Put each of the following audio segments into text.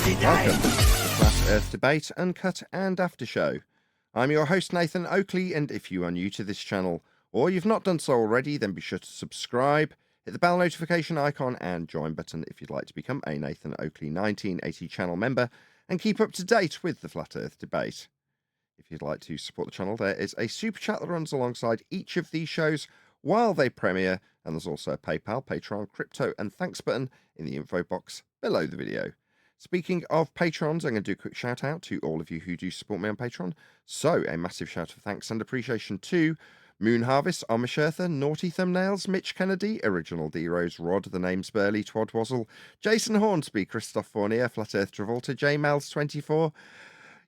Welcome to the Flat Earth Debate, Uncut and After Show. I'm your host Nathan Oakley, and if you are new to this channel, or you've not done so already, then be sure to subscribe, hit the bell notification icon and join button if you'd like to become a Nathan Oakley 1980 channel member and keep up to date with the Flat Earth Debate. If you'd like to support the channel, there is a super chat that runs alongside each of these shows while they premiere, and there's also a PayPal, Patreon, crypto and thanks button in the info box below the video. Speaking of patrons, I'm going to do a quick shout out to all of you who do support me on Patreon. So a massive shout of thanks and appreciation to Moon Harvest, Amish Earther, Naughty Thumbnails, Mitch Kennedy, Original D-Rose, Rod, The Name's Burley, Twadwazzle, Jason Hornsby, Christoph Fournier, Flat Earth Travolta, JMels24,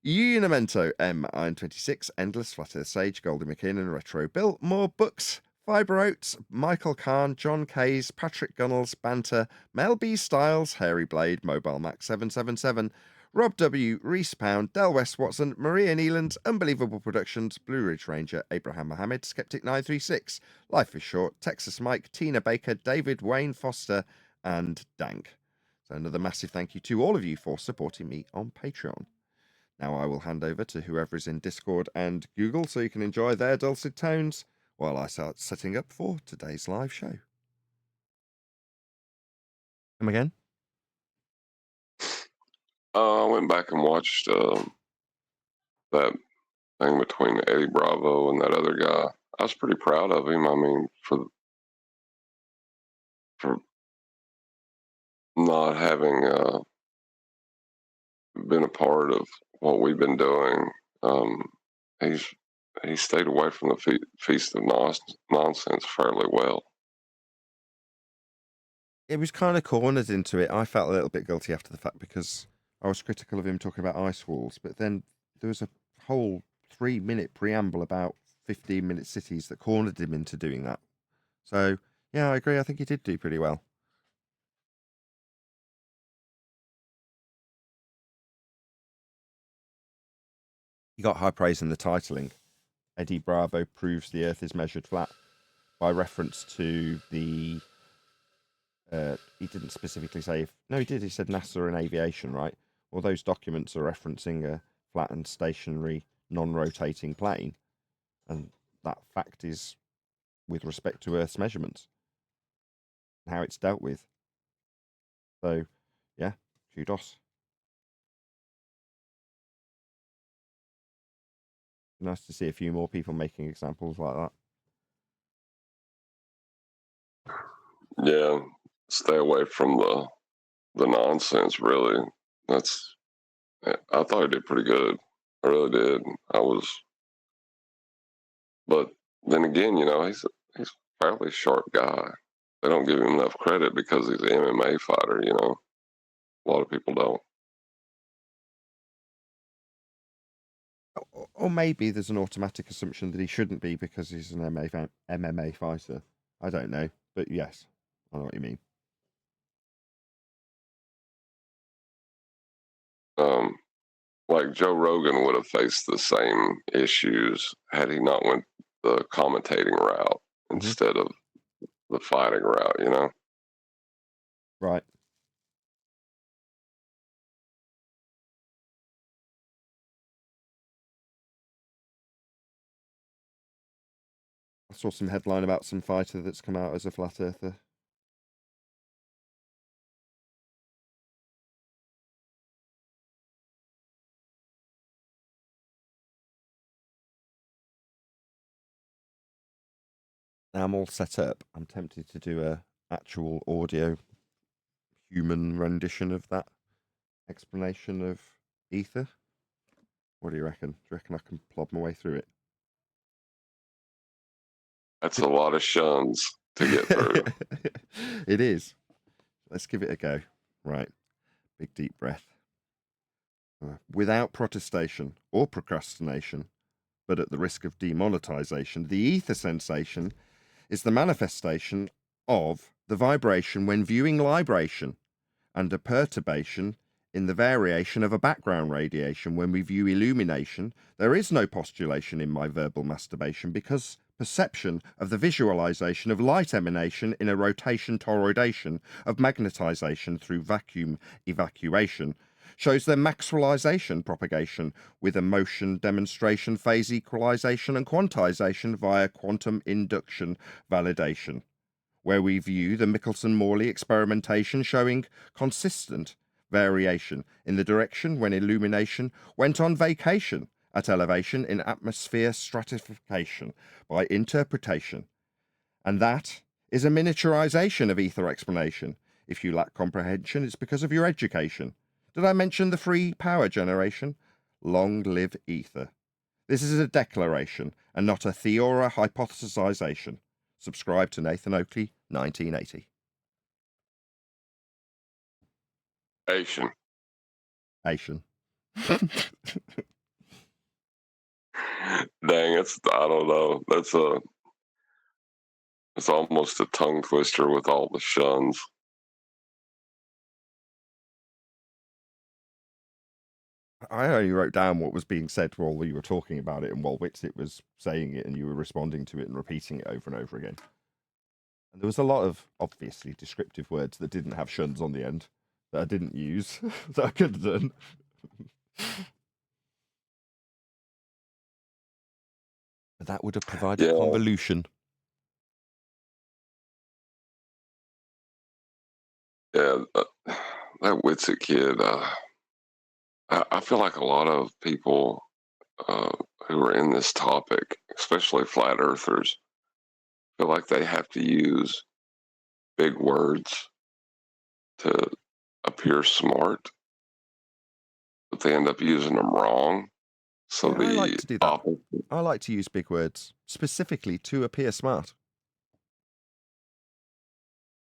Unimento, M926, Endless, Flat Earth Sage, Goldie McKinnon, Retro Bill, More Books, Fiber Oats, Michael Kahn, John Kays, Patrick Gunnels, Banter, Mel B. Styles, Hairy Blade, Mobile Max 777, Rob W, Reese Pound, Del West Watson, Maria Nealand, Unbelievable Productions, Blue Ridge Ranger, Abraham Mohammed, Skeptic 936, Life is Short, Texas Mike, Tina Baker, David Wayne Foster, and Dank. So another massive thank you to all of you for supporting me on Patreon. Now I will hand over to whoever is in Discord and Google so you can enjoy their dulcet tones while I start setting up for today's live show. Come again? I went back and watched that thing between Eddie Bravo and that other guy. I was pretty proud of him. I mean, for not having been a part of what we've been doing. He stayed away from the Feast of Nonsense fairly well. It was kind of cornered into it. I felt a little bit guilty after the fact because I was critical of him talking about ice walls, but then there was a whole 3-minute preamble about 15-minute cities that cornered him into doing that. So, yeah, I agree. I think he did do pretty well. He got high praise in the titling. Eddie Bravo proves the Earth is measured flat by reference to the... he didn't specifically say... No, he did. He said NASA and aviation, right? Well, those documents are referencing a flattened, stationary, non-rotating plane. And that fact is with respect to Earth's measurements and how it's dealt with. So, yeah, kudos. Nice to see a few more people making examples like that. Yeah, stay away from the nonsense, really. I thought he did pretty good. I really did. But then again, you know, he's a fairly sharp guy. They don't give him enough credit because he's an MMA fighter, you know. A lot of people don't. Or maybe there's an automatic assumption that he shouldn't be because he's an MMA fighter. I don't know, but yes, I know what you mean. Like Joe Rogan would have faced the same issues had he not went the commentating route instead of the fighting route, you know? Right. I saw some headline about some fighter that's come out as a flat earther. Now I'm all set up. I'm tempted to do a actual audio human rendition of that explanation of ether. What do you reckon? Do you reckon I can plod my way through it? That's a lot of shuns to get through. It is. Let's give it a go. Right. Big deep breath. Without protestation or procrastination, but at the risk of demonetization, the ether sensation is the manifestation of the vibration when viewing libration and a perturbation in the variation of a background radiation when we view illumination. There is no postulation in my verbal masturbation because perception of the visualization of light emanation in a rotation toroidation of magnetization through vacuum evacuation shows their Maxwellization propagation with a motion demonstration, phase equalization, and quantization via quantum induction validation, where we view the Michelson-Morley experimentation showing consistent variation in the direction when illumination went on vacation at elevation in atmosphere stratification by interpretation. And that is a miniaturization of ether explanation. If you lack comprehension, it's because of your education. Did I mention the free power generation? Long live ether. This is a declaration and not a theora hypothesization. Subscribe to Nathan Oakley, 1980. Asian. Asian. Dang, I don't know. It's almost a tongue twister with all the shuns. I only wrote down what was being said while you were talking about it and while Witsit was saying it and you were responding to it and repeating it over and over again. And there was a lot of obviously descriptive words that didn't have shuns on the end that I didn't use that I could have done. But that would have provided convolution. Yeah, that Witsit kid, I feel like a lot of people who are in this topic, especially flat earthers, feel like they have to use big words to appear smart, but they end up using them wrong. So Yeah, I like to do that. opposite. I like to use big words specifically to appear smart.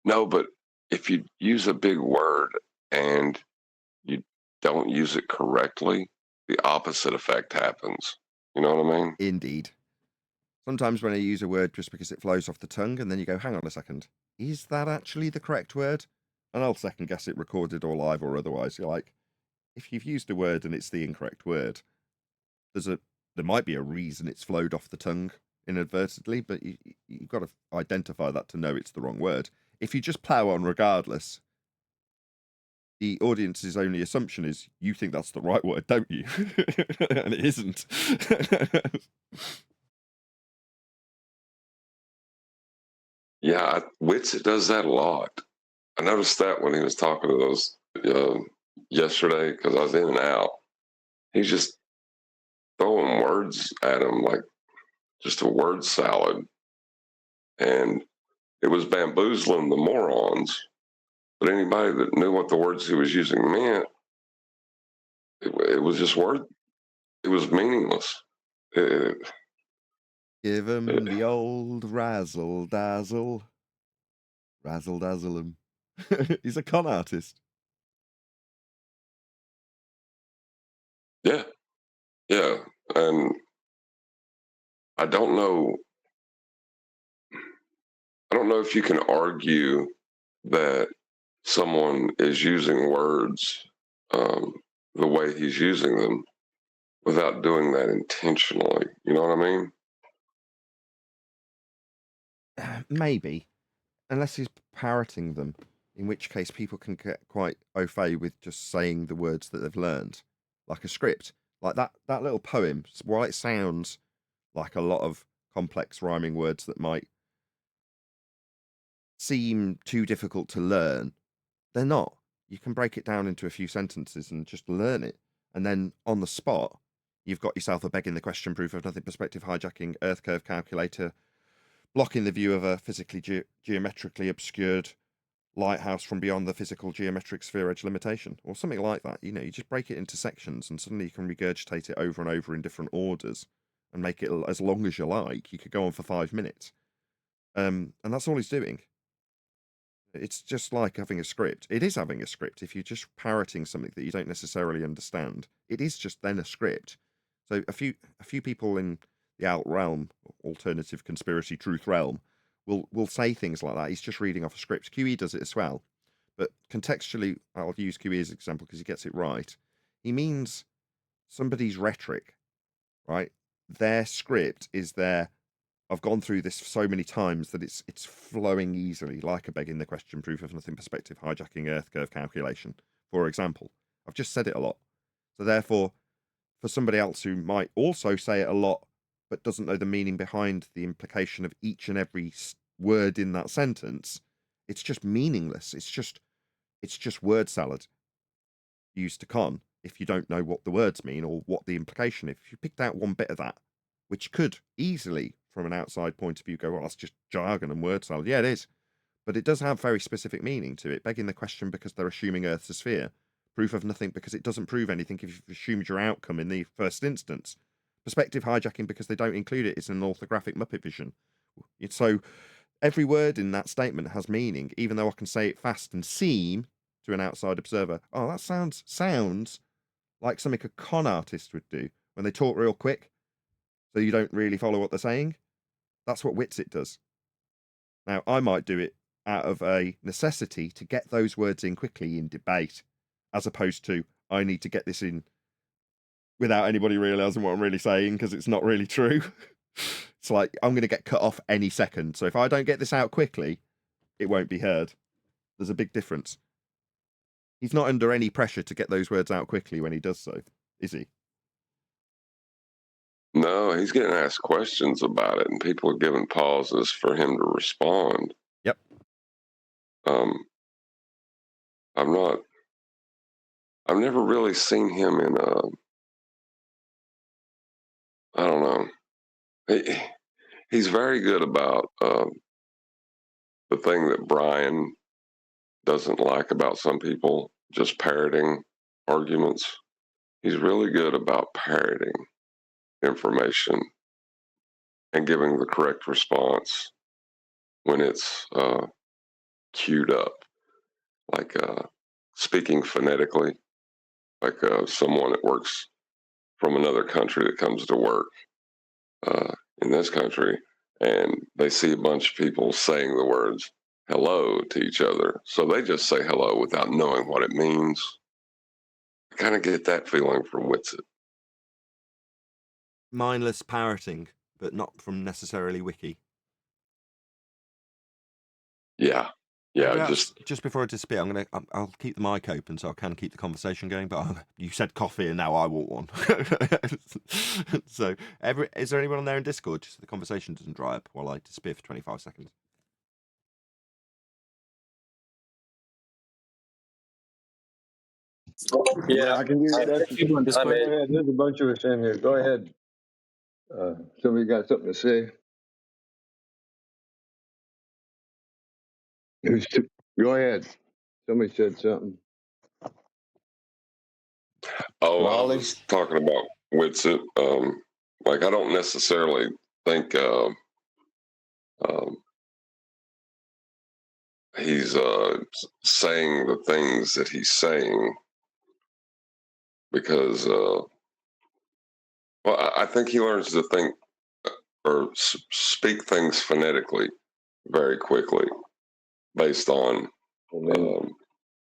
No, but if you use a big word and you don't use it correctly, the opposite effect happens. You know what I mean? Indeed. Sometimes when I use a word just because it flows off the tongue and then you go, hang on a second, is that actually the correct word? And I'll second guess it recorded or live or otherwise. You're like, if you've used a word and it's the incorrect word, there might be a reason it's flowed off the tongue inadvertently, but you've got to identify that to know it's the wrong word. If you just plow on regardless, the audience's only assumption is you think that's the right word, don't you? And it isn't. Yeah, Witsit does that a lot. I noticed that when he was talking to those yesterday because I was in and out. He's just throwing words at him like just a word salad. And it was bamboozling the morons. But anybody that knew what the words he was using meant, it was just word. It was meaningless. It, Give him it, the old razzle dazzle. Razzle dazzle him. He's a con artist. yeah, yeah. And I don't know. I don't know if you can argue that someone is using words the way he's using them without doing that intentionally. You know what I mean? Maybe. Unless he's parroting them, in which case people can get quite au fait with just saying the words that they've learned, like a script. Like that little poem, while it sounds like a lot of complex rhyming words that might seem too difficult to learn, they're not. You can break it down into a few sentences and just learn it. And then on the spot, you've got yourself a begging the question proof of nothing perspective hijacking earth curve calculator, blocking the view of a physically geometrically obscured lighthouse from beyond the physical geometric sphere edge limitation, or something like that. You know, you just break it into sections and suddenly you can regurgitate it over and over in different orders and make it as long as you like. You could go on for 5 minutes. And that's all he's doing. It's just like having a script. It is having a script. If you're just parroting something that you don't necessarily understand, it is just then a script. So a few people in the alt realm, alternative conspiracy truth realm, will say things like that. He's just reading off a script. QE does it as well. But contextually, I'll use QE as an example because he gets it right. He means somebody's rhetoric, right? Their script is their I've gone through this so many times that it's flowing easily, like a begging the question proof of nothing perspective hijacking earth curve calculation, for example. I've just said it a lot. So therefore, for somebody else who might also say it a lot but doesn't know the meaning behind the implication of each and every word in that sentence, it's just meaningless. It's just word salad used to con if you don't know what the words mean or what the implication is. If you picked out one bit of that, which could easily, from an outside point of view, go, well, that's just jargon and word salad. Yeah, it is. But it does have very specific meaning to it, begging the question because they're assuming Earth's a sphere. Proof of nothing because it doesn't prove anything if you've assumed your outcome in the first instance. Perspective hijacking because they don't include it. It's an orthographic Muppet vision. So every word in that statement has meaning, even though I can say it fast and seem to an outside observer, oh, that sounds like something a con artist would do when they talk real quick, so you don't really follow what they're saying. That's what Witsit does. Now, I might do it out of a necessity to get those words in quickly in debate, as opposed to I need to get this in without anybody realizing what I'm really saying because it's not really true. It's like I'm going to get cut off any second. So if I don't get this out quickly, it won't be heard. There's a big difference. He's not under any pressure to get those words out quickly when he does so, is he? No, he's getting asked questions about it, and people are giving pauses for him to respond. Yep. I've never really seen him in I don't know. He's very good about the thing that Brian doesn't like about some people, just parroting arguments. He's really good about parroting information and giving the correct response when it's queued up, like speaking phonetically, like someone that works from another country that comes to work in this country, and they see a bunch of people saying the words hello to each other. So they just say hello without knowing what it means. I kind of get that feeling from Witsit. Mindless parroting, but not from necessarily wiki. Yeah. Yeah, just before I disappear, I'll keep the mic open so I can keep the conversation going. But you said coffee, and now I want one. So, is there anyone on there in Discord just so the conversation doesn't dry up while I disappear for 25 seconds? Yeah, I can do that. Go ahead. There's a bunch of us in here. Go ahead. Somebody got something to say? Go ahead. Somebody said something. Oh, Raleigh? I was talking about Witsit. Like, I don't necessarily think he's saying the things that he's saying because, well, I think he learns to think or speak things phonetically very quickly based on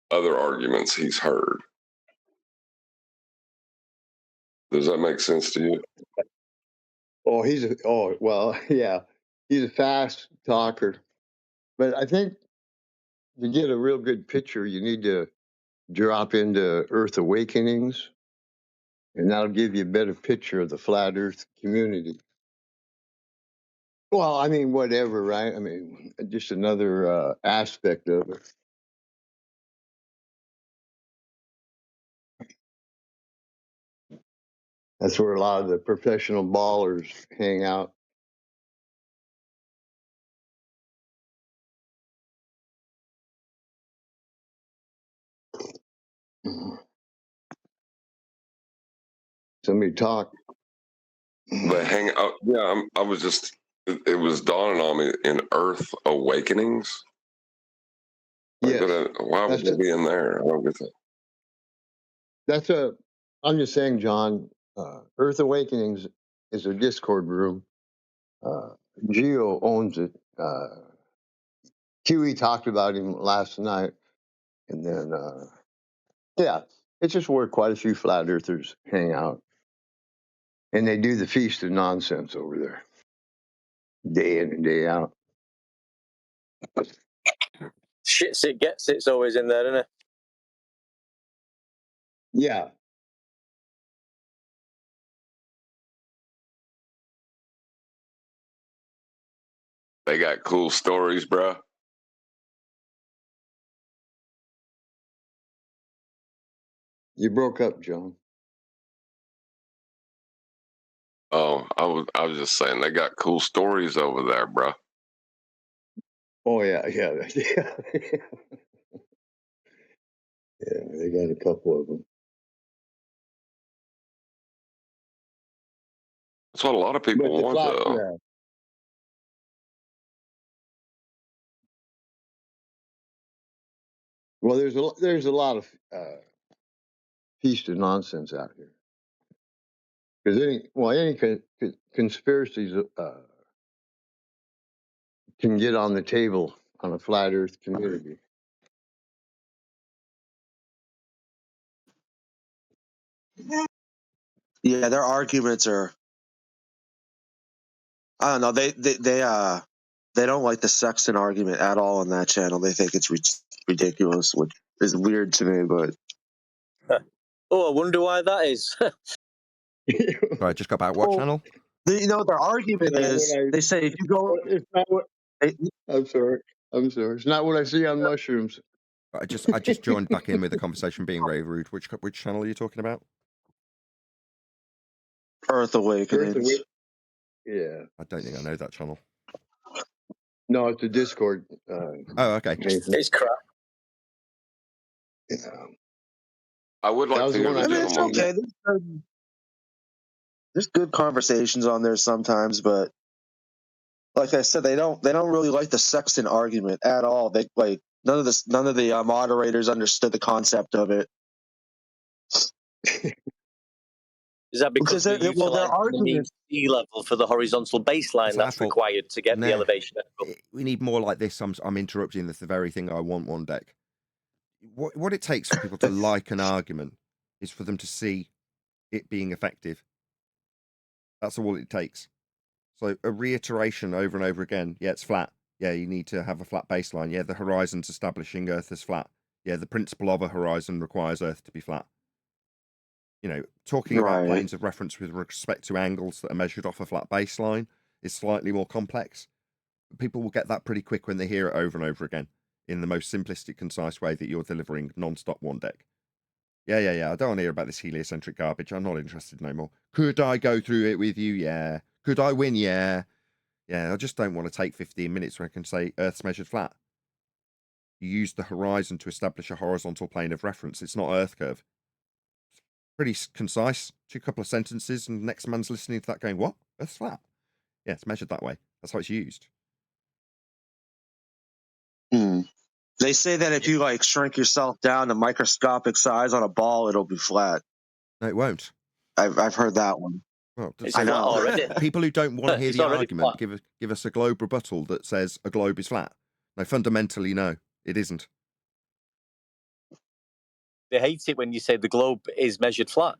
other arguments he's heard. Does that make sense to you? Well, yeah. He's a fast talker. But I think to get a real good picture, you need to drop into Earth Awakenings, and that'll give you a better picture of the flat Earth community. Well, I mean, whatever, right? I mean, just another aspect of it. That's where a lot of the professional ballers hang out. Somebody talk. They hang out. Yeah, I was just. It was dawning on me in Earth Awakenings. Like, Yes. why would they be in there? I don't get that. I'm just saying, John, Earth Awakenings is a Discord room. Geo owns it. QE talked about him last night. And then, yeah, it's just where quite a few flat earthers hang out. And they do the Feast of Nonsense over there, day in and day out. Shits it gets it's always in there, isn't it? Yeah. They got cool stories, bro. You broke up, John. Oh, I was just saying they got cool stories over there, bro. Oh yeah, yeah, yeah. Yeah, they got a couple of them. That's what a lot of people But the want, flat, though. yeah. Well, there's a lot of piece of nonsense out here because any conspiracies can get on the table on a flat Earth community. Yeah, their arguments are. I don't know. They don't like the sextant argument at all on that channel. They think it's ridiculous, which is weird to me. But Oh, I wonder why that is. Sorry, I just got back. What Well, channel? their argument is they say if you go. It's not what. They, I'm sorry. I'm sorry. It's not what I see on mushrooms. I just joined back in with the conversation being very rude. Which channel are you talking about? Earth Awakenings. Yeah. I don't think I know that channel. No, it's a Discord. Oh, okay. Nathan. It's crap. Yeah. I would That like was to the hear one the I- It's gentleman. okay. There's good conversations on there sometimes, but like I said, they don't really like the sextant argument at all. They like none of the moderators understood the concept of it. Is that because we're their utilising the mean argument. sea level for the horizontal baseline It's our that's fault. required to get the Nah. elevation? We need more like this. I'm interrupting. That's the very thing I want. One deck. What it takes for people to like an argument is for them to see it being effective. That's all it takes. So a reiteration over and over again. Yeah, it's flat. Yeah, you need to have a flat baseline. Yeah, the horizon's establishing Earth as flat. Yeah, the principle of a horizon requires Earth to be flat. You know, talking about Right. planes of reference with respect to angles that are measured off a flat baseline is slightly more complex. People will get that pretty quick when they hear it over and over again in the most simplistic, concise way that you're delivering non-stop one deck. Yeah. I don't want to hear about this heliocentric garbage. I'm not interested no more. Could I go through it with you? Yeah. Could I win? Yeah. I just don't want to take 15 minutes where I can say Earth's measured flat. You use the horizon to establish a horizontal plane of reference. It's not Earth curve. Pretty concise. Two couple of sentences, and the next man's listening to that going, what? Earth's flat. Yeah, it's measured that way. That's how it's used. They say that if you like shrink yourself down to microscopic size on a ball, it'll be flat. No, it won't. I've heard that one. Well, It's I flat know. already. People who don't want to hear It's the already argument, flat. give us a globe rebuttal that says a globe is flat. No, fundamentally, no, it isn't. They hate it when you say the globe is measured flat.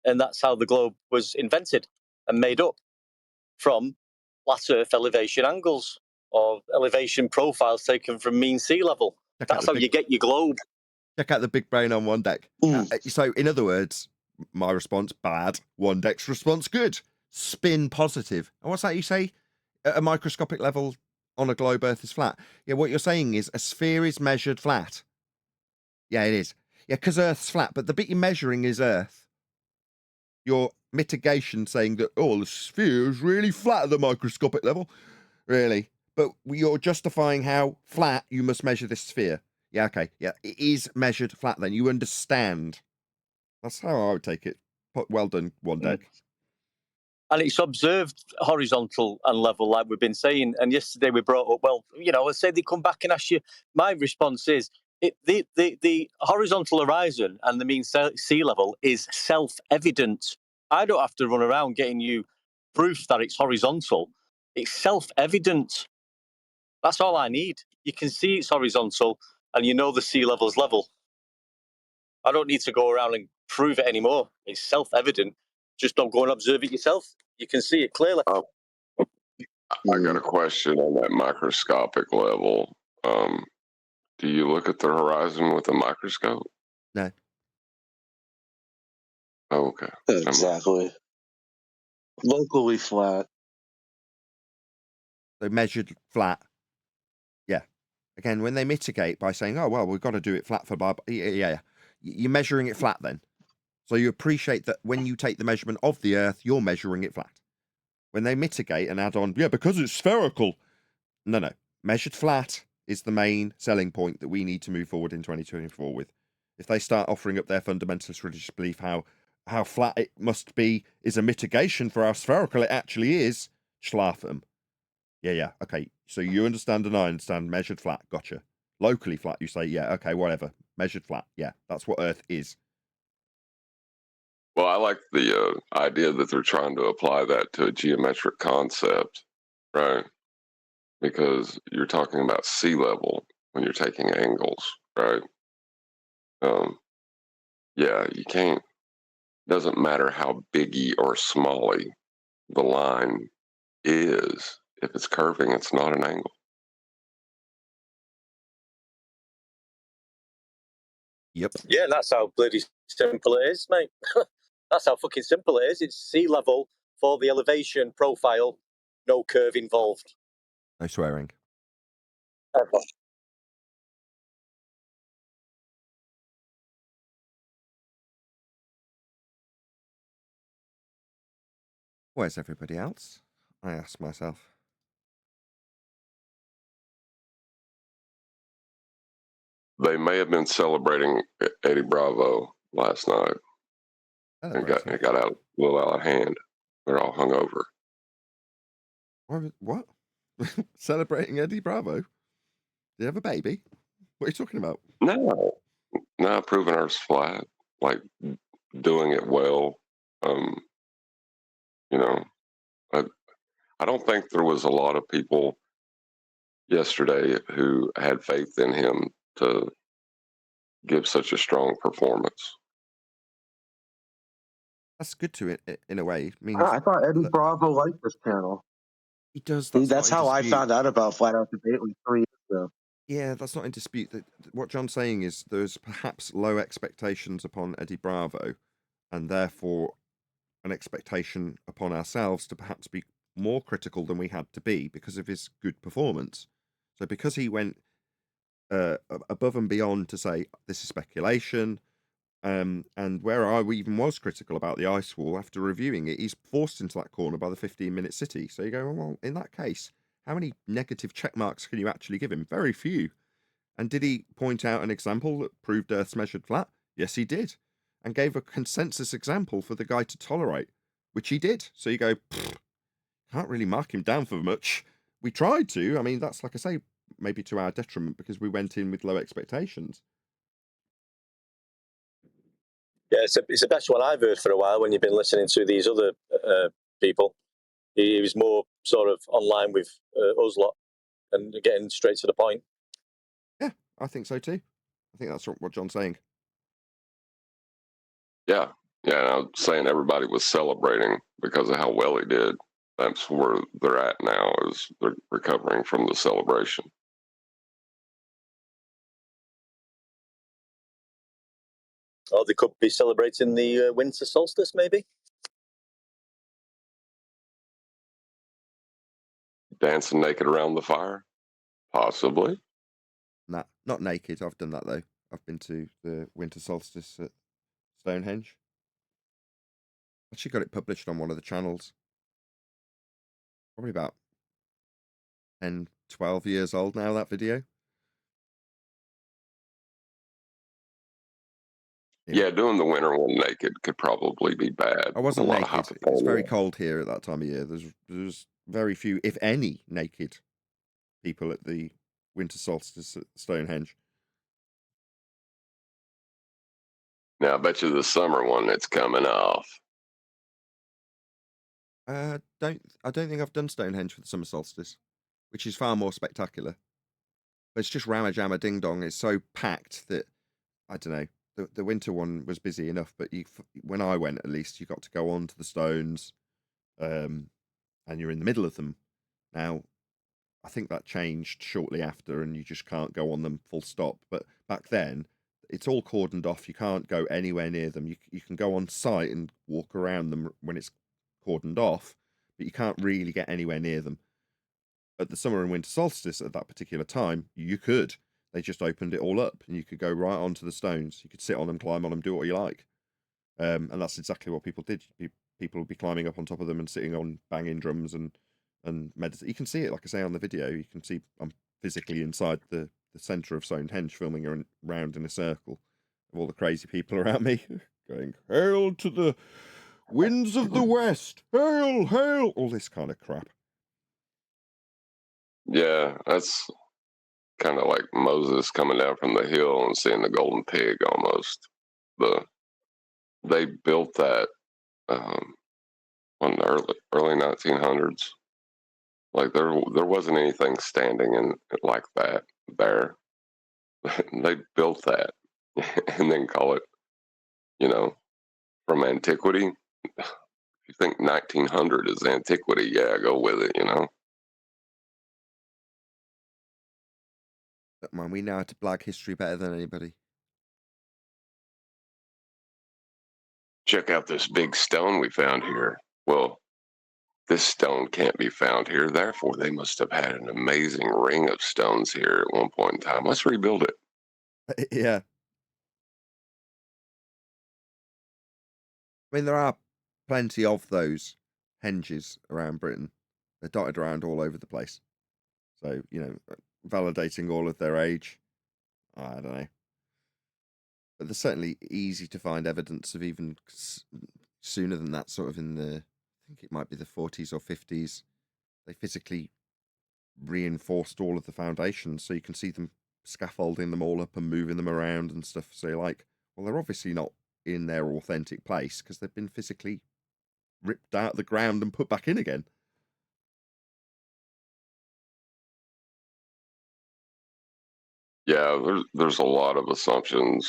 And that's how the globe was invented and made up, from flat Earth elevation angles or elevation profiles taken from mean sea level. That's how you get your globe. Check out the big brain on one deck. So, in other words, my response, bad. One deck's response, good. Spin positive. And what's that you say? At a microscopic level on a globe, Earth is flat. Yeah, what you're saying is a sphere is measured flat. Yeah, it is. Yeah, because Earth's flat, but the bit you're measuring is Earth. Your mitigation saying that, oh, the sphere is really flat at the microscopic level. Really? But you're justifying how flat you must measure this sphere. Yeah, okay. Yeah, it is measured flat then. You understand. That's how I would take it. Well done, one deck. And it's observed horizontal and level, like we've been saying. And yesterday we brought up, well, let's say they come back and ask you. My response is, the horizontal horizon and the mean sea level is self-evident. I don't have to run around getting you proof that it's horizontal. It's self-evident. That's all I need. You can see it's horizontal and you know the sea level's level. I don't need to go around and prove it anymore. It's self-evident. Just don't go and observe it yourself. You can see it clearly. I got a question on that microscopic level. Do you look at the horizon with a microscope? No. Oh, okay. Similar. Exactly. Locally flat. So measured flat. Yeah. Again, when they mitigate by saying, "Oh well, we've got to do it flat for Bob," yeah, you're measuring it flat then. So you appreciate that when you take the measurement of the Earth, you're measuring it flat. When they mitigate and add on, yeah, because it's spherical. No. Measured flat is the main selling point that we need to move forward in 2024 with. If they start offering up their fundamentalist religious belief how flat it must be is a mitigation for how spherical it actually is, just laugh at them. Yeah, okay. So you understand and I understand measured flat, gotcha. Locally flat, you say, yeah, okay, whatever. Measured flat, yeah, that's what Earth is. Well, I like the idea that they're trying to apply that to a geometric concept, right? Because you're talking about sea level when you're taking angles, right? Yeah, you can't. Doesn't matter how biggy or smally the line is. If it's curving, it's not an angle. Yep. Yeah, that's how bloody simple it is, mate. That's how fucking simple it is. It's sea level for the elevation profile, no curve involved. No swearing. Where's everybody else? I ask myself. They may have been celebrating Eddie Bravo last night. It got out a little out of hand. They're all hungover. What? Celebrating Eddie Bravo? Did he have a baby? What are you talking about? No, proving Earth's flat, like doing it well. You know, I don't think there was a lot of people yesterday who had faith in him to give such a strong performance. That's good to it in a way. It means I thought Eddie Bravo liked this channel. he does. That's how I found out about Flat Earth Debate like 3 years ago. Yeah, that's not in dispute. That what John's saying is there's perhaps low expectations upon Eddie Bravo, and therefore an expectation upon ourselves to perhaps be more critical than we had to be because of his good performance. So because he went above and beyond to say this is speculation, and where I even was critical about the ice wall after reviewing it, he's forced into that corner by the 15-minute city. So you go, well, in that case, how many negative check marks can you actually give him? Very few. And did he point out an example that proved Earth's measured flat? Yes, he did. And gave a consensus example for the guy to tolerate, which he did. So you go, can't really mark him down for much. We tried to. I mean, that's like I say, maybe to our detriment because we went in with low expectations. Yeah, it's the best one I've heard for a while when you've been listening to these other people. He was more sort of online with us lot and getting straight to the point. Yeah, I think so too. I think that's what John's saying. Yeah, and I'm saying everybody was celebrating because of how well he did. That's where they're at now, is they're recovering from the celebration. Or they could be celebrating the winter solstice, maybe. Dancing naked around the fire? Possibly. Nah, not naked. I've done that though. I've been to the winter solstice at Stonehenge. Actually got it published on one of the channels. Probably about 10, 12 years old now, that video. Yeah, doing the winter one naked could probably be bad. I wasn't A lot naked. of It was very hypothermia. cold here at that time of year. There's very few, if any, naked people at the winter solstice at Stonehenge. Now, I bet you the summer one it's coming off. I don't think I've done Stonehenge for the summer solstice, which is far more spectacular. But it's just rammer jammer ding dong. It's so packed that I don't know. The winter one was busy enough, but when I went, at least you got to go on to the stones, and you're in the middle of them. Now, I think that changed shortly after, and you just can't go on them full stop. But back then, it's all cordoned off. You can't go anywhere near them. You can go on site and walk around them when it's cordoned off, but you can't really get anywhere near them. At the summer and winter solstice at that particular time, you could. They just opened it all up, and you could go right onto the stones. You could sit on them, climb on them, do what you like. And that's exactly what people did. People would be climbing up on top of them and sitting on banging drums and meditate. You can see it, like I say, on the video. You can see I'm physically inside the centre of Stonehenge, filming around in a circle of all the crazy people around me, going, "Hail to the winds of the west! Hail, hail!" All this kind of crap. Yeah, that's kind of like Moses coming down from the hill and seeing the golden pig almost. They built that in the early 1900s. Like there wasn't anything standing in like that there. They built that and then call it, from antiquity. If you think 1900 is antiquity, yeah, go with it, But man, we know how to blag history better than anybody. Check out this big stone we found here. Well, this stone can't be found here, therefore they must have had an amazing ring of stones here at one point in time. Let's rebuild it. Yeah. I mean, there are plenty of those henges around Britain. They're dotted around all over the place. So, validating all of their age, I don't know. But there's certainly easy to find evidence of even sooner than that, sort of in I think it might be the 40s or 50s. They physically reinforced all of the foundations, so you can see them scaffolding them all up and moving them around and stuff. So you're like, well, they're obviously not in their authentic place because they've been physically ripped out of the ground and put back in again. Yeah, there's a lot of assumptions.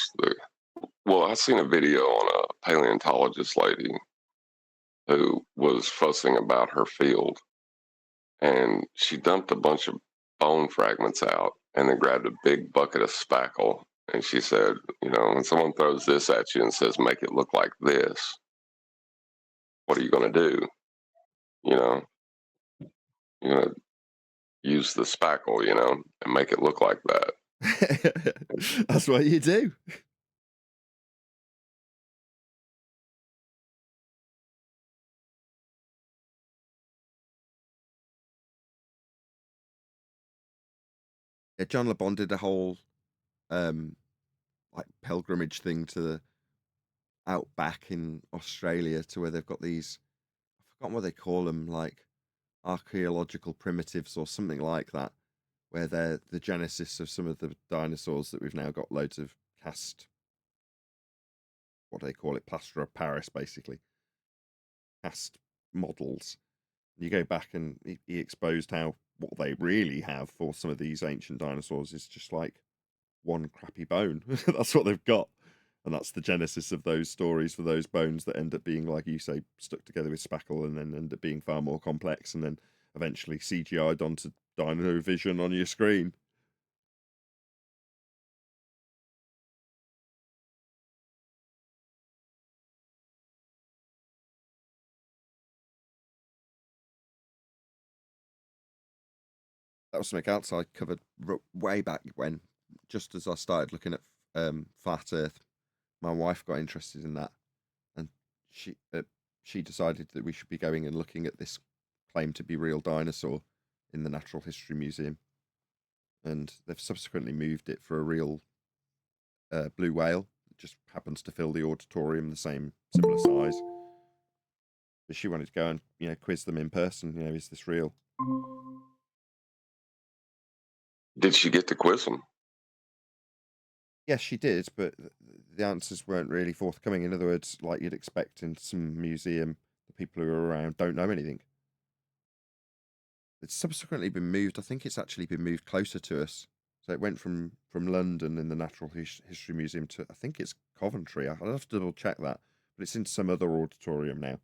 Well, I seen a video on a paleontologist lady who was fussing about her field, and she dumped a bunch of bone fragments out and then grabbed a big bucket of spackle. And she said, when someone throws this at you and says, make it look like this, what are you going to do? You're going to use the spackle, and make it look like that. That's what you do. Yeah, John Le Bon did a whole like pilgrimage thing to the outback in Australia, to where they've got these, I've forgotten what they call them, like archaeological primitives or something like that, where they're the genesis of some of the dinosaurs that we've now got loads of cast, what do they call it, plaster of Paris, basically, cast models. And you go back and he exposed how what they really have for some of these ancient dinosaurs is just like one crappy bone. That's what they've got. And that's the genesis of those stories for those bones that end up being, like you say, stuck together with spackle and then end up being far more complex and then eventually CGI'd onto Dino Vision on your screen. That was something else I covered way back when, just as I started looking at Flat Earth. My wife got interested in that, and she decided that we should be going and looking at this claimed to be real dinosaur in the Natural History Museum, and they've subsequently moved it for a real blue whale. It just happens to fill the auditorium, the similar size. But she wanted to go and quiz them in person. Is this real? Did she get to quiz them? Yes, she did, but the answers weren't really forthcoming. In other words, like you'd expect in some museum, the people who are around don't know anything. It's subsequently been moved. I think it's actually been moved closer to us. So it went from London in the Natural History Museum to, I think it's Coventry. I'll have to double check that, but it's in some other auditorium now.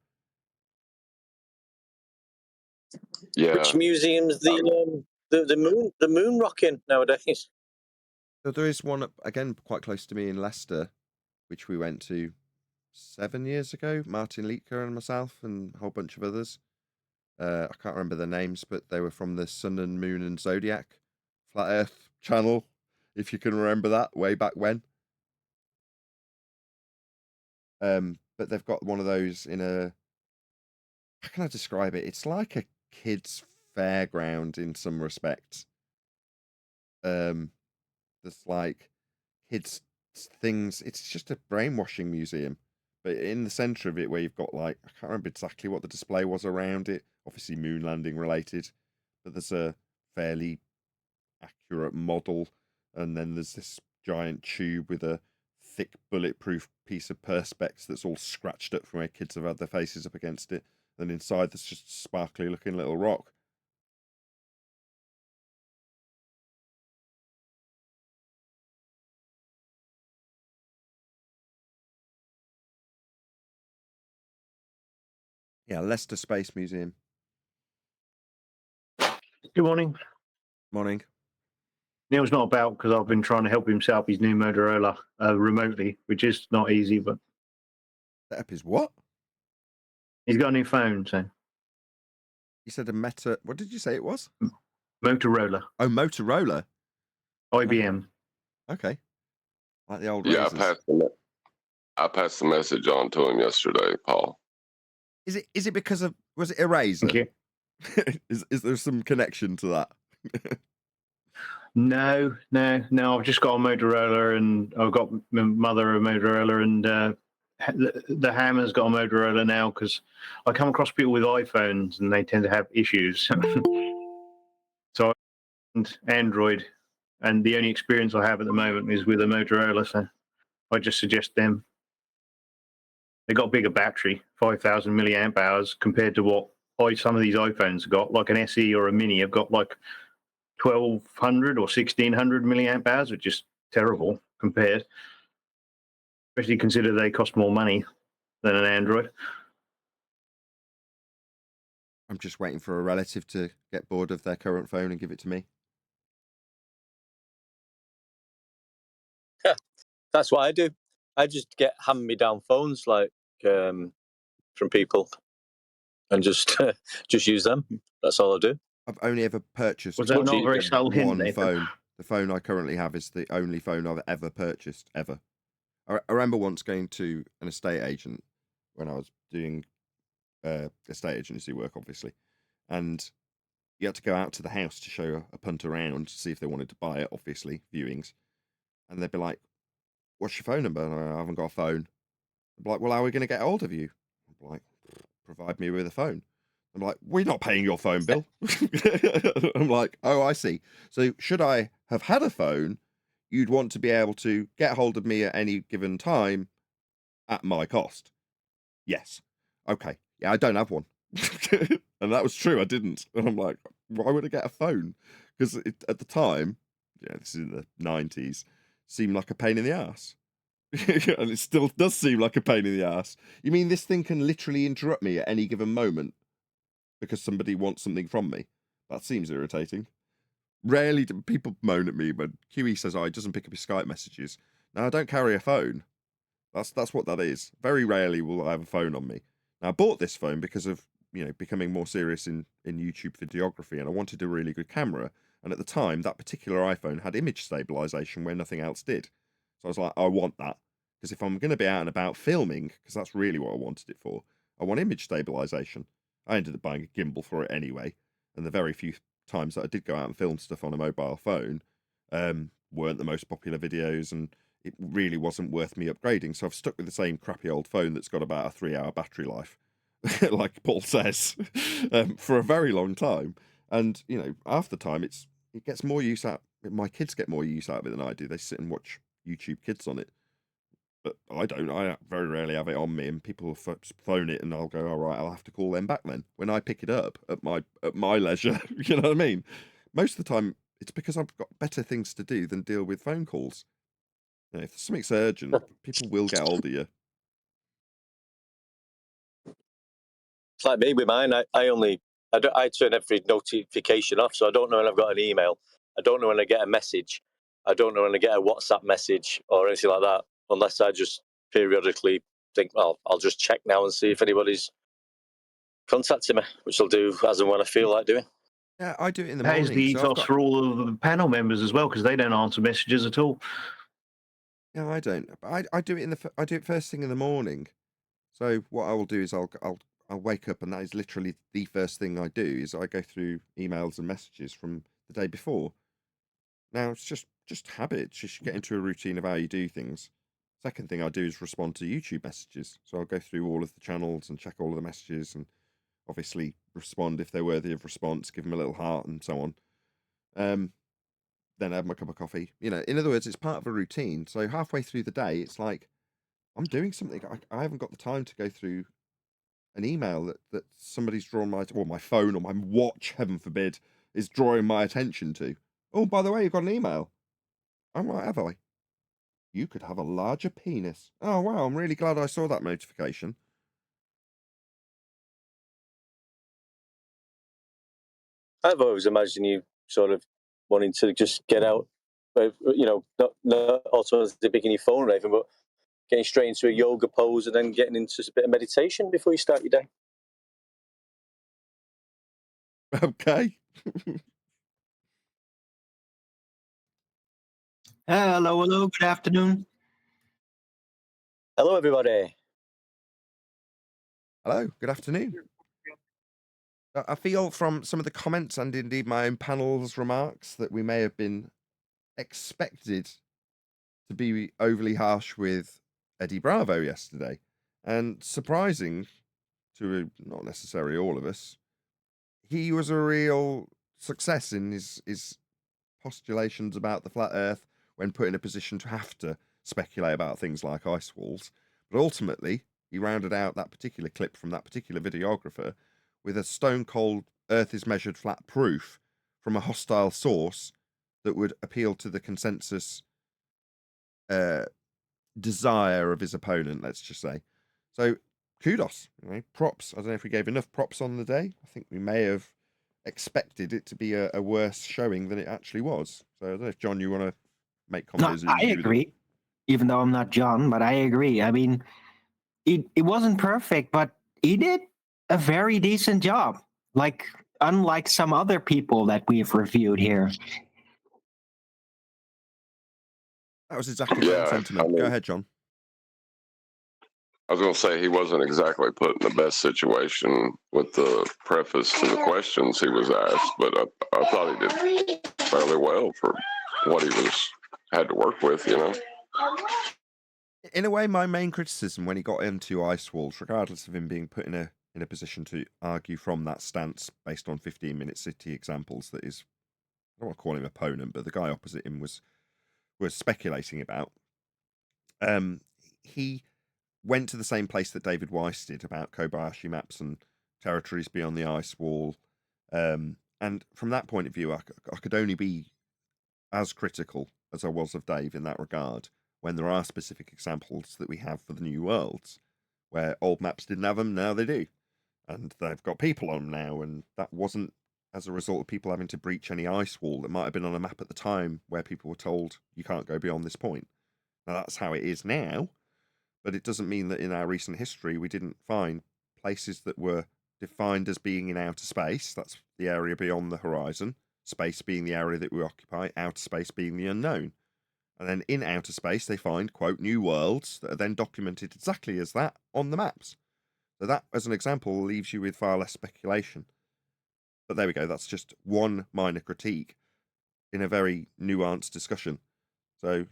Yeah. Which museum's the moon rocking nowadays? So there is one again quite close to me in Leicester, which we went to 7 years ago. Martin Leitker and myself and a whole bunch of others. I can't remember their names, but they were from the Sun and Moon and Zodiac Flat Earth channel, if you can remember that, way back when. But they've got one of those in a, how can I describe it? It's like a kid's fairground in some respects. There's like kids things. It's just a brainwashing museum. But in the centre of it, where you've got like, I can't remember exactly what the display was around it. Obviously moon landing related, but there's a fairly accurate model, and then there's this giant tube with a thick bulletproof piece of perspex that's all scratched up from where kids have had their faces up against it. And inside there's just a sparkly looking little rock. Yeah, Leicester Space Museum. Good morning. Morning. Neil's not about because I've been trying to help him set up his new Motorola remotely, which is not easy, but Set up his what? he's got a new phone, so You said a Meta. What did you say it was? Motorola, Oh, Motorola. IBM. Okay. Like the old Yeah, razors. I passed the message on to him yesterday, Paul. Is it because of, was it a razor? Thank you. is there some connection to that? No. I've just got a Motorola, and I've got my mother a Motorola, and the Hammer's got a Motorola now because I come across people with iPhones and they tend to have issues. So and Android, and the only experience I have at the moment is with a Motorola, so I just suggest them. They got a bigger battery, 5,000 milliamp hours, compared to what some of these iPhones have got, like an SE or a Mini have got like 1,200 or 1,600 milliamp hours, which is terrible compared. Especially consider they cost more money than an Android. I'm just waiting for a relative to get bored of their current phone and give it to me. That's what I do. I just get hand-me-down phones like from people, and just use them. That's all I do. I've only ever purchased Was that Much not a very easier. subtle hint, one Nathan? phone. The phone I currently have is the only phone I've ever purchased, ever. I remember once going to an estate agent when I was doing estate agency work, obviously, and you had to go out to the house to show a punt around to see if they wanted to buy it, obviously, viewings. And they'd be like, "What's your phone number?" And I haven't got a phone. I'd be like, "Well, how are we going to get hold of you?" I'd be like, "Provide me with a phone." I'm like, "We're not paying your phone bill." I'm like, "Oh, I see. So should I have had a phone, you'd want to be able to get hold of me at any given time at my cost." Yes. Okay. Yeah, I don't have one. And that was true. I didn't. And I'm like, why would I get a phone? Because at the time, yeah, this is in the 90s, seemed like a pain in the ass. And it still does seem like a pain in the ass. You mean this thing can literally interrupt me at any given moment because somebody wants something from me? That seems irritating. Rarely do people moan at me when QE says, "Oh, he doesn't pick up his Skype messages." Now, I don't carry a phone. That's what that is. Very rarely will I have a phone on me. Now, I bought this phone because of, becoming more serious in YouTube videography, and I wanted a really good camera. And at the time, that particular iPhone had image stabilization where nothing else did. So I was like, I want that. Because if I'm going to be out and about filming, because that's really what I wanted it for, I want image stabilization. I ended up buying a gimbal for it anyway. And the very few times that I did go out and film stuff on a mobile phone weren't the most popular videos, and it really wasn't worth me upgrading. So I've stuck with the same crappy old phone that's got about a 3-hour battery life, like Paul says, for a very long time. And, half the time it gets more use out. My kids get more use out of it than I do. They sit and watch YouTube Kids on it. But I don't. I very rarely have it on me, and people will phone it, and I'll go, "All right, I'll have to call them back then." When I pick it up at my leisure, you know what I mean? Most of the time, it's because I've got better things to do than deal with phone calls. If something's urgent, people will get hold of you. It's like me with mine. I turn every notification off, so I don't know when I've got an email. I don't know when I get a message. I don't normally get a WhatsApp message or anything like that unless I just periodically think, well, I'll just check now and see if anybody's contacting me, which I'll do as and when I feel like doing. Yeah, I do it in the That is morning. the so I've ethos got- for all of the panel members as well, because they don't answer messages at all. Yeah, I don't. But I do it I do it first thing in the morning. So what I will do is I'll wake up, and that is literally the first thing I do is I go through emails and messages from the day before. Now it's just habit. It's just get into a routine of how you do things. Second thing I do is respond to YouTube messages. So I'll go through all of the channels and check all of the messages, and obviously respond if they're worthy of response. Give them a little heart and so on. Then I have my cup of coffee. You know, in other words, it's part of a routine. So halfway through the day, it's like I'm doing something. I haven't got the time to go through an email that somebody's drawn my phone or my watch, heaven forbid, is drawing my attention to. Oh, by the way, you've got an email. I'm like, have I? You could have a larger penis. Oh, wow, I'm really glad I saw that notification. I've always imagined you sort of wanting to just get out, not automatically picking your phone or anything, but getting straight into a yoga pose and then getting into a bit of meditation before you start your day. Okay. Hello, good afternoon. Hello, everybody. Hello, good afternoon. I feel from some of the comments and indeed my own panel's remarks that we may have been expected to be overly harsh with Eddie Bravo yesterday. And surprising to not necessarily all of us, he was a real success in his postulations about the flat earth when put in a position to have to speculate about things like ice walls. But ultimately, he rounded out that particular clip from that particular videographer with a stone cold earth is measured flat proof from a hostile source that would appeal to the consensus desire of his opponent, let's just say. So kudos, props. I don't know if we gave enough props on the day. I think we may have expected it to be a worse showing than it actually was. So I don't know if, John, you want to make No, comments? I agree, even though I'm not John, but I agree. I mean, it wasn't perfect, but he did a very decent job. Like, unlike some other people that we've reviewed here. That was exactly my Yeah, sentiment. I mean, Go ahead, John. I was going to say he wasn't exactly put in the best situation with the preface to the questions he was asked, but I thought he did fairly well for what he had to work with, you know. In a way, my main criticism when he got into ice walls, regardless of him being put in a position to argue from that stance based on 15-minute city examples, that is, I don't want to call him opponent, but the guy opposite him was speculating about. He went to the same place that David Weiss did about Kobayashi maps and territories beyond the ice wall. And from that point of view, I could only be as critical as I was of Dave in that regard, when there are specific examples that we have for the new worlds, where old maps didn't have them, now they do. And they've got people on them now, and that wasn't as a result of people having to breach any ice wall that might have been on a map at the time where people were told you can't go beyond this point. Now that's how it is now, but it doesn't mean that in our recent history we didn't find places that were defined as being in outer space. That's the area beyond the horizon, space being the area that we occupy, outer space being the unknown. And then in outer space they find, quote, new worlds that are then documented exactly as that on the maps. So that, as an example, leaves you with far less speculation. But there we go, that's just one minor critique in a very nuanced discussion. So,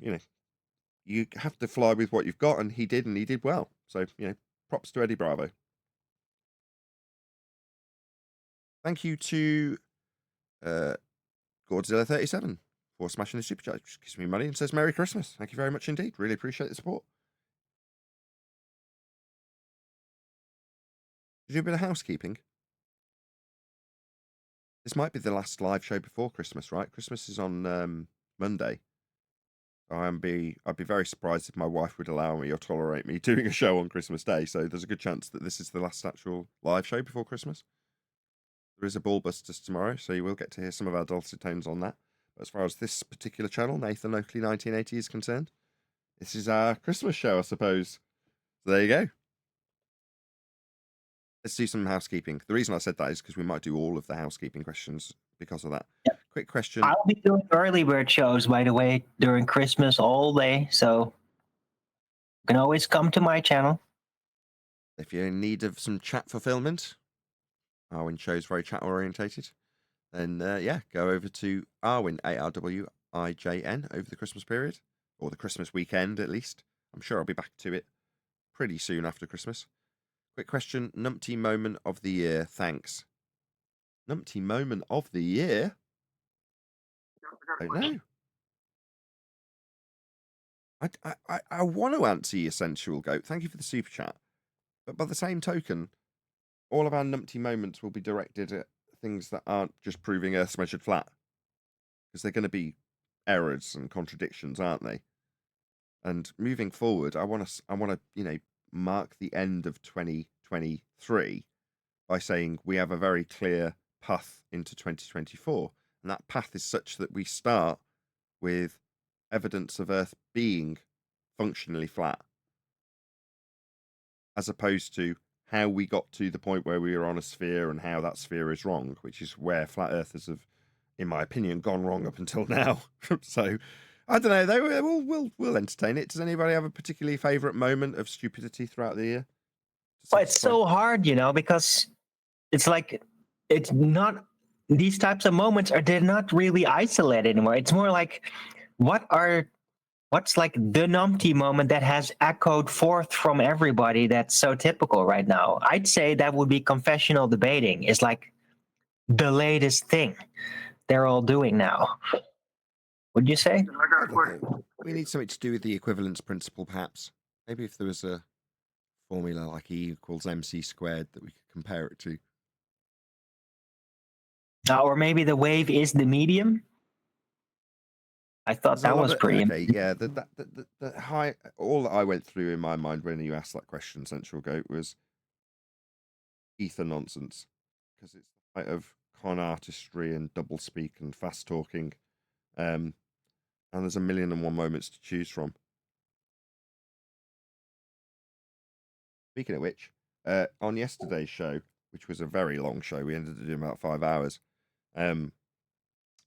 you have to fly with what you've got, and he did well. So, props to Eddie Bravo. Thank you to Godzilla37 for smashing the super chat. Just gives me money and says Merry Christmas. Thank you very much indeed. Really appreciate the support. Did you do a bit of housekeeping? This might be the last live show before Christmas, right? Christmas is on Monday. I'd be very surprised if my wife would allow me or tolerate me doing a show on Christmas Day. So there's a good chance that this is the last actual live show before Christmas. There is a Ball Busters tomorrow, so you will get to hear some of our dulcet tones on that. As far as this particular channel, Nathan Oakley 1980, is concerned, this is our Christmas show, I suppose. So there you go. Let's do some housekeeping. The reason I said that is because we might do all of the housekeeping questions because of that. Yep. Quick question. I'll be doing early bird shows, by the way, during Christmas all day. So you can always come to my channel. If you're in need of some chat fulfillment, Arwin show's very chat orientated, then yeah, go over to Arwin, ARWIJN, over the Christmas period, or the Christmas weekend at least. I'm sure I'll be back to it pretty soon after Christmas. Quick question, numpty moment of the year, thanks. Numpty moment of the year? I don't know. I want to answer you, Sensual Goat. Thank you for the super chat. But by the same token, all of our numpty moments will be directed at things that aren't just proving Earth's measured flat. Because they're going to be errors and contradictions, aren't they? And moving forward, I want to, mark the end of 2023 by saying we have a very clear path into 2024. And that path is such that we start with evidence of Earth being functionally flat, as opposed to how we got to the point where we were on a sphere and how that sphere is wrong, which is where flat earthers have, in my opinion, gone wrong up until now. So I don't know. We'll entertain it. Does anybody have a particularly favourite moment of stupidity throughout the year? Well, it's so hard, because it's like it's not these types of moments they're not really isolated anymore. It's more like what's like the numpty moment that has echoed forth from everybody that's so typical right now. I'd say that would be confessional debating. Is like the latest thing they're all doing now. Would you say? We need something to do with the equivalence principle, perhaps. Maybe if there was a formula like E equals MC squared that we could compare it to. Or maybe the wave is the medium. I thought that was pretty. Okay, yeah. The high. All that I went through in my mind when you asked that question, Central Goat, was ether nonsense, because it's the height of con artistry and doublespeak and fast talking, and there's 1,000,001 moments to choose from. Speaking of which, on yesterday's show, which was a very long show, we ended up doing about 5 hours.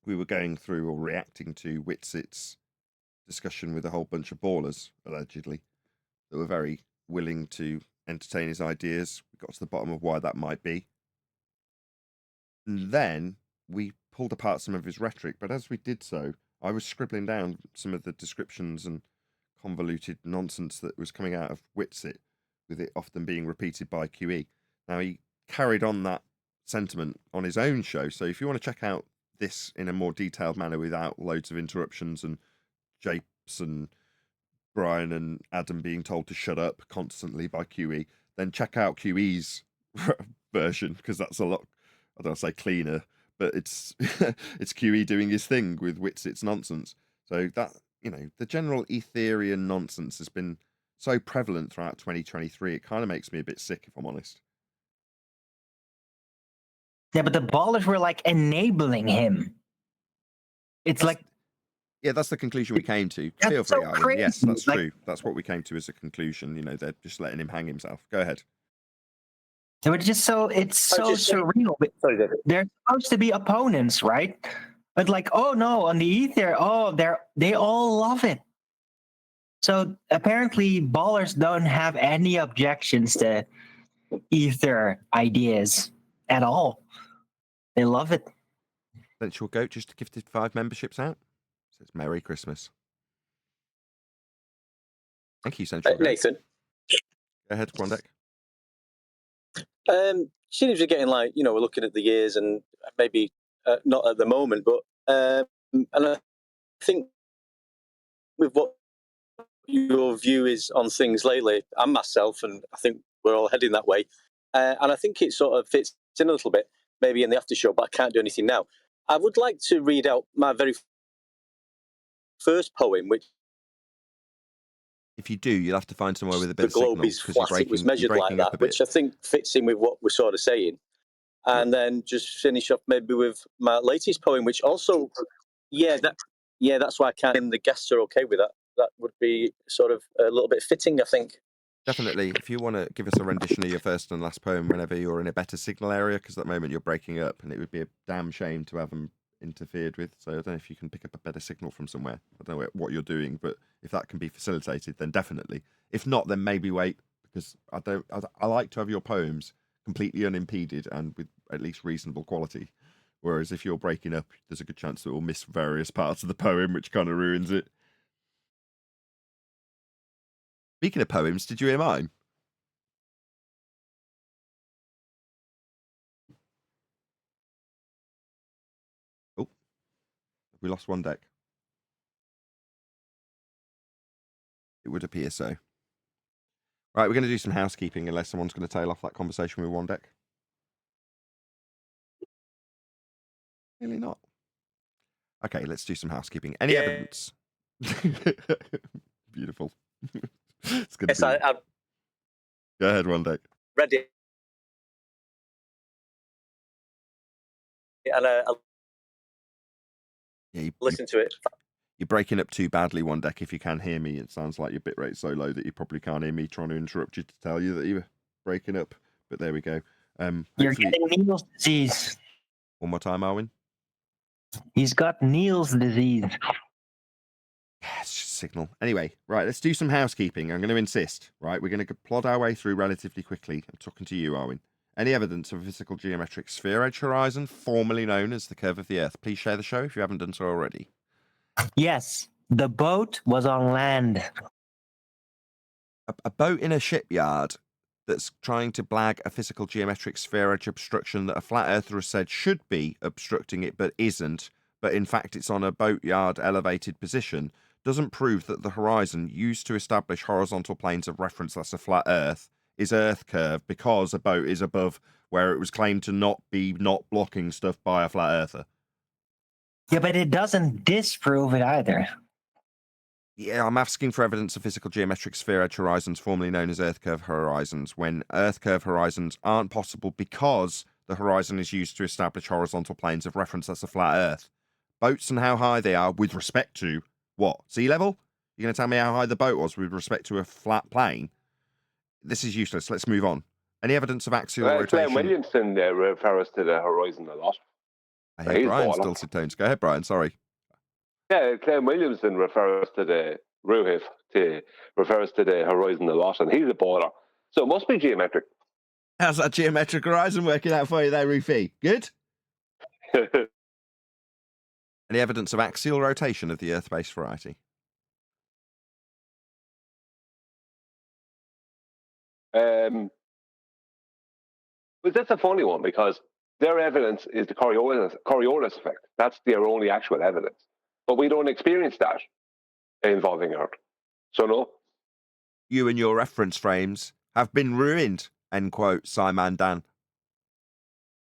We were going through or reacting to Witsit's discussion with a whole bunch of ballers, allegedly, that were very willing to entertain his ideas. We got to the bottom of why that might be. And then we pulled apart some of his rhetoric, but as we did so, I was scribbling down some of the descriptions and convoluted nonsense that was coming out of Witsit, with it often being repeated by QE. Now, he carried on that sentiment on his own show, so if you want to check out this in a more detailed manner without loads of interruptions and Japes and Brian and Adam being told to shut up constantly by QE, then check out QE's version, because that's a lot, I don't want to say cleaner, but it's it's QE doing his thing with Witsit's nonsense. So that, the general Ethereum nonsense has been so prevalent throughout 2023, it kind of makes me a bit sick, if I'm honest. Yeah, but the ballers were like enabling him. It's like, yeah, that's the conclusion we came to. Feel free, Ivan. Yes, that's true. That's what we came to as a conclusion. They're just letting him hang himself. Go ahead. It's so surreal. They're supposed to be opponents, right? But like, oh no, on the Ether, they all love it. So apparently, ballers don't have any objections to Ether ideas at all. They love it. Sensual Goat just gifted 5 memberships out. Says Merry Christmas. Thank you, Sensual Goat. Nathan. Go ahead, Grondek. Seems we're getting we're looking at the years and maybe not at the moment, but and I think with what your view is on things lately, and myself, and I think we're all heading that way, and I think it sort of fits in a little bit, maybe in the after show, but I can't do anything now. I would like to read out my very first poem, which, if you do, you'll have to find somewhere with a bit of signal. The globe is flat. It was measured like that, which I think fits in with what we're sort of saying. And then just finish off maybe with my latest poem, which also That's why I can't. And the guests are okay with that. That would be sort of a little bit fitting, I think. Definitely. If you want to give us a rendition of your first and last poem whenever you're in a better signal area, because at the moment you're breaking up, and it would be a damn shame to have them interfered with. So I don't know if you can pick up a better signal from somewhere. I don't know what you're doing, but if that can be facilitated, then definitely. If not, then maybe wait, because I like to have your poems completely unimpeded and with at least reasonable quality. Whereas if you're breaking up, there's a good chance that we'll miss various parts of the poem, which kind of ruins it. Speaking of poems, did you hear mine? Oh, we lost one deck. It would appear so. Right, we're going to do some housekeeping unless someone's going to tail off that conversation with one deck. Really not. Okay, let's do some housekeeping. Any evidence? Beautiful. It's going to be... Go ahead, one deck. Ready. And listen to it. You're breaking up too badly, one deck. If you can hear me, it sounds like your bitrate's so low that you probably can't hear me trying to interrupt you to tell you that you were breaking up. But there we go. You're getting Neil's disease. One more time, Arwin. He's got Neil's disease. It's just a signal. Anyway, right, let's do some housekeeping. I'm going to insist, right? We're going to plod our way through relatively quickly. I'm talking to you, Arwin. Any evidence of a physical geometric sphere edge horizon, formerly known as the curve of the Earth? Please share the show if you haven't done so already. Yes, the boat was on land. A boat in a shipyard that's trying to blag a physical geometric sphere edge obstruction that a flat earther has said should be obstructing it but isn't, but in fact it's on a boatyard elevated position, doesn't prove that the horizon used to establish horizontal planes of reference, that's a flat earth, is earth curve because a boat is above where it was claimed to not be not blocking stuff by a flat earther. Yeah, but it doesn't disprove it either. Yeah, I'm asking for evidence of physical geometric sphere edge horizons, formerly known as earth curve horizons, when earth curve horizons aren't possible because the horizon is used to establish horizontal planes of reference, that's a flat earth. Boats and how high they are with respect to what? Sea level? You're going to tell me how high the boat was with respect to a flat plane? This is useless. Let's move on. Any evidence of axial rotation? Glenn Williamson refers to the horizon a lot. I hear Brian's dulcet tones. Go ahead, Brian. Sorry. Yeah, Glenn Williamson refers to the refers to the horizon a lot, and he's a baller. So it must be geometric. How's that geometric horizon working out for you there, Rufy? Good? Any evidence of axial rotation of the Earth-based variety? But that's a funny one because their evidence is the Coriolis effect. That's their only actual evidence. But we don't experience that involving Earth. So no. You and your reference frames have been ruined, end quote, Simon Dan.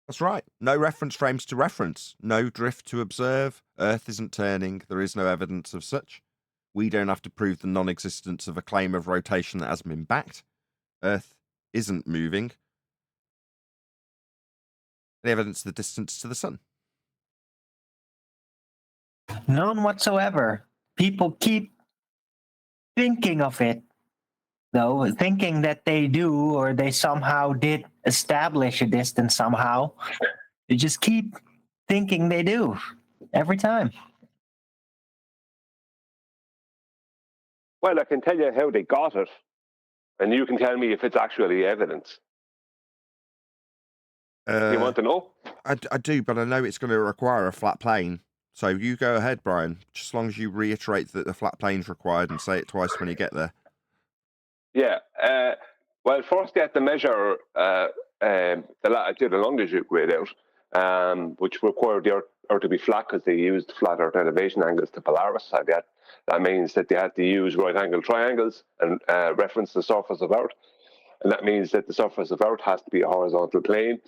That's right. No reference frames to reference. No drift to observe. Earth isn't turning. There is no evidence of such. We don't have to prove the non-existence of a claim of rotation that hasn't been backed. Earth isn't moving. Any evidence of the distance to the sun? None whatsoever. People keep thinking of it, though, thinking that they do or they somehow did establish a distance somehow. They just keep thinking they do every time. Well, I can tell you how they got it, and you can tell me if it's actually evidence. You want to know? I do, but I know it's going to require a flat plane. So you go ahead, Brian, just as long as you reiterate that the flat plane's required and say it twice when you get there. Yeah. Well, first you have to measure the latitude and longitude grade out, which required the Earth to be flat because they used flat Earth elevation angles to Polaris. That means that they had to use right-angled triangles and reference the surface of Earth. And that means that the surface of Earth has to be a horizontal plane.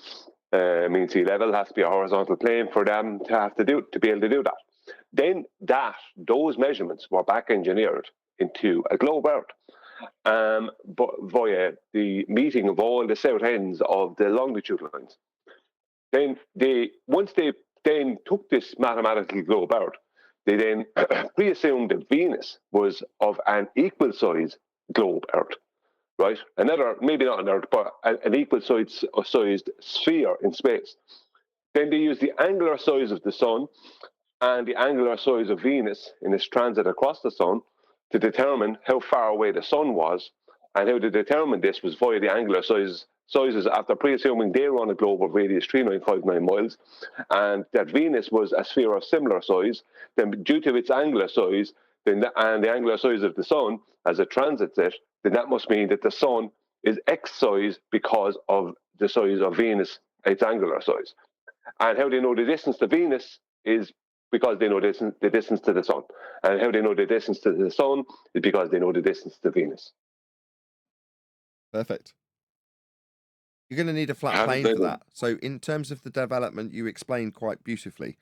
Means sea level has to be a horizontal plane for them to be able to do that. Then those measurements were back engineered into a globe Earth, but via the meeting of all the south ends of the longitude lines. Then once they took this mathematical globe Earth, they then pre-assumed that Venus was of an equal size globe Earth, right? Another, maybe not an Earth, but an equal sized sphere in space. Then they used the angular size of the Sun and the angular size of Venus in its transit across the Sun to determine how far away the Sun was. And how they determined this was via the angular sizes after pre-assuming they were on a globe of radius 3959 miles, and that Venus was a sphere of similar size. Then, due to its angular size, and the angular size of the Sun as it transits it, then that must mean that the Sun is X size because of the size of Venus, its angular size. And how they know the distance to Venus is because they know the distance to the Sun. And how they know the distance to the Sun is because they know the distance to Venus. Perfect. You're going to need a flat How did plane they for do- that. So in terms of the development, you explained quite beautifully.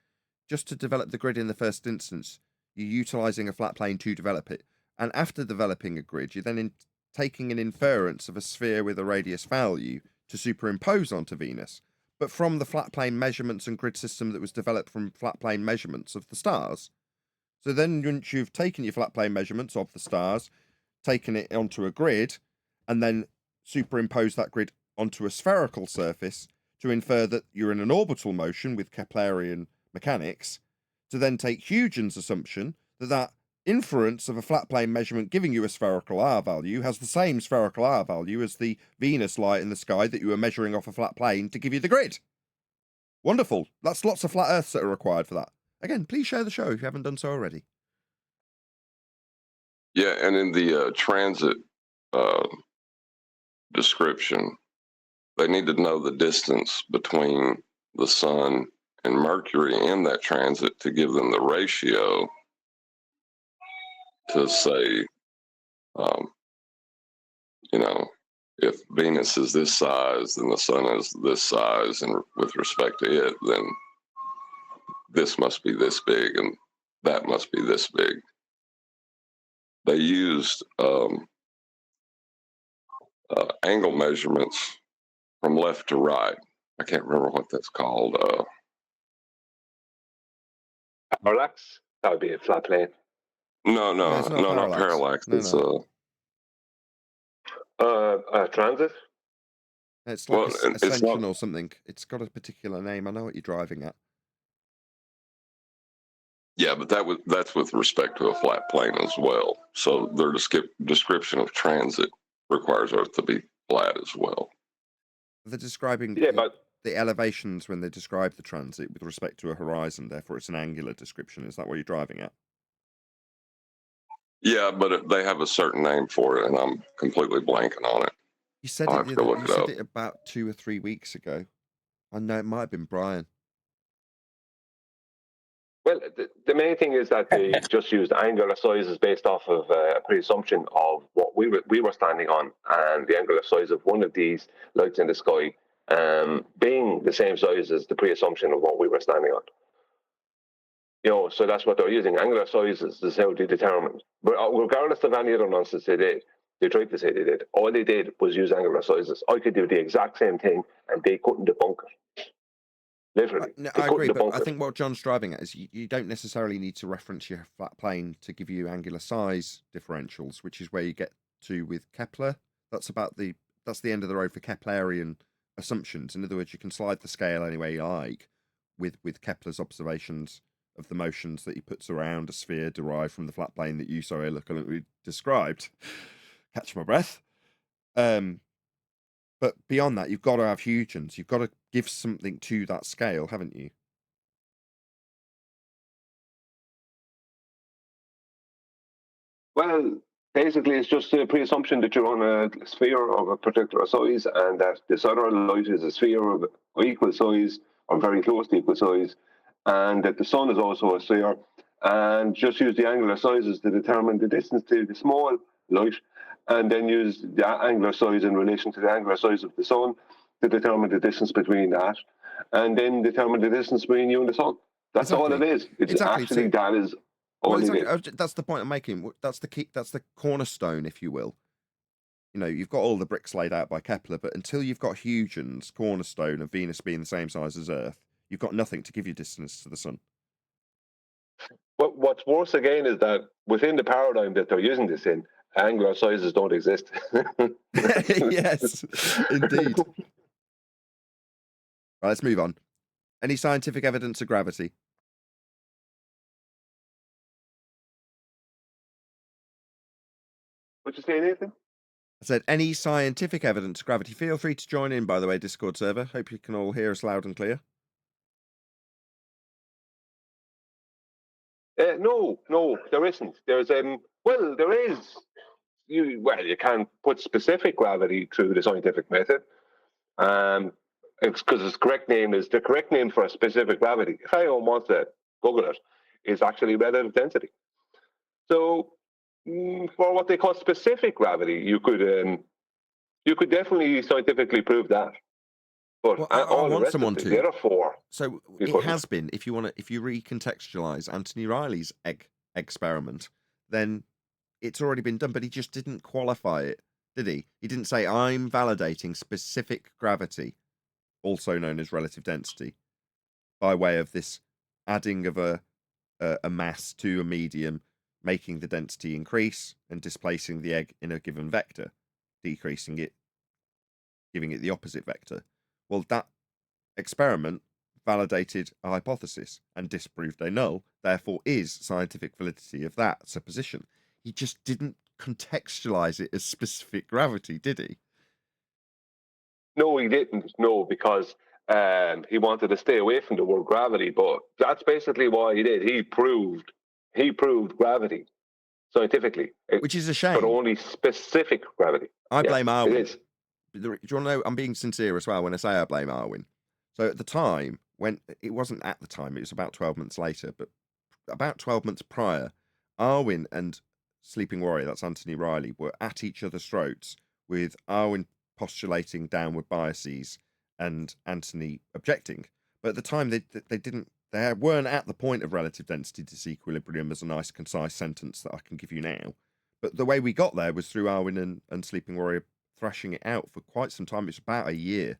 Just to develop the grid in the first instance, you're utilizing a flat plane to develop it. And after developing a grid, you're then taking an inference of a sphere with a radius value to superimpose onto Venus. But from the flat plane measurements and grid system that was developed from flat plane measurements of the stars. So then once you've taken your flat plane measurements of the stars, taken it onto a grid, and then superimpose that grid onto a spherical surface to infer that you're in an orbital motion with Keplerian mechanics, to then take Huygens' assumption that that inference of a flat plane measurement giving you a spherical R value has the same spherical R value as the Venus light in the sky that you were measuring off a flat plane to give you the grid. Wonderful. That's lots of flat earths that are required for that. Again, please share the show if you haven't done so already. Yeah, and in the transit description, they need to know the distance between the Sun and Mercury in that transit to give them the ratio to say, if Venus is this size, then the Sun is this size, and with respect to it, then this must be this big, and that must be this big. They used angle measurements from left to right. I can't remember what that's called. Parallax? That would be a flat plane. No, it's not not parallax. parallax. No, It's Transit? It's like well, it's ascension not. or something. It's got a particular name. I know what you're driving at. Yeah, but that's with respect to a flat plane as well. So their description of transit requires Earth to be flat as well. They're describing Yeah, but the elevations when they describe the transit with respect to a horizon. Therefore, it's an angular description. Is that what you're driving at? Yeah, but they have a certain name for it, and I'm completely blanking on it. You said I'll it. have to go look You it said up. it about 2 or 3 weeks ago. I know it might have been Brian. well, the main thing is that they just used angular sizes based off of a pre-assumption of what we were standing on, and the angular size of one of these lights in the sky being the same size as the pre-assumption of what we were standing on. So that's what they're using. Angular sizes is how they determined. But regardless of any other nonsense they tried to say they did. All they did was use angular sizes. I could do the exact same thing, and they couldn't debunk it. Literally, I agree, but I think what John's driving at is you don't necessarily need to reference your flat plane to give you angular size differentials, which is where you get to with Kepler. That's the end of the road for Keplerian assumptions. In other words, you can slide the scale any way you like with Kepler's observations of the motions that he puts around a sphere derived from the flat plane that you so eloquently described. Catch my breath. But beyond that, you've got to have Huygens. You've got to give something to that scale, haven't you? Well, basically, it's just a pre-assumption that you're on a sphere of a particular size, and that this other light is a sphere of equal size or very close to equal size, and that the Sun is also a sphere, and just use the angular sizes to determine the distance to the small light, and then use the angular size in relation to the angular size of the Sun to determine the distance between that, and then determine the distance between you and the Sun. That's all it is. It's Exactly. actually that is all it is. That's the point I'm making. That's the key. That's the cornerstone, if you will. You've got all the bricks laid out by Kepler, but until you've got Huygens' cornerstone of Venus being the same size as Earth, you've got nothing to give you distance to the Sun. But what's worse again is that within the paradigm that they're using this in, angular sizes don't exist. Yes, indeed. Right, let's move on. Any scientific evidence of gravity? Would you say anything? I said, any scientific evidence of gravity? Feel free to join in, by the way, Discord server. Hope you can all hear us loud and clear. No, there isn't. There's well, there is. You can put specific gravity through the scientific method. It's because the correct name for a specific gravity. If anyone wants to Google it, is actually relative density. So for what they call specific gravity, you could definitely scientifically prove that. But Well, I all the want rest someone of to. the other four. So you it couldn't. has been. If you recontextualize Anthony Riley's egg experiment, then it's already been done. But he just didn't qualify it, did he? He didn't say, "I'm validating specific gravity," also known as relative density, by way of this adding of a mass to a medium, making the density increase and displacing the egg in a given vector, decreasing it, giving it the opposite vector. Well, that experiment validated a hypothesis and disproved a null, therefore is scientific validity of that supposition. He just didn't contextualize it as specific gravity, did he? No, he didn't. No, because he wanted to stay away from the word gravity. But that's basically what he did. He proved gravity scientifically, Which is a but shame. only specific gravity. I blame Arwin. It is. Do you want to know? I'm being sincere as well when I say I blame Arwin. So at the time, when it wasn't at the time, it was about 12 months later, but about 12 months prior, Arwin and Sleeping Warrior, that's Anthony Riley, were at each other's throats, with Arwin postulating downward biases and Anthony objecting. But at the time, they weren't at the point of relative density disequilibrium as a nice, concise sentence that I can give you now. But the way we got there was through Arwin and Sleeping Warrior thrashing it out for quite some time. It's about a year,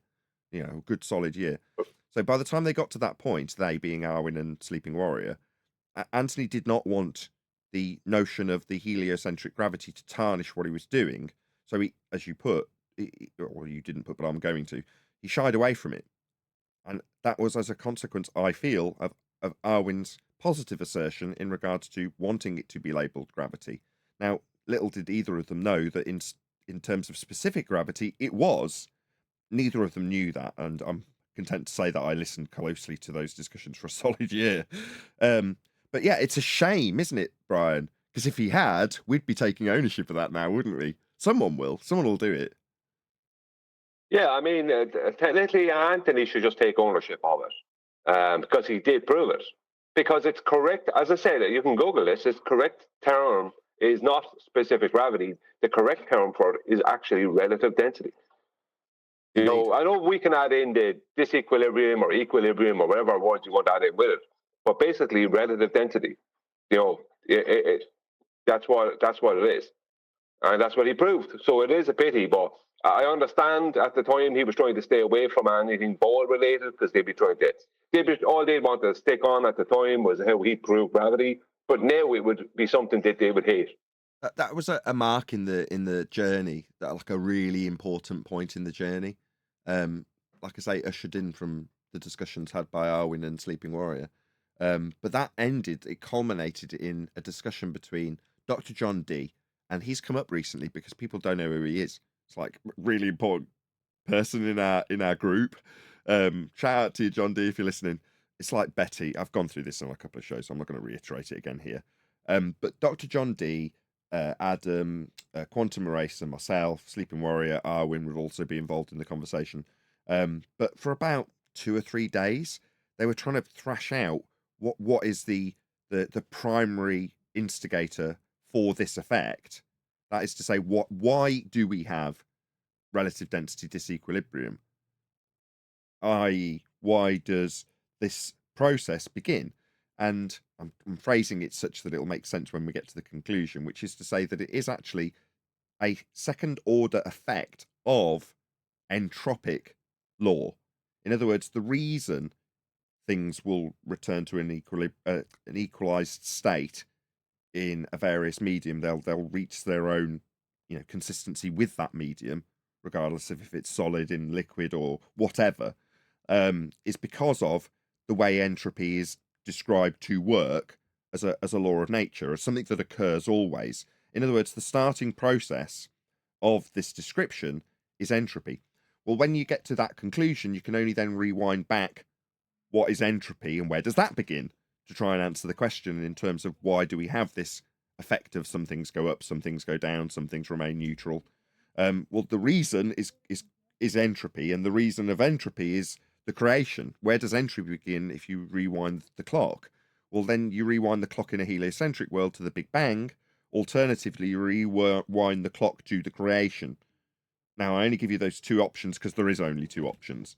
a good solid year. So by the time they got to that point, they being Arwin and Sleeping Warrior, Anthony did not want the notion of the heliocentric gravity to tarnish what he was doing. So he, as you put, or you didn't put, but I'm going to, he shied away from it. And that was as a consequence, I feel, of Arwin's positive assertion in regards to wanting it to be labelled gravity. Now, little did either of them know that in terms of specific gravity, it was. Neither of them knew that, and I'm content to say that I listened closely to those discussions for a solid year. But yeah, it's a shame, isn't it, Brian? Because if he had, we'd be taking ownership of that now, wouldn't we? Someone will do it. Yeah, I mean, technically, Anthony should just take ownership of it because he did prove it. Because it's correct, as I said, you can Google this. His correct term is not specific gravity. The correct term for it is actually relative density. I know we can add in the disequilibrium or equilibrium or whatever words you want to add in with it, but basically relative density. That's what it is, and that's what he proved. So it is a pity, but I understand at the time he was trying to stay away from anything ball related because all they'd want to stick on at the time was how he proved gravity. But now it would be something that they would hate. That was a mark in the journey, that like a really important point in the journey. Like I say, ushered in from the discussions had by Arwin and Sleeping Warrior. But that it culminated in a discussion between Dr. John Dee, and he's come up recently because people don't know who he is. It's like a really important person in our group. Shout out to you, John Dee, if you're listening. It's like Betty. I've gone through this on a couple of shows, so I'm not going to reiterate it again here. But Dr. John Dee, Adam, Quantum Eraser, myself, Sleeping Warrior, Arwin would also be involved in the conversation. But for about 2 or 3 days, they were trying to thrash out what is the primary instigator for this effect. That is to say, why do we have relative density disequilibrium? I.e., why does this process begin? And I'm phrasing it such that it'll make sense when we get to the conclusion, which is to say that it is actually a second order effect of entropic law. In other words, the reason things will return to an equalized state in a various medium. They'll reach their own, consistency with that medium, regardless of if it's solid, in liquid, or whatever, is because of the way entropy is described to work as a law of nature, as something that occurs always. In other words, the starting process of this description is entropy. Well, when you get to that conclusion, you can only then rewind back. What is entropy, and where does that begin, to try and answer the question in terms of why do we have this effect of some things go up, some things go down, some things remain neutral. Well, the reason is entropy, and the reason of entropy is the creation. Where does entropy begin if you rewind the clock? Well, then you rewind the clock in a heliocentric world to the Big Bang. Alternatively, you rewind the clock to the creation. Now, I only give you those two options because there is only two options.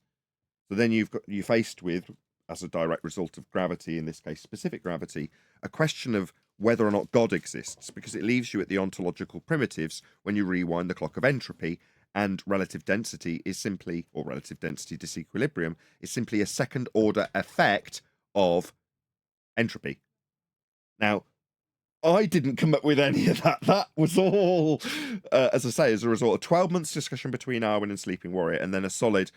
So then you're faced with, as a direct result of gravity, in this case specific gravity, a question of whether or not God exists, because it leaves you at the ontological primitives when you rewind the clock of entropy, and relative density is simply, or relative density disequilibrium, is simply a second order effect of entropy. Now, I didn't come up with any of that. That was all, as I say, as a result of 12 months discussion between Arwen and Sleeping Warrior, and then a solid,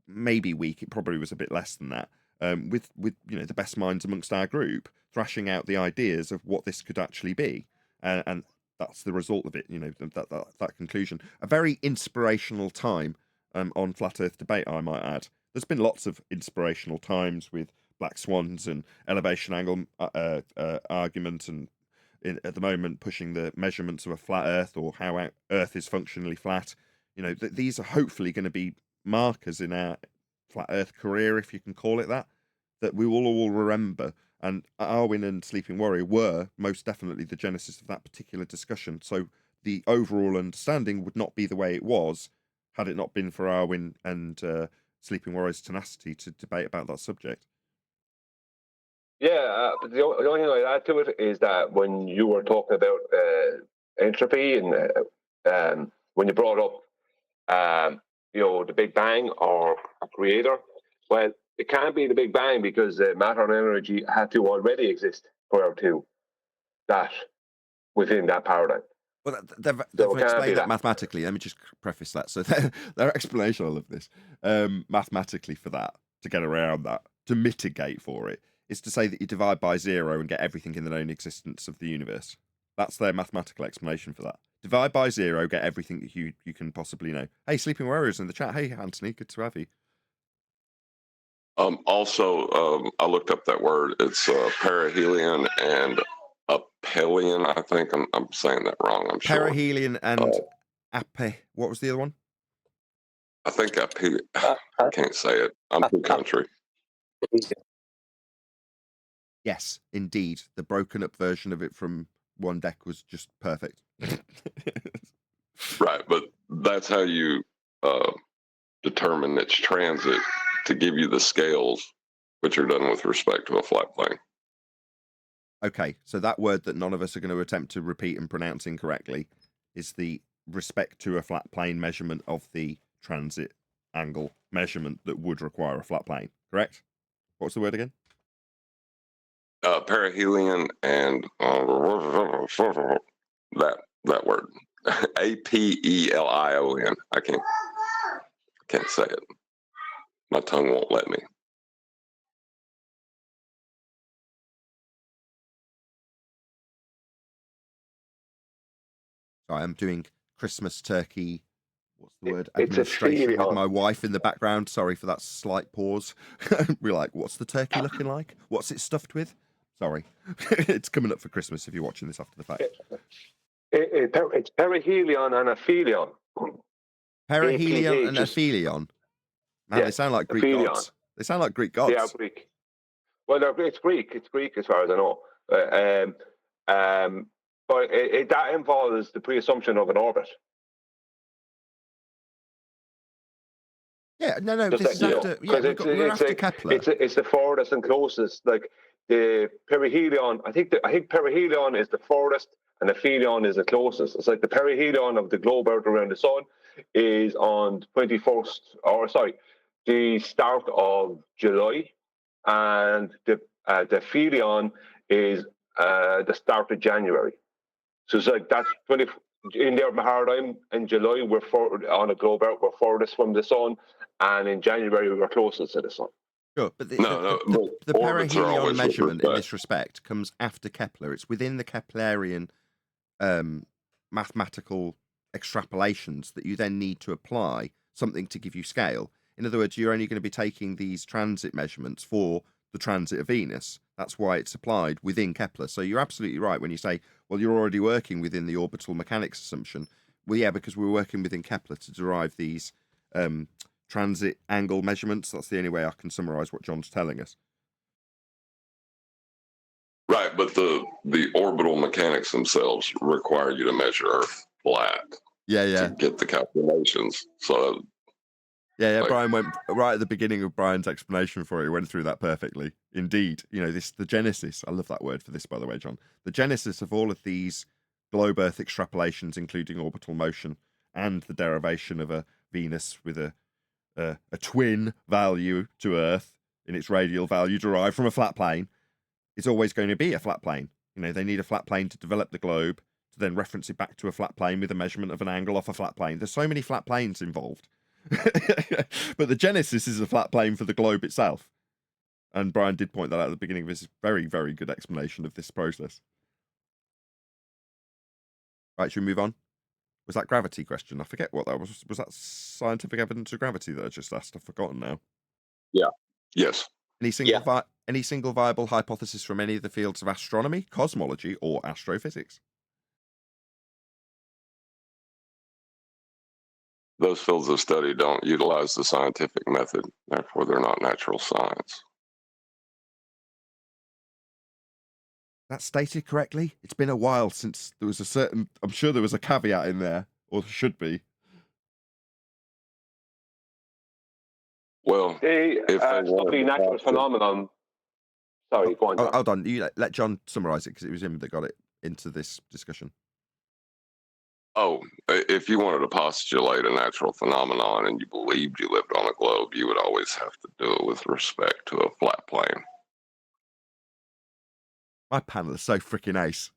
maybe week, it probably was a bit less than that, with the best minds amongst our group thrashing out the ideas of what this could actually be, and that's the result of it. That conclusion. A very inspirational time on Flat Earth debate, I might add. There's been lots of inspirational times with black swans and elevation angle argument, and at the moment pushing the measurements of a flat Earth, or how Earth is functionally flat. These are hopefully going to be markers in our flat Earth career, if you can call it that we will all remember. And Arwen and Sleeping Warrior were most definitely the genesis of that particular discussion. So the overall understanding would not be the way it was had it not been for Arwen and Sleeping Warrior's tenacity to debate about that subject. Yeah, but the only thing I'd add to it is that when you were talking about entropy, and when you brought up the Big Bang or a creator, well, it can't be the Big Bang because matter and energy had to already exist prior to that, within that paradigm. Well, they've explained that mathematically. Let me just preface that. So their explanation of this, mathematically, for that, to get around that, to mitigate for it, is to say that you divide by 0 and get everything in the known existence of the universe. That's their mathematical explanation for that. Divide by 0, get everything that you can possibly know. Hey, Sleeping Warriors in the chat. Hey, Anthony, good to have you. Also, I looked up that word. It's perihelion and aphelion. I think I'm saying that wrong. I'm sure. Perihelion and what was the other one? I think I can't say it. I'm from country. Yes, indeed. The broken up version of it from one deck was just perfect. Right, but that's how you determine its transit, to give you the scales, which are done with respect to a flat plane. Okay, so that word that none of us are going to attempt to repeat and pronounce incorrectly is the respect to a flat plane measurement of the transit angle measurement that would require a flat plane, correct? What's the word again? Perihelion and that word. Apelion. I can't say it. My tongue won't let me. Sorry, I'm doing Christmas turkey. What's the word? Administration with my wife in the background. Sorry for that slight pause. We're like, what's the turkey looking like? What's it stuffed with? Sorry. It's coming up for Christmas if you're watching this after the fact. It's perihelion and aphelion. Perihelion and aphelion. Man, yeah, they sound like Greek gods. They sound like Greek gods. Yeah, Greek. Well, it's Greek. It's Greek as far as I know. But that involves the pre-assumption of an orbit. Yeah, no. This is after, we're after Kepler. It's the furthest and closest. Like the perihelion, I think perihelion is the furthest, and aphelion is the closest. It's like the perihelion of the globe out around the sun is on the start of July, and the Phelion is the start of January. So it's like that's 20 in their paradigm. In July, on a globe out, we're furthest from the sun, and in January, we're closest to the sun. Sure, but the orbits are perihelion always with measurement in respect. this respect comes after Kepler. It's within the Keplerian mathematical extrapolations that you then need to apply something to give you scale. In other words, you're only going to be taking these transit measurements for the transit of Venus. That's why it's applied within Kepler. So you're absolutely right when you say, well, you're already working within the orbital mechanics assumption. Well, yeah, because we're working within Kepler to derive these transit angle measurements. That's the only way I can summarize what John's telling us. Right, but the orbital mechanics themselves require you to measure Earth flat to get the calculations. So yeah, Brian went right at the beginning of Brian's explanation for it. He went through that perfectly. Indeed, the genesis. I love that word for this, by the way, John. The genesis of all of these globe Earth extrapolations, including orbital motion and the derivation of a Venus with a twin value to Earth in its radial value derived from a flat plane, is always going to be a flat plane. They need a flat plane to develop the globe, to then reference it back to a flat plane with a measurement of an angle off a flat plane. There's so many flat planes involved. But the genesis is a flat plane for the globe itself. And Brian did point that out at the beginning of his very, very good explanation of this process. Right, should we move on? Was that gravity question? I forget what that was. Was that scientific evidence of gravity that I just asked? I've forgotten now. Yeah. Yes. Any single viable hypothesis from any of the fields of astronomy, cosmology, or astrophysics? Those fields of study don't utilize the scientific method, therefore they're not natural science. That's stated correctly? It's been a while since there was I'm sure there was a caveat in there, or there should be. Well, if study natural phenomenon. Sorry, go on, John. Hold on. You let John summarize it, because it was him that got it into this discussion. Oh, if you wanted to postulate a natural phenomenon and you believed you lived on a globe, you would always have to do it with respect to a flat plane. My panel is so freaking ace.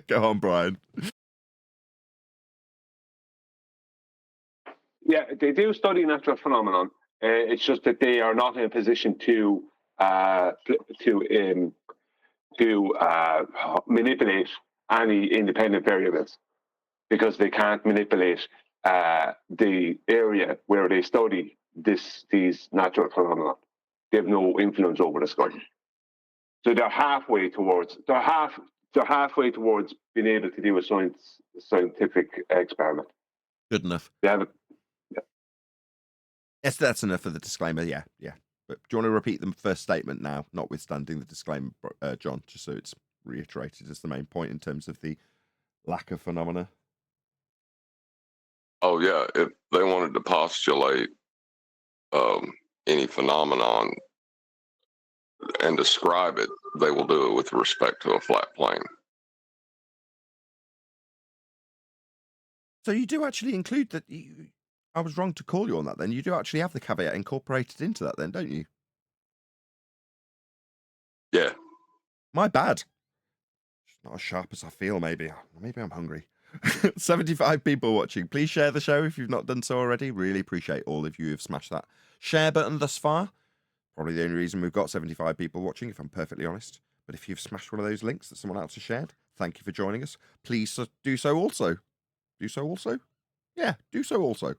Go on, Brian. Yeah, they do study natural phenomenon. It's just that they are not in a position to manipulate any independent variables, because they can't manipulate the area where they study these natural phenomena. They have no influence over the sky. So they're halfway towards being able to do a scientific experiment. Good enough. They have Yes, that's enough for the disclaimer. Yeah. But do you want to repeat the first statement now, notwithstanding the disclaimer, John, just so it's reiterated as the main point in terms of the lack of phenomena? Oh, yeah. If they wanted to postulate any phenomenon and describe it, they will do it with respect to a flat plane. So you do actually include that. I was wrong to call you on that then. You do actually have the caveat incorporated into that then, don't you? Yeah. My bad. It's not as sharp as I feel, maybe. Maybe I'm hungry. 75 people watching. Please share the show if you've not done so already. Really appreciate all of you who've smashed that share button thus far. Probably the only reason we've got 75 people watching, if I'm perfectly honest. But if you've smashed one of those links that someone else has shared, thank you for joining us. Please do so also. Do so also? Yeah, do so also.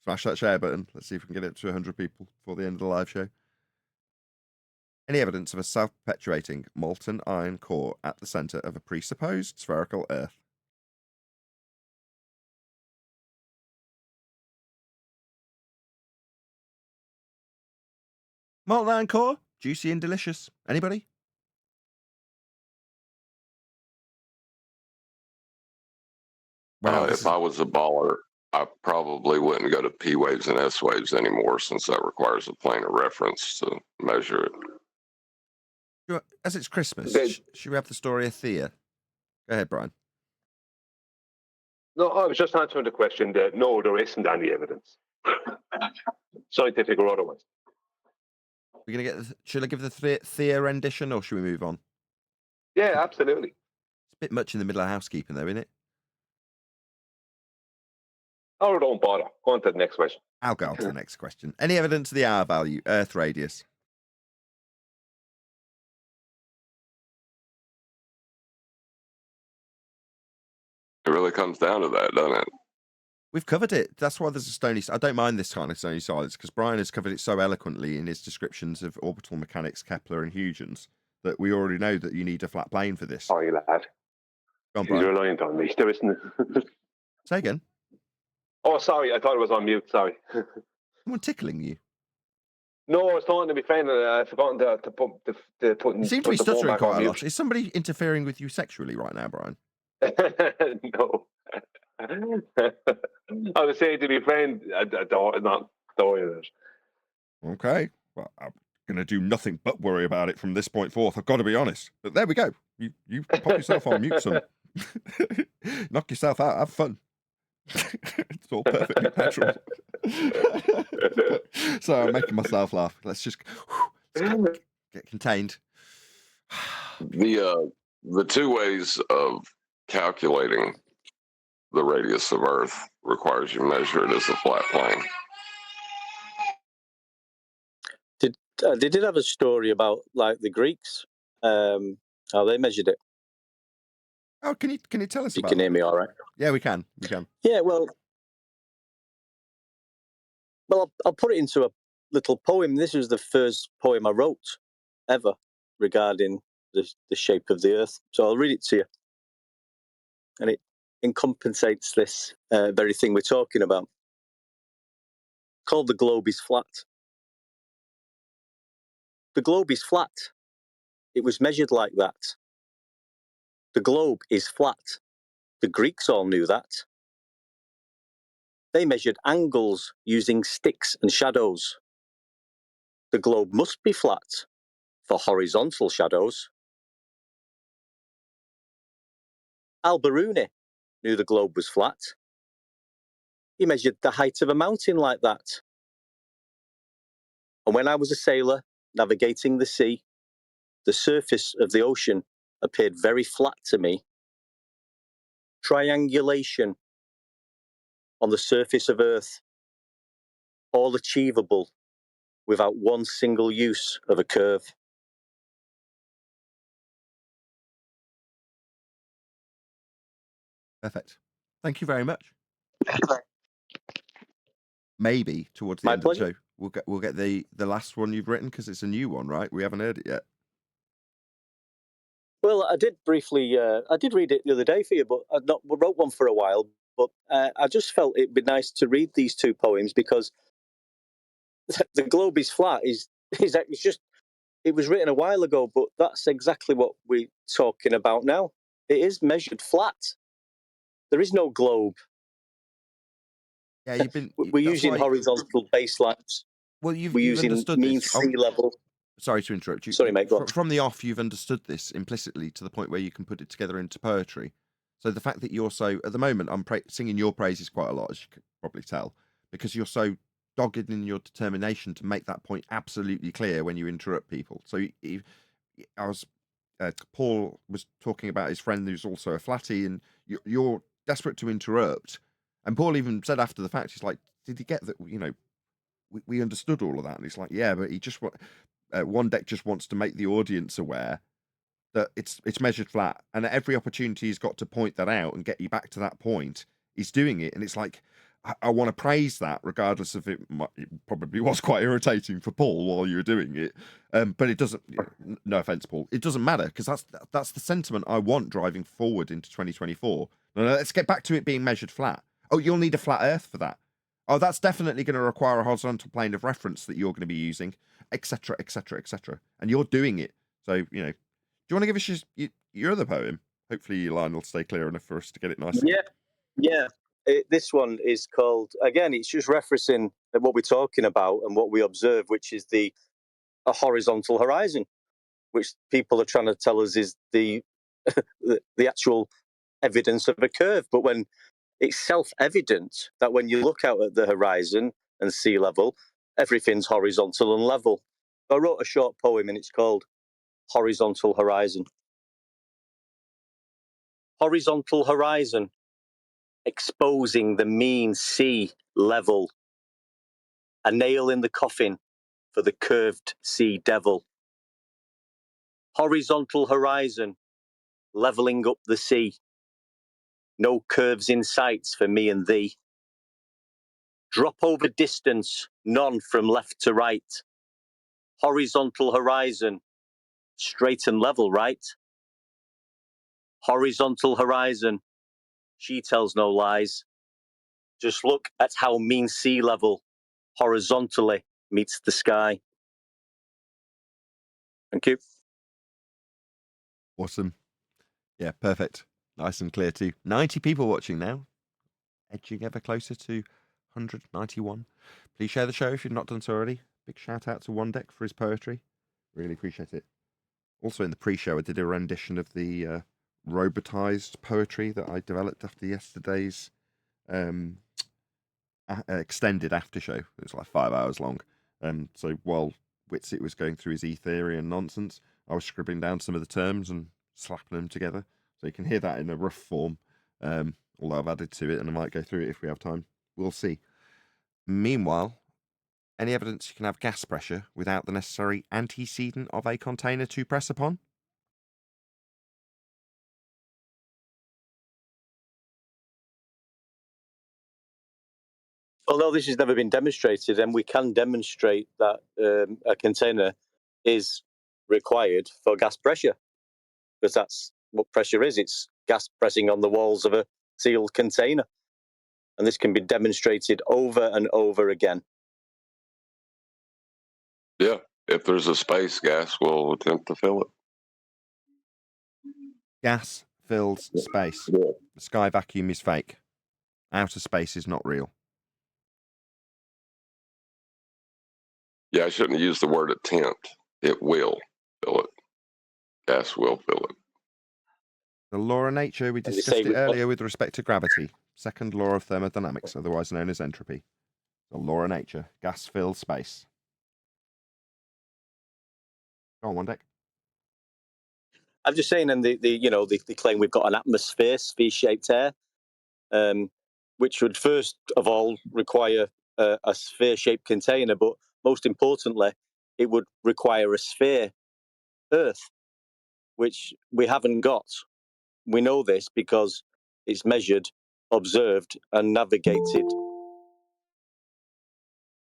Smash that share button. Let's see if we can get it to 100 people before the end of the live show. Any evidence of a self-perpetuating molten iron core at the center of a presupposed spherical Earth? Molten iron core? Juicy and delicious. Anybody? Well, if I was a baller, I probably wouldn't go to P waves and S waves anymore, since that requires a plane of reference to measure it. As it's Christmas, should we have the story of Thea? Go ahead, Brian. No, I was just answering the question that no, there isn't any evidence, scientific or otherwise. We're gonna get. Should I give the Thea rendition, or should we move on? Yeah, absolutely. It's a bit much in the middle of housekeeping, though, isn't it? Oh, don't bother. Go on to the next question. I'll go on to the next question. Any evidence of the R value, Earth radius? It really comes down to that, doesn't it? We've covered it. That's why there's a stony. I don't mind this kind of stony silence because Brian has covered it so eloquently in his descriptions of orbital mechanics, Kepler, and Huygens that we already know that you need a flat plane for this. Sorry, lad. Go on, He's Brian. reliant on me. There isn't. Say again. Oh, sorry. I thought it was on mute. Sorry. Someone tickling you? No, I was talking to my friend and I forgotten to put You seem to be stuttering quite a lot. Is somebody interfering with you sexually right now, Brian? No. I was saying to my friend, not it. Okay. Well, I'm going to do nothing but worry about it from this point forth. I've got to be honest. But there we go. You pop yourself on mute, son. Knock yourself out. Have fun. It's all perfectly natural. So I'm making myself laugh. Let's just get contained. The two ways of calculating the radius of Earth requires you measure it as a flat plane. They did have a story about like the Greeks, how they measured it. Oh, can you tell us You about can that? hear me all right? Yeah, we can. Yeah, well, I'll put it into a little poem. This was the first poem I wrote ever regarding the shape of the Earth. So I'll read it to you. And it encompasses this very thing we're talking about. Called The Globe is Flat. The globe is flat. It was measured like that. The globe is flat. The Greeks all knew that. They measured angles using sticks and shadows. The globe must be flat for horizontal shadows. Al-Biruni knew the globe was flat. He measured the height of a mountain like that. And when I was a sailor navigating the sea, the surface of the ocean appeared very flat to me. Triangulation on the surface of Earth, all achievable without one single use of a curve. Perfect. Thank you very much. Maybe towards the My end pleasure. of the show, we'll get the last one you've written because it's a new one, right? We haven't heard it yet. Well, I did briefly, I did read it the other day for you, but I wrote one for a while. But I just felt it'd be nice to read these two poems because the globe is flat. It's just, it was written a while ago, but that's exactly what we're talking about now. It is measured flat. There is no globe. Yeah, you've been. We're using horizontal baselines. Well, you've using understood mean this. sea level. Sorry to interrupt you. Sorry, mate. Go on. From the off, you've understood this implicitly to the point where you can put it together into poetry. So the fact that you're so, at the moment, I'm singing your praises quite a lot, as you could probably tell, because you're so dogged in your determination to make that point absolutely clear when you interrupt people. So Paul was talking about his friend who's also a flatty, and you're desperate to interrupt. And Paul even said after the fact, he's like, did he get that, we understood all of that? And he's like, yeah, but he just one deck just wants to make the audience aware that it's measured flat, and at every opportunity he's got to point that out and get you back to that point, he's doing it. And it's like, I want to praise that, regardless of it probably was quite irritating for Paul while you were doing it. But it doesn't. No offense, Paul. It doesn't matter because that's the sentiment I want driving forward into 2024. No, let's get back to it being measured flat. Oh, you'll need a flat Earth for that. Oh, that's definitely going to require a horizontal plane of reference that you're going to be using, etc., etc., etc. And you're doing it. So, do you want to give us your other poem? Hopefully your line will stay clear enough for us to get it nice. Yeah. This one is called, again, it's just referencing what we're talking about and what we observe, which is a horizontal horizon, which people are trying to tell us is the actual evidence of a curve. But when it's self-evident that when you look out at the horizon and sea level, everything's horizontal and level. I wrote a short poem and it's called Horizontal Horizon. Horizontal horizon, exposing the mean sea level. A nail in the coffin for the curved sea devil. Horizontal horizon, leveling up the sea. No curves in sights for me and thee. Drop over distance, none from left to right. Horizontal horizon, straight and level, right? Horizontal horizon, she tells no lies. Just look at how mean sea level horizontally meets the sky. Thank you. Awesome. Yeah, perfect. Nice and clear too. 90 people watching now. Edging ever closer to 191. Please share the show if you've not done so already. Big shout out to One Deck for his poetry. Really appreciate it. Also in the pre-show, I did a rendition of the robotized poetry that I developed after yesterday's extended after show. It was like 5 hours long. So while Witsit was going through his Ethereum nonsense, I was scribbling down some of the terms and slapping them together. So you can hear that in a rough form. Although I've added to it and I might go through it if we have time. We'll see. Meanwhile, any evidence you can have gas pressure without the necessary antecedent of a container to press upon? Although this has never been demonstrated, and we can demonstrate that a container is required for gas pressure, because that's what pressure is. It's gas pressing on the walls of a sealed container. And this can be demonstrated over and over again. Yeah, if there's a space, gas will attempt to fill it. Gas fills space. Yeah. The sky vacuum is fake. Outer space is not real. Yeah, I shouldn't use the word attempt. It will fill it. Gas will fill it. The law of nature, we As you discussed say, it we've got- earlier with respect to gravity. Second law of thermodynamics, otherwise known as entropy. The law of nature. Gas fills space. Go on, One Deck. I'm just saying, and they claim we've got an atmosphere, sphere-shaped air, which would first of all require a sphere-shaped container, but most importantly, it would require a sphere, Earth, which we haven't got. We know this because it's measured, observed, and navigated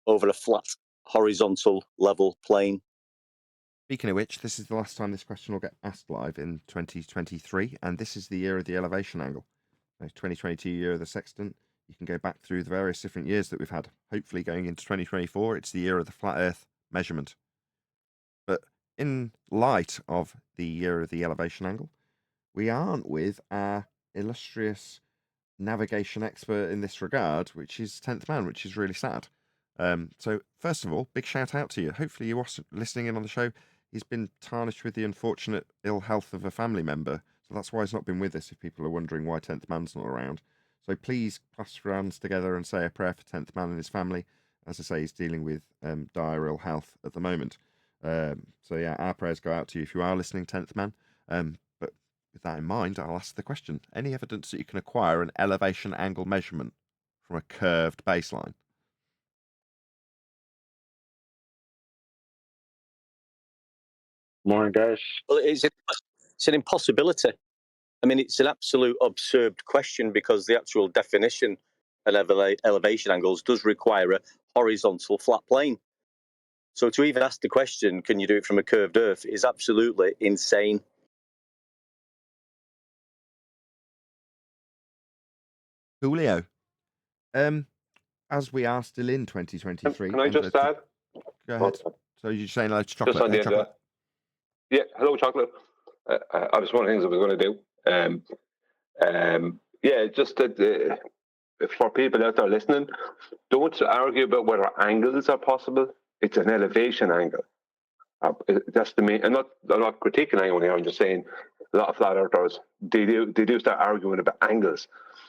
over a flat, horizontal, level plane. Speaking of which, this is the last time this question will get asked live in 2023, and this is the year of the elevation angle. 2022 year of the sextant. You can go back through the various different years that we've had. Hopefully, going into 2024, it's the year of the flat Earth measurement. But in light of the year of the elevation angle, we aren't with our illustrious navigation expert in this regard, which is 10th Man, which is really sad. So, first of all, big shout out to you. Hopefully, you were listening in on the show. He's been tarnished with the unfortunate ill health of a family member. So that's why he's not been with us, if people are wondering why 10th Man's not around. So please clasp your hands together and say a prayer for 10th Man and his family. As I say, he's dealing with dire ill health at the moment. So yeah, our prayers go out to you if you are listening, 10th Man. But with that in mind, I'll ask the question. Any evidence that you can acquire an elevation angle measurement from a curved baseline? Morning, guys. Well, it's an impossibility. I mean, it's an absolute absurd question because the actual definition of elevation angles does require a horizontal flat plane. So to even ask the question, can you do it from a curved Earth, is absolutely insane. Julio, as we are still in 2023, Can I just add? Go ahead. So you're saying like chocolate? Just on the end of that. Yeah, hello, chocolate. I was one of the things I was going to do. Yeah, just that for people out there listening, don't argue about whether angles are possible. It's an elevation angle. That's the main. I'm not critiquing anyone here. I'm just saying a lot of flat earthers they do start arguing about angles,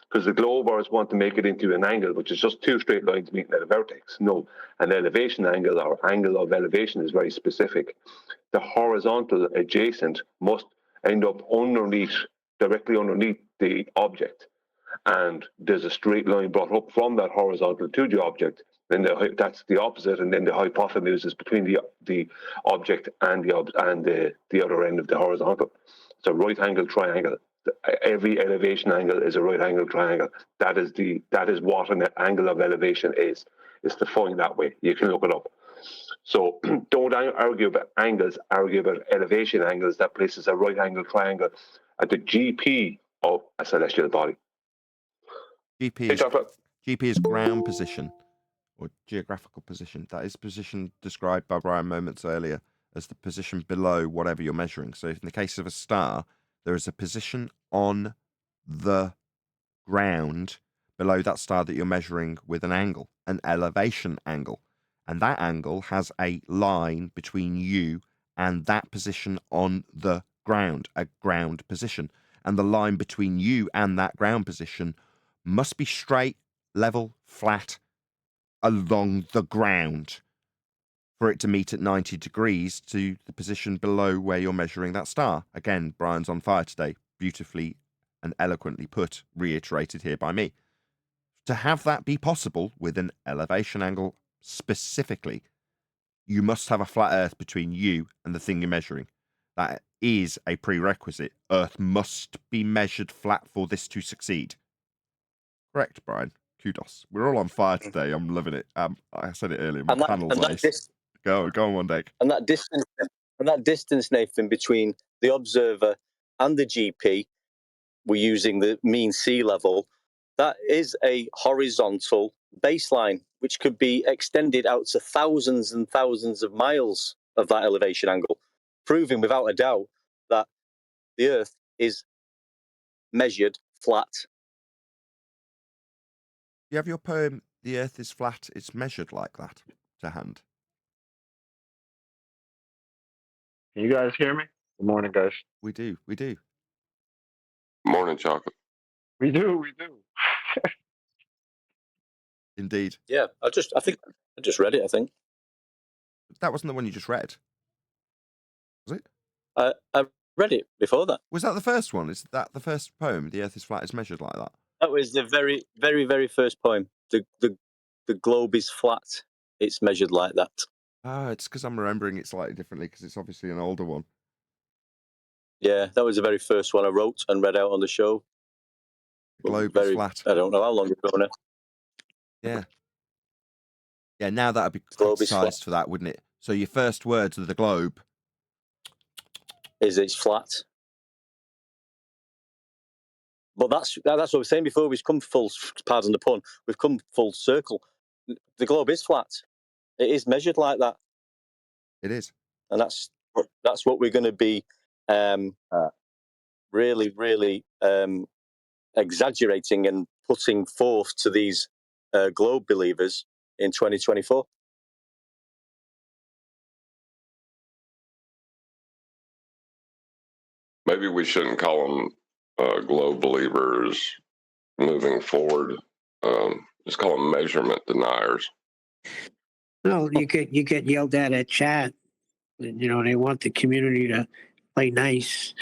because the globers want to make it into an angle, which is just two straight lines meeting at a vertex. No, an elevation angle or angle of elevation is very specific. The horizontal adjacent must end up directly underneath the object. And there's a straight line brought up from that horizontal to the object. Then that's the opposite, and then the hypotenuse is between the object and the other end of the horizontal. It's a right angle triangle. Every elevation angle is a right angle triangle. That is what an angle of elevation is. It's defined that way. You can look it up. So don't argue about angles, argue about elevation angles. That places a right angle triangle at the GP of a celestial body. GP is ground position or geographical position. That is position described by Brian moments earlier as the position below whatever you're measuring. So in the case of a star, there is a position on the ground below that star that you're measuring with an angle, an elevation angle. And that angle has a line between you and that position on the ground, a ground position. And the line between you and that ground position must be straight, level, flat, along the ground for it to meet at 90 degrees to the position below where you're measuring that star. Again, Brian's on fire today, beautifully and eloquently put, reiterated here by me. To have that be possible with an elevation angle specifically, you must have a flat Earth between you and the thing you're measuring. That is a prerequisite. Earth must be measured flat for this to succeed. Correct, Brian. Kudos. We're all on fire today. I'm loving it. I said it earlier. My panel's ace. Go on, one day. And that distance, Nathan, between the observer and the GP, we're using the mean sea level. That is a horizontal baseline, which could be extended out to thousands and thousands of miles of that elevation angle, proving without a doubt that the Earth is measured flat. You have your poem, "The Earth is Flat, It's Measured Like That," to hand. Can you guys hear me? Good morning, guys. We do. Morning, Chocolate. We do. Indeed. Yeah, I just read it. I think that wasn't the one you just read, was it? I read it before that. Was that the first one? Is that the first poem? "The Earth is Flat, It's Measured Like That." That was the very, very, very first poem. The globe is flat. It's measured like that. It's because I'm remembering it slightly differently because it's obviously an older one. Yeah, that was the very first one I wrote and read out on the show. The globe is flat. I don't know how long ago now. Yeah. Yeah, now that would be criticised for that, wouldn't it? So your first words of the globe is it's flat. But that's what I was saying before. We've come pardon the pun, we've come full circle. The globe is flat. It is measured like that. It is. And that's what we're going to be really, really exaggerating and putting forth to these globe believers in 2024. Maybe we shouldn't call them globe believers moving forward. Just call them measurement deniers. No, you get yelled at chat. You know, they want the community to play nice,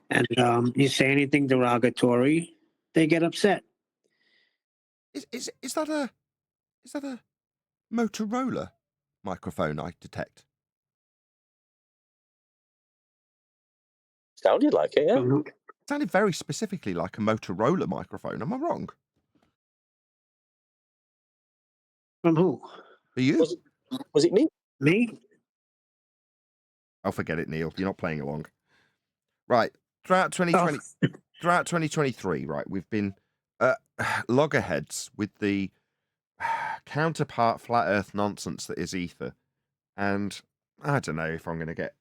and you say anything derogatory, they get upset. Is that a Motorola microphone I detect? Sounded like it, yeah. Mm-hmm. It sounded very specifically like a Motorola microphone. Am I wrong? From who? For you? Was it me? Me? I'll forget it, Neil. You're not playing along. Right. Throughout 2020, throughout 2023, right, we've been loggerheads with the counterpart flat Earth nonsense that is ether, and I don't know if I'm going to get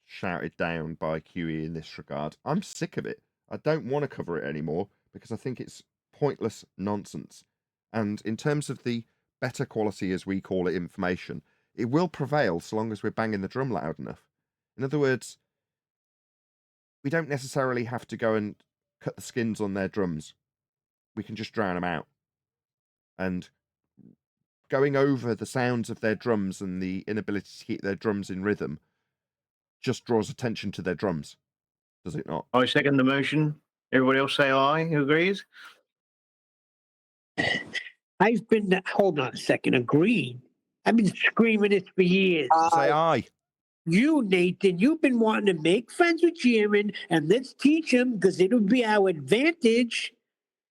shouted down by QE in this regard. I'm sick of it. I don't want to cover it anymore because I think it's pointless nonsense. And in terms of the better quality, as we call it, information, it will prevail so long as we're banging the drum loud enough. In other words, we don't necessarily have to go and cut the skins on their drums, we can just drown them out. And going over the sounds of their drums and the inability to keep their drums in rhythm just draws attention to their drums, does it not? I second the motion. Everybody else say aye. Who agrees? I've been, hold on a second, agreed. I've been screaming it for years. Say aye. You, Nathan, you've been wanting to make friends with Jaron and let's teach him because it'll be our advantage.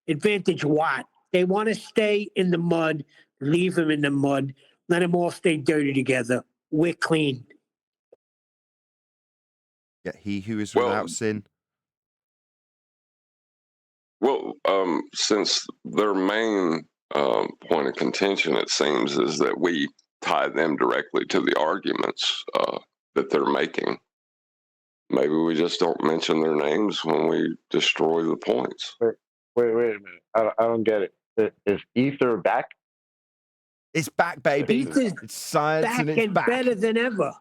Advantage what? They want to stay in the mud, leave them in the mud, let them all stay dirty together. We're clean. Yet he who is Well- without sin. Well, since their main point of contention, it seems, is that we tie them directly to the arguments that they're making. Maybe we just don't mention their names when we destroy the points. Wait a minute. I don't get it. Is Ether back? It's back, baby. Ether's It's science Back and it's and back. better than ever.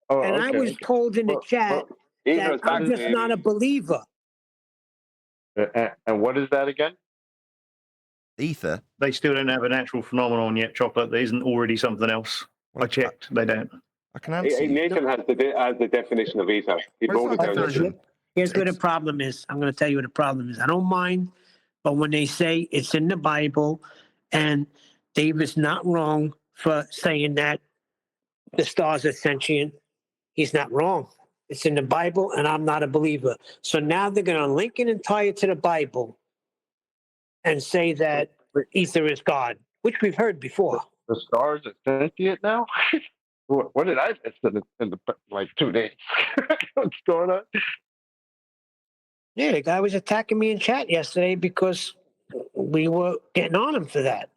Oh, And I okay, was okay. told in the Well, chat Ether that is back, I'm just baby. not a believer. And what is that again? Ether. They still don't have a natural phenomenon yet, chocolate. There isn't already something else. Well, I checked. They don't. I can answer you. Nathan has the definition of ether. He What is wrote it that down. definition? Here's where the It's- problem is. I'm going to tell you what the problem is. I don't mind, but when they say it's in the Bible, and Dave is not wrong for saying that the stars are sentient, he's not wrong. It's in the Bible, and I'm not a believer. So now they're going to link it and tie it to the Bible and say that ether is God, which we've heard before. The stars are sentient now? What did I miss in the like 2 days? What's going on? Yeah, the guy was attacking me in chat yesterday because we were getting on him for that.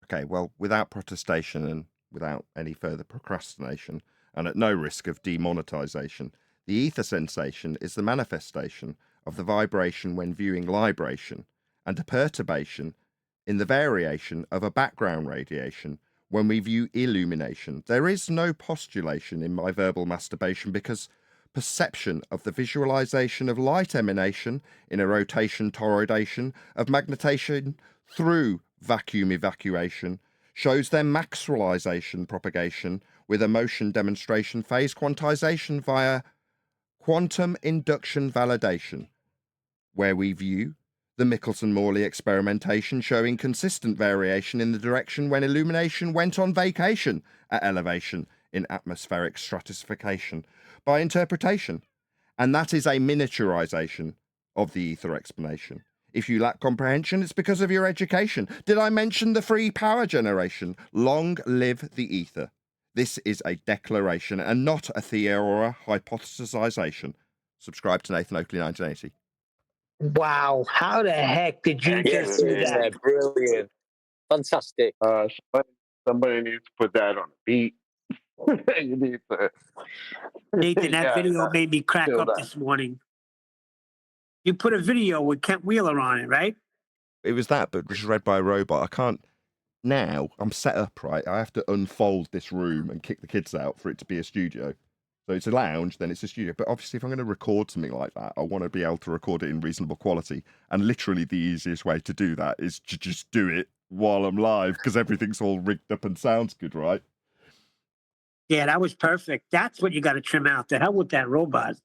Okay, well, without protestation and without any further procrastination, and at no risk of demonetization, the ether sensation is the manifestation of the vibration when viewing libration, and a perturbation in the variation of a background radiation when we view illumination. There is no postulation in my verbal masturbation because perception of the visualization of light emanation in a rotation toroidation of magnetation through vacuum evacuation shows their Maxwellization propagation with a motion demonstration phase quantization via quantum induction validation, where we view the Michelson-Morley experimentation showing consistent variation in the direction when illumination went on vacation at elevation in atmospheric stratification by interpretation. And that is a miniaturization of the ether explanation. If you lack comprehension, it's because of your education. Did I mention the free power generation? Long live the ether. This is a declaration and not a theory hypothesization. Subscribe to Nathan Oakley 1980. Wow, how the heck did you just do Yeah, that? brilliant. Fantastic. Somebody needs to put that on a beat. You need to. Nathan, that Yeah, video made me crack feel up that. this morning. You put a video with Kent Wheeler on it, right? It was that, but just read by a robot. I can't. Now I'm set up right. I have to unfold this room and kick the kids out for it to be a studio. So it's a lounge, then it's a studio. But obviously, if I'm going to record something like that, I want to be able to record it in reasonable quality. And literally, the easiest way to do that is to just do it while I'm live because everything's all rigged up and sounds good, right? Yeah, that was perfect. That's what you got to trim out. The hell with that robot.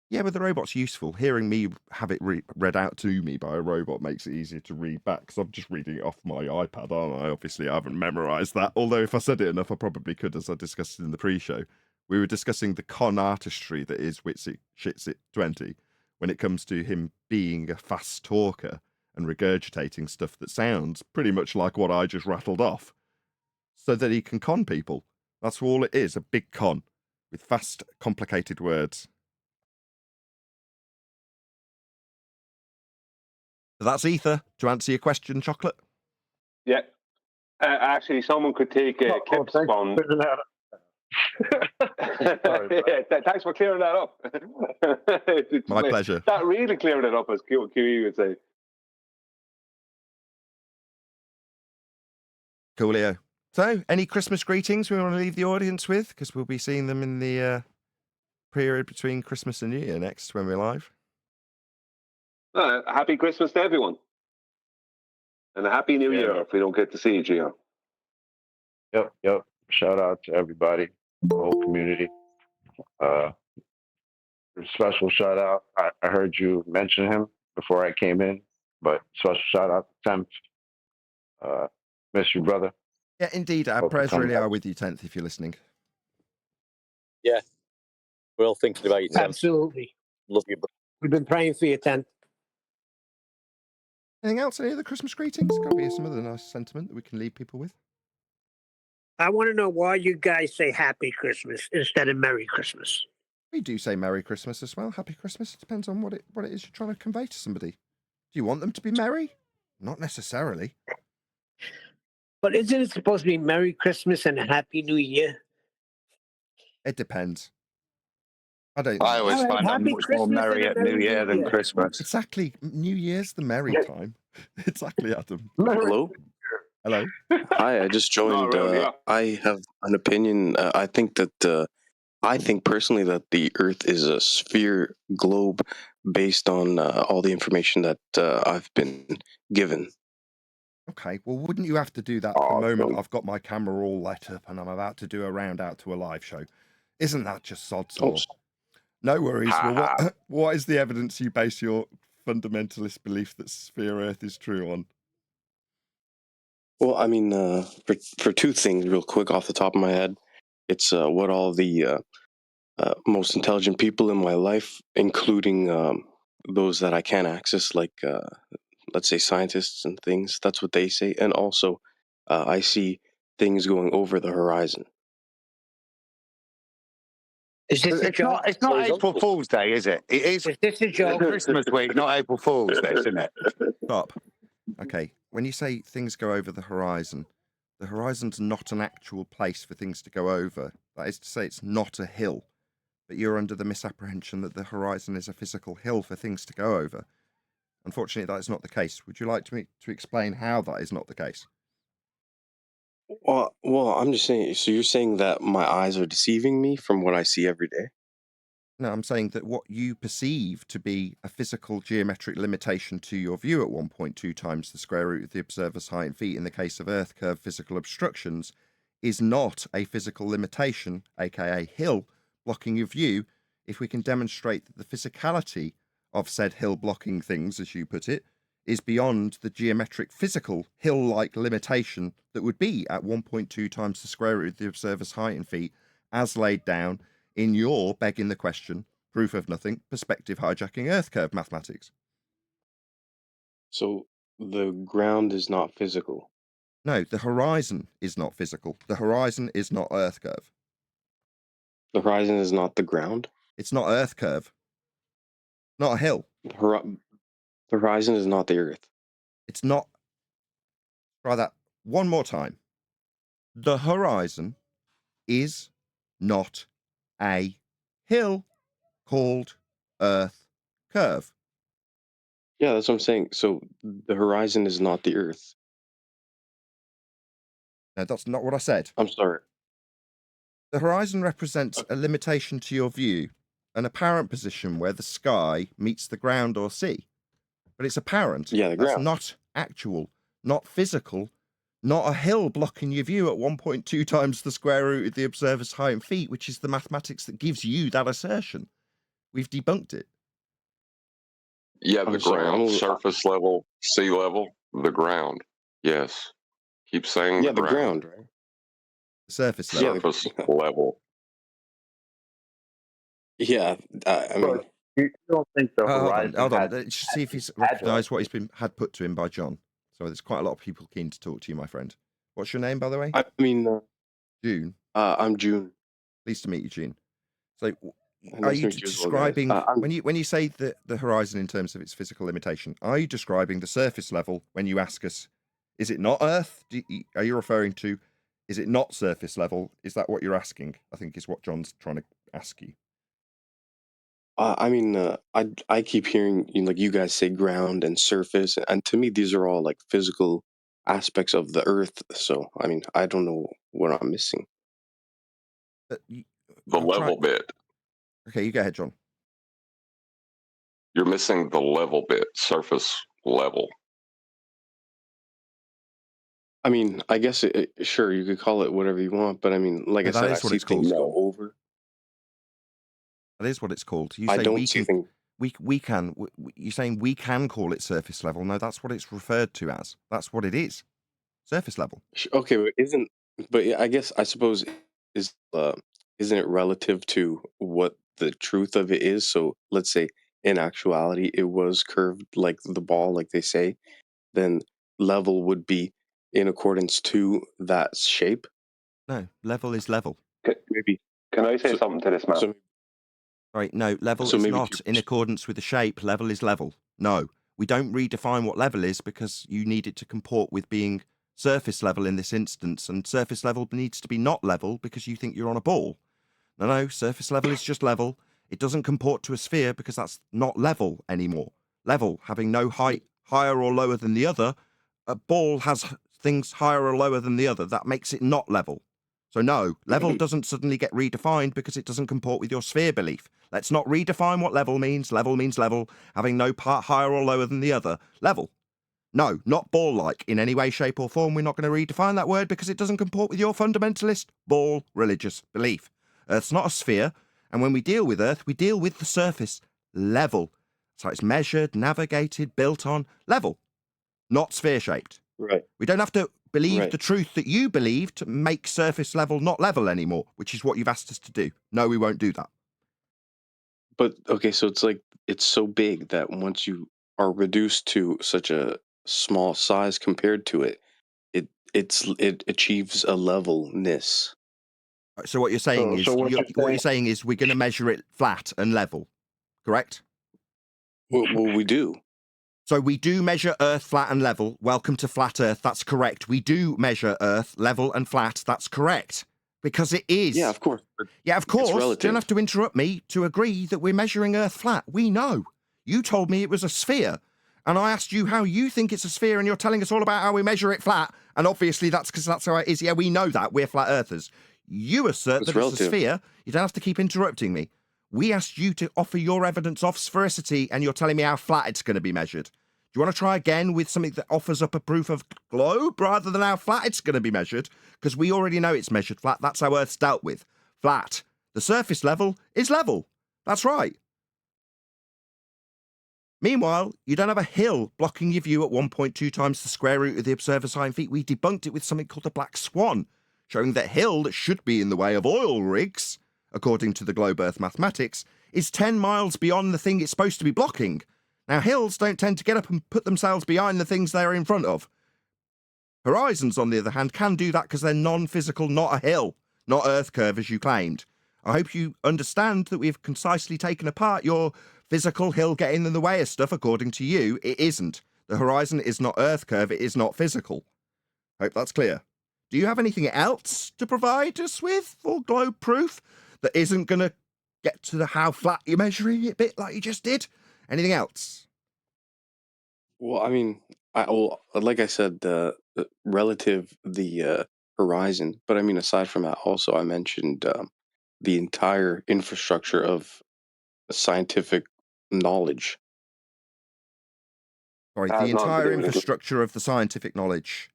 Yeah, but the robot's useful. Hearing me have it read out to me by a robot makes it easier to read back because I'm just reading it off my iPad, aren't I? Obviously, I haven't memorized that. Although if I said it enough, I probably could, as I discussed in the pre-show. We were discussing the con artistry that is Witsit Shitsit 20 when it comes to him being a fast talker and regurgitating stuff that sounds pretty much like what I just rattled off so that he can con people. That's all it is, a big con with fast, complicated words. So that's ether. To answer your question, Chocolate. Yeah. Actually, someone could take clips thanks from. for clearing that up. Sorry, Yeah, thanks for clearing that up. My pleasure. That really cleared it up, as QE would say. Coolio. So, any Christmas greetings we want to leave the audience with? Because we'll be seeing them in the period between Christmas and New Year next when we're live. Happy Christmas to everyone. And a Happy New Year if we don't get to see each other. Yep. Shout out to everybody, the whole community. Special shout out. I heard you mention him before I came in, but special shout out to Temp. Miss you, brother. Yeah, indeed. Our Hope you prayers come really back. are with you, 10th, if you're listening. Yeah, we're all thinking about you, Tim. Absolutely. Love you, bro. We've been praying for you, 10th. Anything else? Any other Christmas greetings? Got to be some other nice sentiment that we can leave people with. I want to know why you guys say Happy Christmas instead of Merry Christmas. We do say Merry Christmas as well. Happy Christmas. It depends on what it is you're trying to convey to somebody. Do you want them to be merry? Not necessarily. But isn't it supposed to be Merry Christmas and a Happy New Year? It depends. I always All right, find I'm Happy much more Christmas merry and a at New Merry Year than Year. Christmas. Exactly. New Year's the merry time. Exactly, Adam. Hello. Hello. Hi, I just joined. I have an opinion. I think personally that the Earth is a sphere globe based on all the information that I've been given. Okay, well, wouldn't you have to do that the moment I've got my camera all lit up and I'm about to do a round out to a live show? Isn't that just sod's law? No worries. Well, what is the evidence you base your fundamentalist belief that sphere Earth is true on? Well, I mean, for two things, real quick off the top of my head, it's what all the most intelligent people in my life, including those that I can't access, like let's say scientists and things. That's what they say, and also I see things going over the horizon. Is this a joke? It's not April Fool's Day, is it? It is. Is this a joke? Christmas week, not April Fool's Day, isn't it? Stop. Okay, when you say things go over the horizon's not an actual place for things to go over. That is to say, it's not a hill. But you're under the misapprehension that the horizon is a physical hill for things to go over. Unfortunately, that is not the case. Would you like me to explain how that is not the case? Well, I'm just saying. So you're saying that my eyes are deceiving me from what I see every day? No, I'm saying that what you perceive to be a physical geometric limitation to your view at 1.2 times the square root of the observer's height in feet in the case of Earth curve physical obstructions is not a physical limitation, aka hill, blocking your view if we can demonstrate that the physicality of said hill blocking things, as you put it, is beyond the geometric physical hill-like limitation that would be at 1.2 times the square root of the observer's height in feet as laid down in your, begging the question, proof of nothing, perspective hijacking Earth curve mathematics. So the ground is not physical? No, the horizon is not physical. The horizon is not Earth curve. The horizon is not the ground? It's not Earth curve. Not a hill. The horizon is not the Earth. It's not. Try that one more time. The horizon is not a hill called Earth curve. Yeah, that's what I'm saying. So the horizon is not the Earth. No, that's not what I said. I'm sorry. The horizon represents a limitation to your view, an apparent position where the sky meets the ground or sea. But it's apparent. Yeah, the ground. That's not actual, not physical, not a hill blocking your view at 1.2 times the square root of the observer's height in feet, which is the mathematics that gives you that assertion. We've debunked it. Yeah, the ground, surface level, sea level, the ground. Yes. Keep saying the ground, right? Surface level. Surface level. Yeah, I mean... You don't think the horizon Hold on. has... Let's see if he's recognised what he's had put to him by John. So there's quite a lot of people keen to talk to you, my friend. What's your name, by the way? I mean... June. I'm June. Pleased to meet you, June. So are you describing, when you say the horizon in terms of its physical limitation, are you describing the surface level when you ask us, is it not Earth? Are you referring to, is it not surface level? Is that what you're asking? I think is what John's trying to ask you. I mean, I keep hearing like you guys say ground and surface, and to me these are all like physical aspects of the Earth. So I mean, I don't know what I'm missing. The level bit. Okay, you go ahead, John. You're missing the level bit, surface level. I mean, I guess sure you could call it whatever you want, but I mean, like No, I that said, I is what see it's called. things go over. That is what it's called. You I say don't we see can. things. We can. You're saying we can call it surface level. No, that's what it's referred to as. That's what it is. Surface level. Okay, but I guess I suppose is isn't it relative to what the truth of it is? So let's say in actuality it was curved like the ball, like they say, then level would be in accordance to that shape. No, level is level. Maybe. Can I say So, something to this, man? so, Right, no, level so is maybe not in accordance with the shape. Level is level. No, we don't redefine what level is because you need it to comport with being surface level in this instance, and surface level needs to be not level because you think you're on a ball. No, surface level is just level. It doesn't comport to a sphere because that's not level anymore. Level, having no height higher or lower than the other. A ball has things higher or lower than the other. That makes it not level. So no, level doesn't suddenly get redefined because it doesn't comport with your sphere belief. Let's not redefine what level means. Level means level, having no part higher or lower than the other. Level. No, not ball-like in any way, shape or form. We're not going to redefine that word because it doesn't comport with your fundamentalist ball religious belief. Earth's not a sphere, and when we deal with Earth, we deal with the surface level. So it's measured, navigated, built on level, not sphere-shaped. right. We don't have to believe Right. the truth that you believe to make surface level not level anymore, which is what you've asked us to do. No, we won't do that. But okay, so it's like it's so big that once you are reduced to such a small size compared to it, it achieves a levelness. So what you're saying is, So what what you're you're saying is we're going to measure it flat and level, correct? Well, we do. So we do measure Earth flat and level. Welcome to Flat Earth. That's correct. We do measure Earth level and flat. That's correct. Because it is. Yeah, of course. But Yeah, of it's course. You relative. don't have to interrupt me to agree that we're measuring Earth flat. We know. You told me it was a sphere. And I asked you how you think it's a sphere, and you're telling us all about how we measure it flat. And obviously that's because that's how it is. Yeah, we know that. We're flat earthers. You assert It's that it's a relative. sphere. You don't have to keep interrupting me. We asked you to offer your evidence of sphericity, and you're telling me how flat it's going to be measured. Do you want to try again with something that offers up a proof of globe rather than how flat it's going to be measured? Because we already know it's measured flat. That's how Earth's dealt with. Flat. The surface level is level. That's right. Meanwhile, you don't have a hill blocking your view at 1.2 times the square root of the observer's hind feet. We debunked it with something called the black swan, showing that hill that should be in the way of oil rigs, according to the globe Earth mathematics, is 10 miles beyond the thing it's supposed to be blocking. Now, hills don't tend to get up and put themselves behind the things they're in front of. Horizons, on the other hand, can do that because they're non-physical, not a hill, not Earth curve as you claimed. I hope you understand that we've concisely taken apart your physical hill getting in the way of stuff. According to you, it isn't. The horizon is not Earth curve, it is not physical. Hope that's clear. Do you have anything else to provide us with for globe proof that isn't going to get to the how flat you're measuring it bit like you just did? Anything else? Well, I mean, like I said, relative the horizon. But I mean, aside from that, also I mentioned the entire infrastructure of scientific knowledge. Sorry, That the has nothing to entire do with it. infrastructure of the scientific knowledge.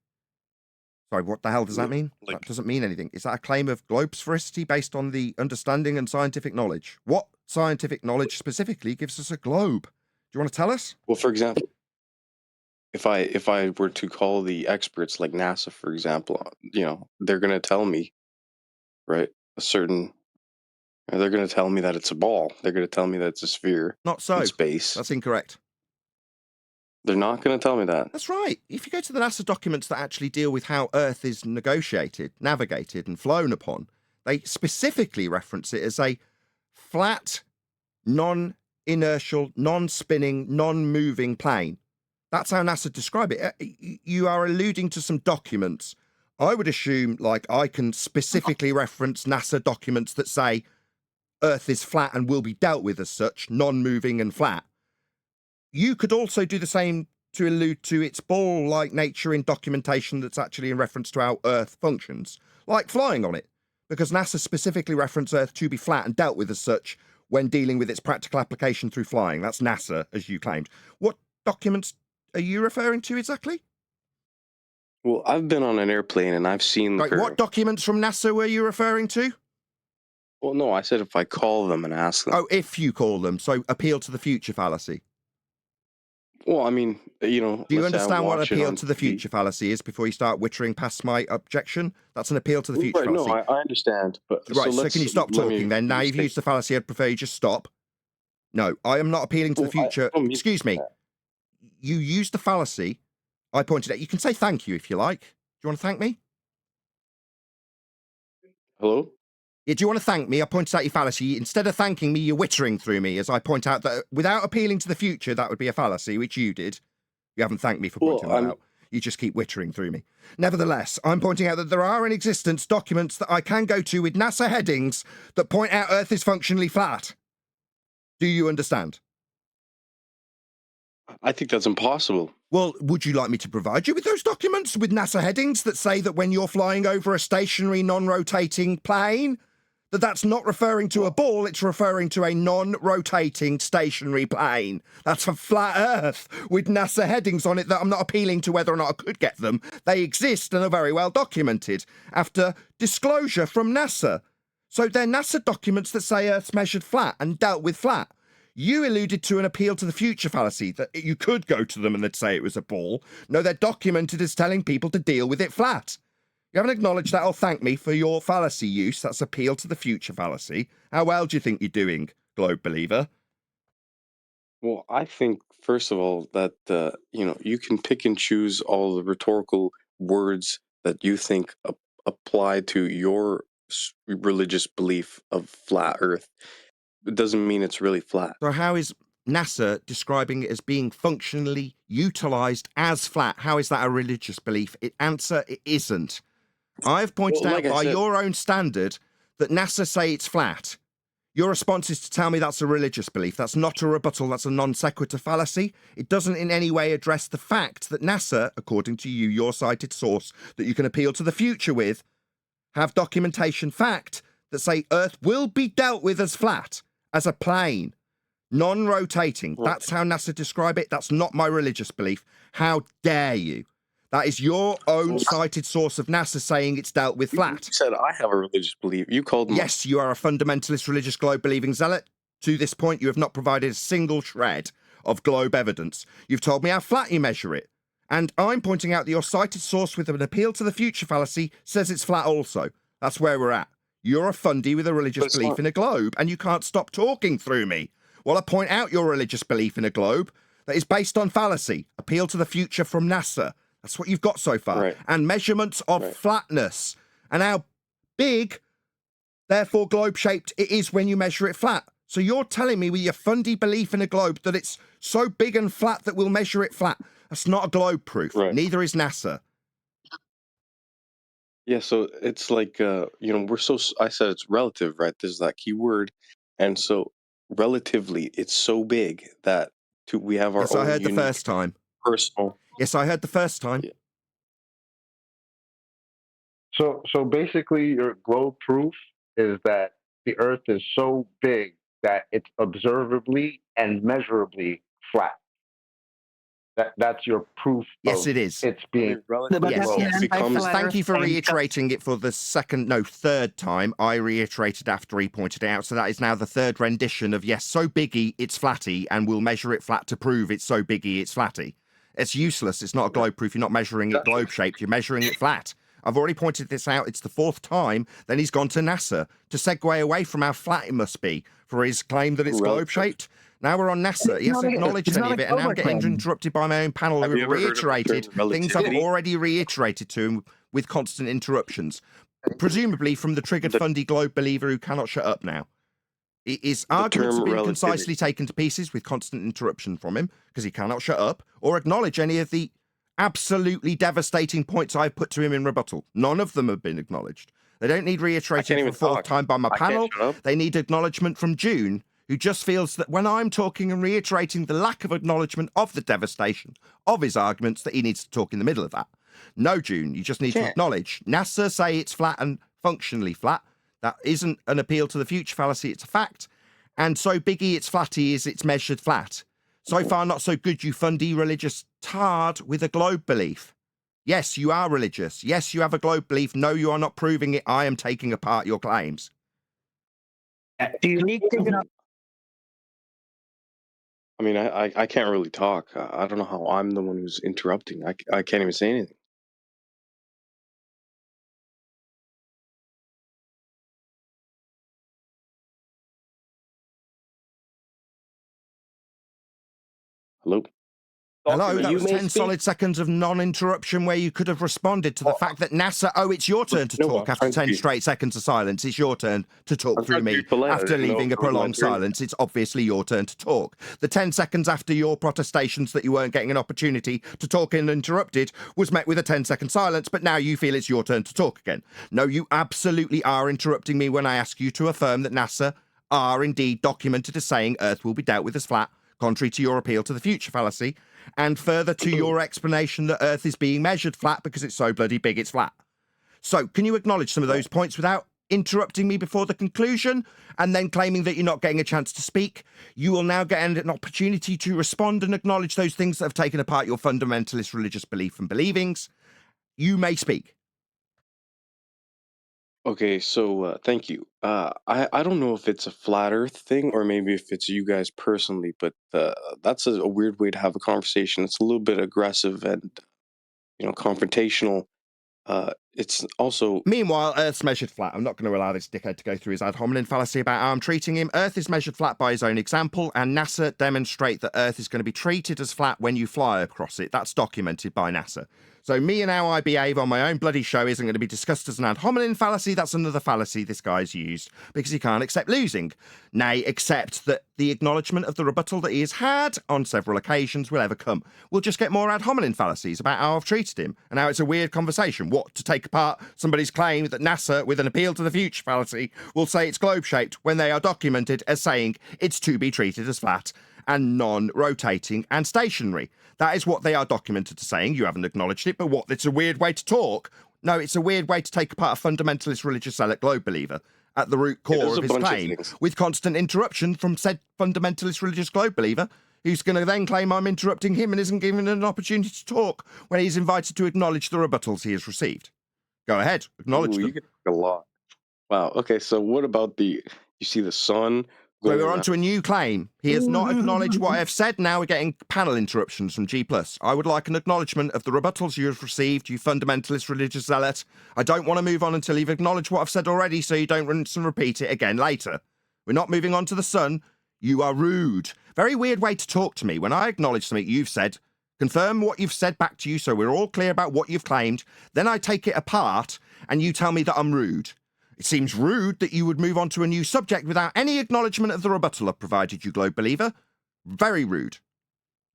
Sorry, what the hell does that Yeah, mean? like- That doesn't mean anything. Is that a claim of globe sphericity based on the understanding and scientific knowledge? What scientific knowledge specifically gives us a globe? Do you want to tell us? Well, for example, if I were to call the experts like NASA, for example, they're going to tell me, right, they're going to tell me that it's a ball. They're going to tell me that it's a sphere Not so. in space. That's incorrect. They're not going to tell me that. That's right. If you go to the NASA documents that actually deal with how Earth is negotiated, navigated, and flown upon, they specifically reference it as a flat, non-inertial, non-spinning, non-moving plane. That's how NASA describe it. You are alluding to some documents. I would assume, like, I can specifically reference NASA documents that say Earth is flat and will be dealt with as such, non-moving and flat. You could also do the same to allude to its ball-like nature in documentation that's actually in reference to how Earth functions, like flying on it, because NASA specifically referenced Earth to be flat and dealt with as such when dealing with its practical application through flying. That's NASA, as you claimed. What documents are you referring to exactly? Well, I've been on an airplane and I've seen Right, what documents from NASA were you referring to? Well, no, I said if I call them and ask them. Oh, if you call them. So appeal to the future fallacy. Well, I mean, you know. Do you let's say I understand what watch it appeal on to the TV. future fallacy is before you start wittering past my objection? That's an appeal to the future Right, fallacy. no, I understand. But Right, so can you stop talking then? Now you've used used the fallacy, I'd prefer you just stop. No, I am not appealing to the future. Excuse me. You used the fallacy. I pointed out. You can say thank you if you like. Do you want to thank me? Hello? Yeah, do you want to thank me? I pointed out your fallacy. Instead of thanking me, you're wittering through me as I point out that without appealing to the future, that would be a fallacy, which you did. You haven't thanked me for pointing that out. You just keep wittering through me. Nevertheless, I'm pointing out that there are in existence documents that I can go to with NASA headings that point out Earth is functionally flat. Do you understand? I think that's impossible. Well, would you like me to provide you with those documents with NASA headings that say that when you're flying over a stationary, non-rotating plane, that's not referring to a ball, it's referring to a non-rotating stationary plane. That's for flat Earth, with NASA headings on it that I'm not appealing to whether or not I could get them. They exist and are very well documented after disclosure from NASA. So they're NASA documents that say Earth's measured flat and dealt with flat. You alluded to an appeal to the future fallacy, that you could go to them and they'd say it was a ball. No, they're documented as telling people to deal with it flat. You haven't acknowledged that or thanked me for your fallacy use. That's appeal to the future fallacy. How well do you think you're doing, Globe Believer? Well, I think, first of all, that, you can pick and choose all the rhetorical words that you think apply to your religious belief of flat Earth. It doesn't mean it's really flat. So how is NASA describing it as being functionally utilised as flat? How is that a religious belief? Answer, it isn't. I've pointed out by your own standard that NASA say it's flat. Your response is to tell me that's a religious belief. That's not a rebuttal. That's a non sequitur fallacy. It doesn't in any way address the fact that NASA, according to you, your cited source that you can appeal to the future with, have documentation fact that say Earth will be dealt with as flat, as a plane, non-rotating. That's how NASA describe it. That's not my religious belief. How dare you? That is your own cited source of NASA saying it's dealt with flat. You said I have a religious belief. You called me. Yes, you are a fundamentalist religious globe-believing zealot. To this point, you have not provided a single shred of globe evidence. You've told me how flat you measure it. And I'm pointing out that your cited source with an appeal to the future fallacy says it's flat also. That's where we're at. You're a fundy with a religious belief in a globe, and you can't stop talking through me. While I point out your religious belief in a globe that is based on fallacy, appeal to the future from NASA. That's what you've got so far. Right. And measurements of flatness and how big, therefore globe-shaped, it is when you measure it flat. So you're telling me with your fundy belief in a globe that it's so big and flat that we'll measure it flat. That's not a globe proof. Right. Neither is NASA. Yeah, so it's like, I said it's relative, right? There's that key word. And so relatively, it's so big that we have our own Yes, I heard the unique first time. personal. Yes, I heard the first time. Yeah. So basically, your globe proof is that the Earth is so big that it's observably and measurably flat. That's your proof. Yes, it is. It's being Thank you for reiterating it for the third time. I reiterated after he pointed it out. So that is now the third rendition of yes, so biggy, it's flatty, and we'll measure it flat to prove it's so biggy, it's flatty. It's useless. It's not a globe proof. You're not measuring it globe shaped. You're measuring it flat. I've already pointed this out. It's the fourth time. Then he's gone to NASA to segue away from how flat it must be for his claim that it's globe shaped. Now we're on NASA. He hasn't acknowledged any of it, and now I'm getting interrupted by my own panel who have reiterated things I've already reiterated to him with constant interruptions, presumably from the triggered fundy globe believer who cannot shut up now. His arguments have been concisely taken to pieces with constant interruption from him because he cannot shut up or acknowledge any of the absolutely devastating points I've put to him in rebuttal. None of them have been acknowledged. They don't need reiterating for the fourth time by my panel. They need acknowledgement from June, who just feels that when I'm talking and reiterating the lack of acknowledgement of the devastation of his arguments, that he needs to talk in the middle of that. No, June, you just need to acknowledge. NASA say it's flat and functionally flat. That isn't an appeal to the future fallacy, it's a fact. And so biggy it's flatty is it's measured flat. So far, not so good, you fundy religious tard with a globe belief. Yes, you are religious. Yes, you have a globe belief. No, you are not proving it. I am taking apart your claims. Do you need to... I mean, I can't really talk. I don't know how I'm the one who's interrupting. I can't even say anything. Hello? Hello, that was 10 solid seconds of non-interruption where you could have responded to the fact that NASA... Oh, it's your turn to talk after 10 straight seconds of silence. It's your turn to talk through me. After leaving a prolonged silence, it's obviously your turn to talk. The 10 seconds after your protestations that you weren't getting an opportunity to talk uninterrupted was met with a 10-second silence, but now you feel it's your turn to talk again. No, you absolutely are interrupting me when I ask you to affirm that NASA are indeed documented as saying Earth will be dealt with as flat, contrary to your appeal to the future fallacy, and further to your explanation that Earth is being measured flat because it's so bloody big it's flat. So, can you acknowledge some of those points without interrupting me before the conclusion and then claiming that you're not getting a chance to speak? You will now get an opportunity to respond and acknowledge those things that have taken apart your fundamentalist religious belief and believings. You may speak. Okay, so thank you. I don't know if it's a flat Earth thing or maybe if it's you guys personally, but that's a weird way to have a conversation. It's a little bit aggressive and confrontational. It's also... Meanwhile, Earth's measured flat. I'm not going to allow this dickhead to go through his ad hominem fallacy about how I'm treating him. Earth is measured flat by his own example, and NASA demonstrate that Earth is going to be treated as flat when you fly across it. That's documented by NASA. So me and how I behave on my own bloody show isn't going to be discussed as an ad hominem fallacy. That's another fallacy this guy's used because he can't accept losing. Nay, accept that the acknowledgement of the rebuttal that he has had on several occasions will ever come. We'll just get more ad hominem fallacies about how I've treated him and how it's a weird conversation. What, to take apart somebody's claim that NASA, with an appeal to the future fallacy, will say it's globe-shaped when they are documented as saying it's to be treated as flat and non-rotating and stationary. That is what they are documented as saying. You haven't acknowledged it, but what? It's a weird way to talk. No, it's a weird way to take apart a fundamentalist religious zealot globe believer at the root core of his claim, with constant interruption from said fundamentalist religious globe believer, who's going to then claim I'm interrupting him and isn't given an opportunity to talk when he's invited to acknowledge the rebuttals he has received. Go ahead, acknowledge them. You get a lot. Wow. Okay, so what about you see the sun? So we're on to a new claim. He has not acknowledged what I have said. Now we're getting panel interruptions from G+. I would like an acknowledgement of the rebuttals you have received, you fundamentalist religious zealot. I don't want to move on until you've acknowledged what I've said already, so you don't rinse and repeat it again later. We're not moving on to the sun. You are rude. Very weird way to talk to me. When I acknowledge something you've said, confirm what you've said back to you so we're all clear about what you've claimed, then I take it apart and you tell me that I'm rude. It seems rude that you would move on to a new subject without any acknowledgement of the rebuttal I've provided you, globe believer. Very rude.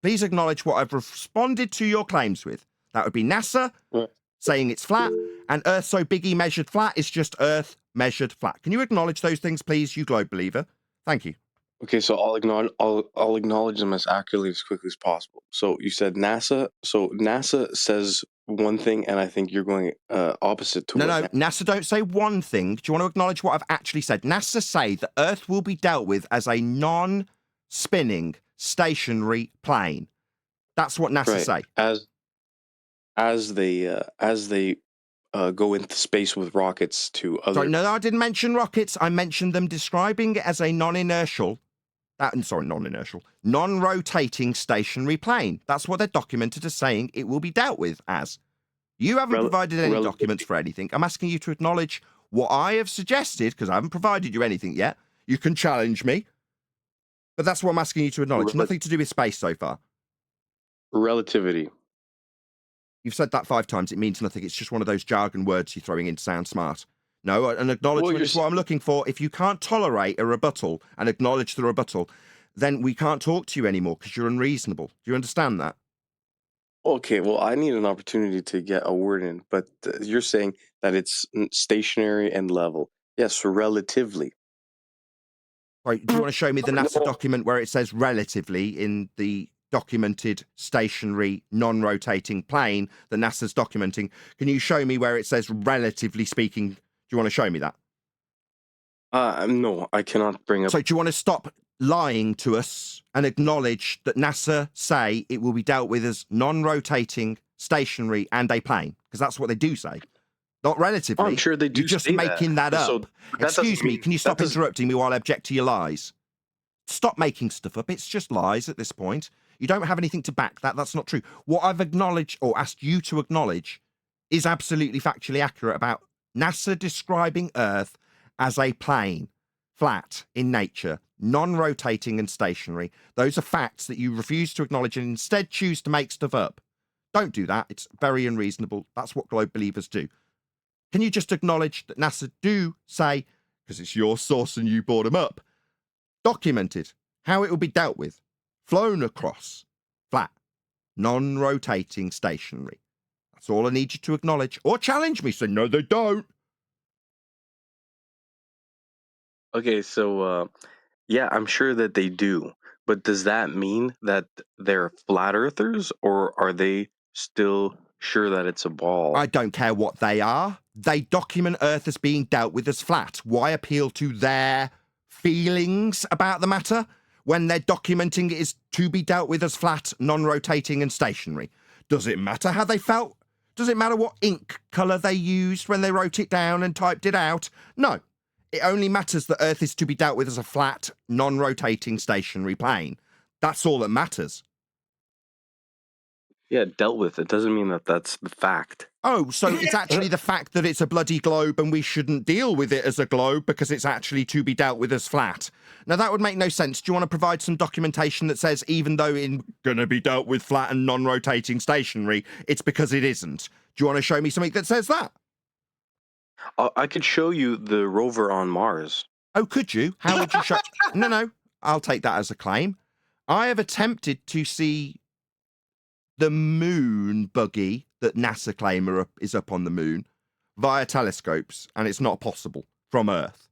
Please acknowledge what I've responded to your claims with. That would be NASA saying it's flat, and Earth so biggy measured flat is just Earth measured flat. Can you acknowledge those things, please, you globe believer? Thank you. Okay, so I'll acknowledge them as accurately as quickly as possible. So you said NASA. So NASA says one thing, and I think you're going opposite to No, NASA don't say one thing. Do you want to acknowledge what I've actually said? NASA say that Earth will be dealt with as a non-spinning stationary plane. That's what NASA say. As they go into space with rockets to other... Sorry, no, I didn't mention rockets. I mentioned them describing it as a non-rotating stationary plane. That's what they're documented as saying it will be dealt with as. You haven't provided any documents for anything. I'm asking you to acknowledge what I have suggested, because I haven't provided you anything yet. You can challenge me, but that's what I'm asking you to acknowledge. Nothing to do with space so far. Relativity. You've said that 5 times. It means nothing. It's just one of those jargon words you're throwing in to sound smart. No, an acknowledgement is what I'm looking for. If you can't tolerate a rebuttal and acknowledge the rebuttal, then we can't talk to you anymore because you're unreasonable. Do you understand that? Okay, well, I need an opportunity to get a word in, but you're saying that it's stationary and level. Yes, relatively. Right, do you want to show me the NASA document where it says relatively in the documented stationary non-rotating plane that NASA's documenting? Can you show me where it says relatively speaking? Do you want to show me that? No, I cannot bring up. So do you want to stop lying to us and acknowledge that NASA say it will be dealt with as non-rotating, stationary, and a plane? Because that's what they do say. Not relatively. Oh, I'm sure they do. You're just say making that up. So that Excuse me, mean, can you stop doesn't... interrupting me while I object to your lies? Stop making stuff up. It's just lies at this point. You don't have anything to back that. That's not true. What I've acknowledged or asked you to acknowledge is absolutely factually accurate about NASA describing Earth as a plane, flat in nature, non-rotating and stationary. Those are facts that you refuse to acknowledge and instead choose to make stuff up. Don't do that. It's very unreasonable. That's what globe believers do. Can you just acknowledge that NASA do say, because it's your source and you brought them up, documented how it will be dealt with, flown across, flat, non-rotating, stationary. That's all I need you to acknowledge. Or challenge me, say, no, they don't. Okay, so, yeah, I'm sure that they do. But does that mean that they're flat earthers, or are they still sure that it's a ball? I don't care what they are. They document Earth as being dealt with as flat. Why appeal to their feelings about the matter when they're documenting it is to be dealt with as flat, non-rotating and stationary? Does it matter how they felt? Does it matter what ink colour they used when they wrote it down and typed it out? No. It only matters that Earth is to be dealt with as a flat, non-rotating, stationary plane. That's all that matters. Yeah, dealt with. It doesn't mean that that's the fact. Oh, so it's actually the fact that it's a bloody globe and we shouldn't deal with it as a globe because it's actually to be dealt with as flat. Now, that would make no sense. Do you want to provide some documentation that says even though it's going to be dealt with flat and non-rotating stationary, it's because it isn't? Do you want to show me something that says that? I could show you the rover on Mars. Oh, could you? How would you show... No, I'll take that as a claim. I have attempted to see the moon buggy that NASA claim is up on the moon via telescopes, and it's not possible from Earth.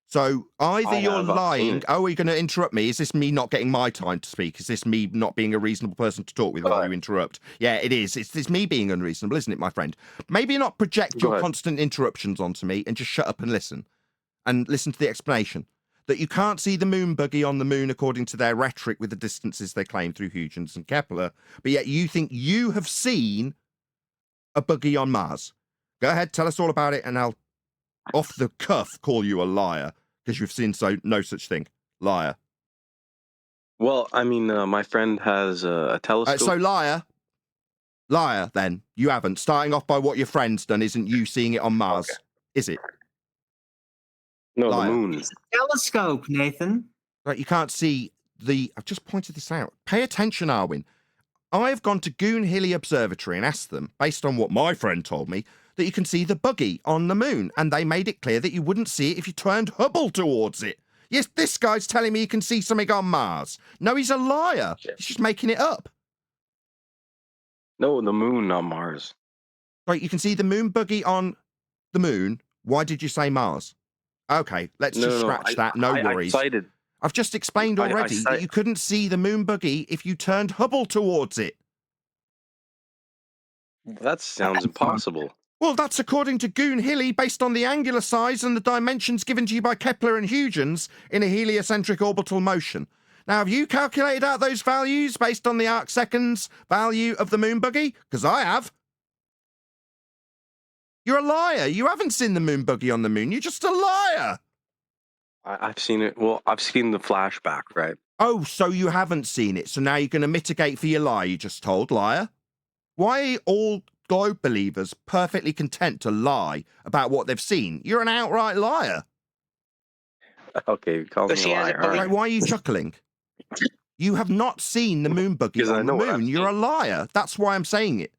So either you're lying. Oh, are you going to interrupt me? Is this me not getting my time to speak? Is this me not being a reasonable person to talk with while you interrupt? Yeah, it is. It's me being unreasonable, isn't it, my friend? Maybe not project your constant interruptions onto me and just shut up and listen to the explanation. That you can't see the moon buggy on the moon according to their rhetoric with the distances they claim through Huygens and Kepler, but yet you think you have seen a buggy on Mars. Go ahead, tell us all about it, and I'll, off the cuff, call you a liar, because you've seen no such thing. Liar. Well, I mean, my friend has a telescope. So liar, then. You haven't. Starting off by what your friend's done isn't you seeing it on Mars, is it? No, liar. The moon. Telescope, Nathan. Right, you can't see I've just pointed this out. Pay attention, Arwin. I've gone to Goon Hilly Observatory and asked them, based on what my friend told me, that you can see the buggy on the moon, and they made it clear that you wouldn't see it if you turned Hubble towards it. Yes, this guy's telling me you can see something on Mars. No, he's a liar. He's just making it up. No, the moon, not Mars. Right, you can see the moon buggy on the moon. Why did you say Mars? Okay, let's just scratch that. No worries. I've just explained already that you couldn't see the moon buggy if you turned Hubble towards it. That sounds impossible. Well, that's according to Goon Hilly, based on the angular size and the dimensions given to you by Kepler and Huygens in a heliocentric orbital motion. Now, have you calculated out those values based on the arc seconds value of the moon buggy? Because I have. You're a liar. You haven't seen the moon buggy on the moon. You're just a liar. I've seen it. Well, I've seen the flashback, right? Oh, so you haven't seen it. So now you're going to mitigate for your lie you just told, liar. Why are all globe believers perfectly content to lie about what they've seen? You're an outright liar. Okay, call me a liar. Right, why are you chuckling? You have not seen the moon buggy on the moon. You're a liar. That's why I'm saying it.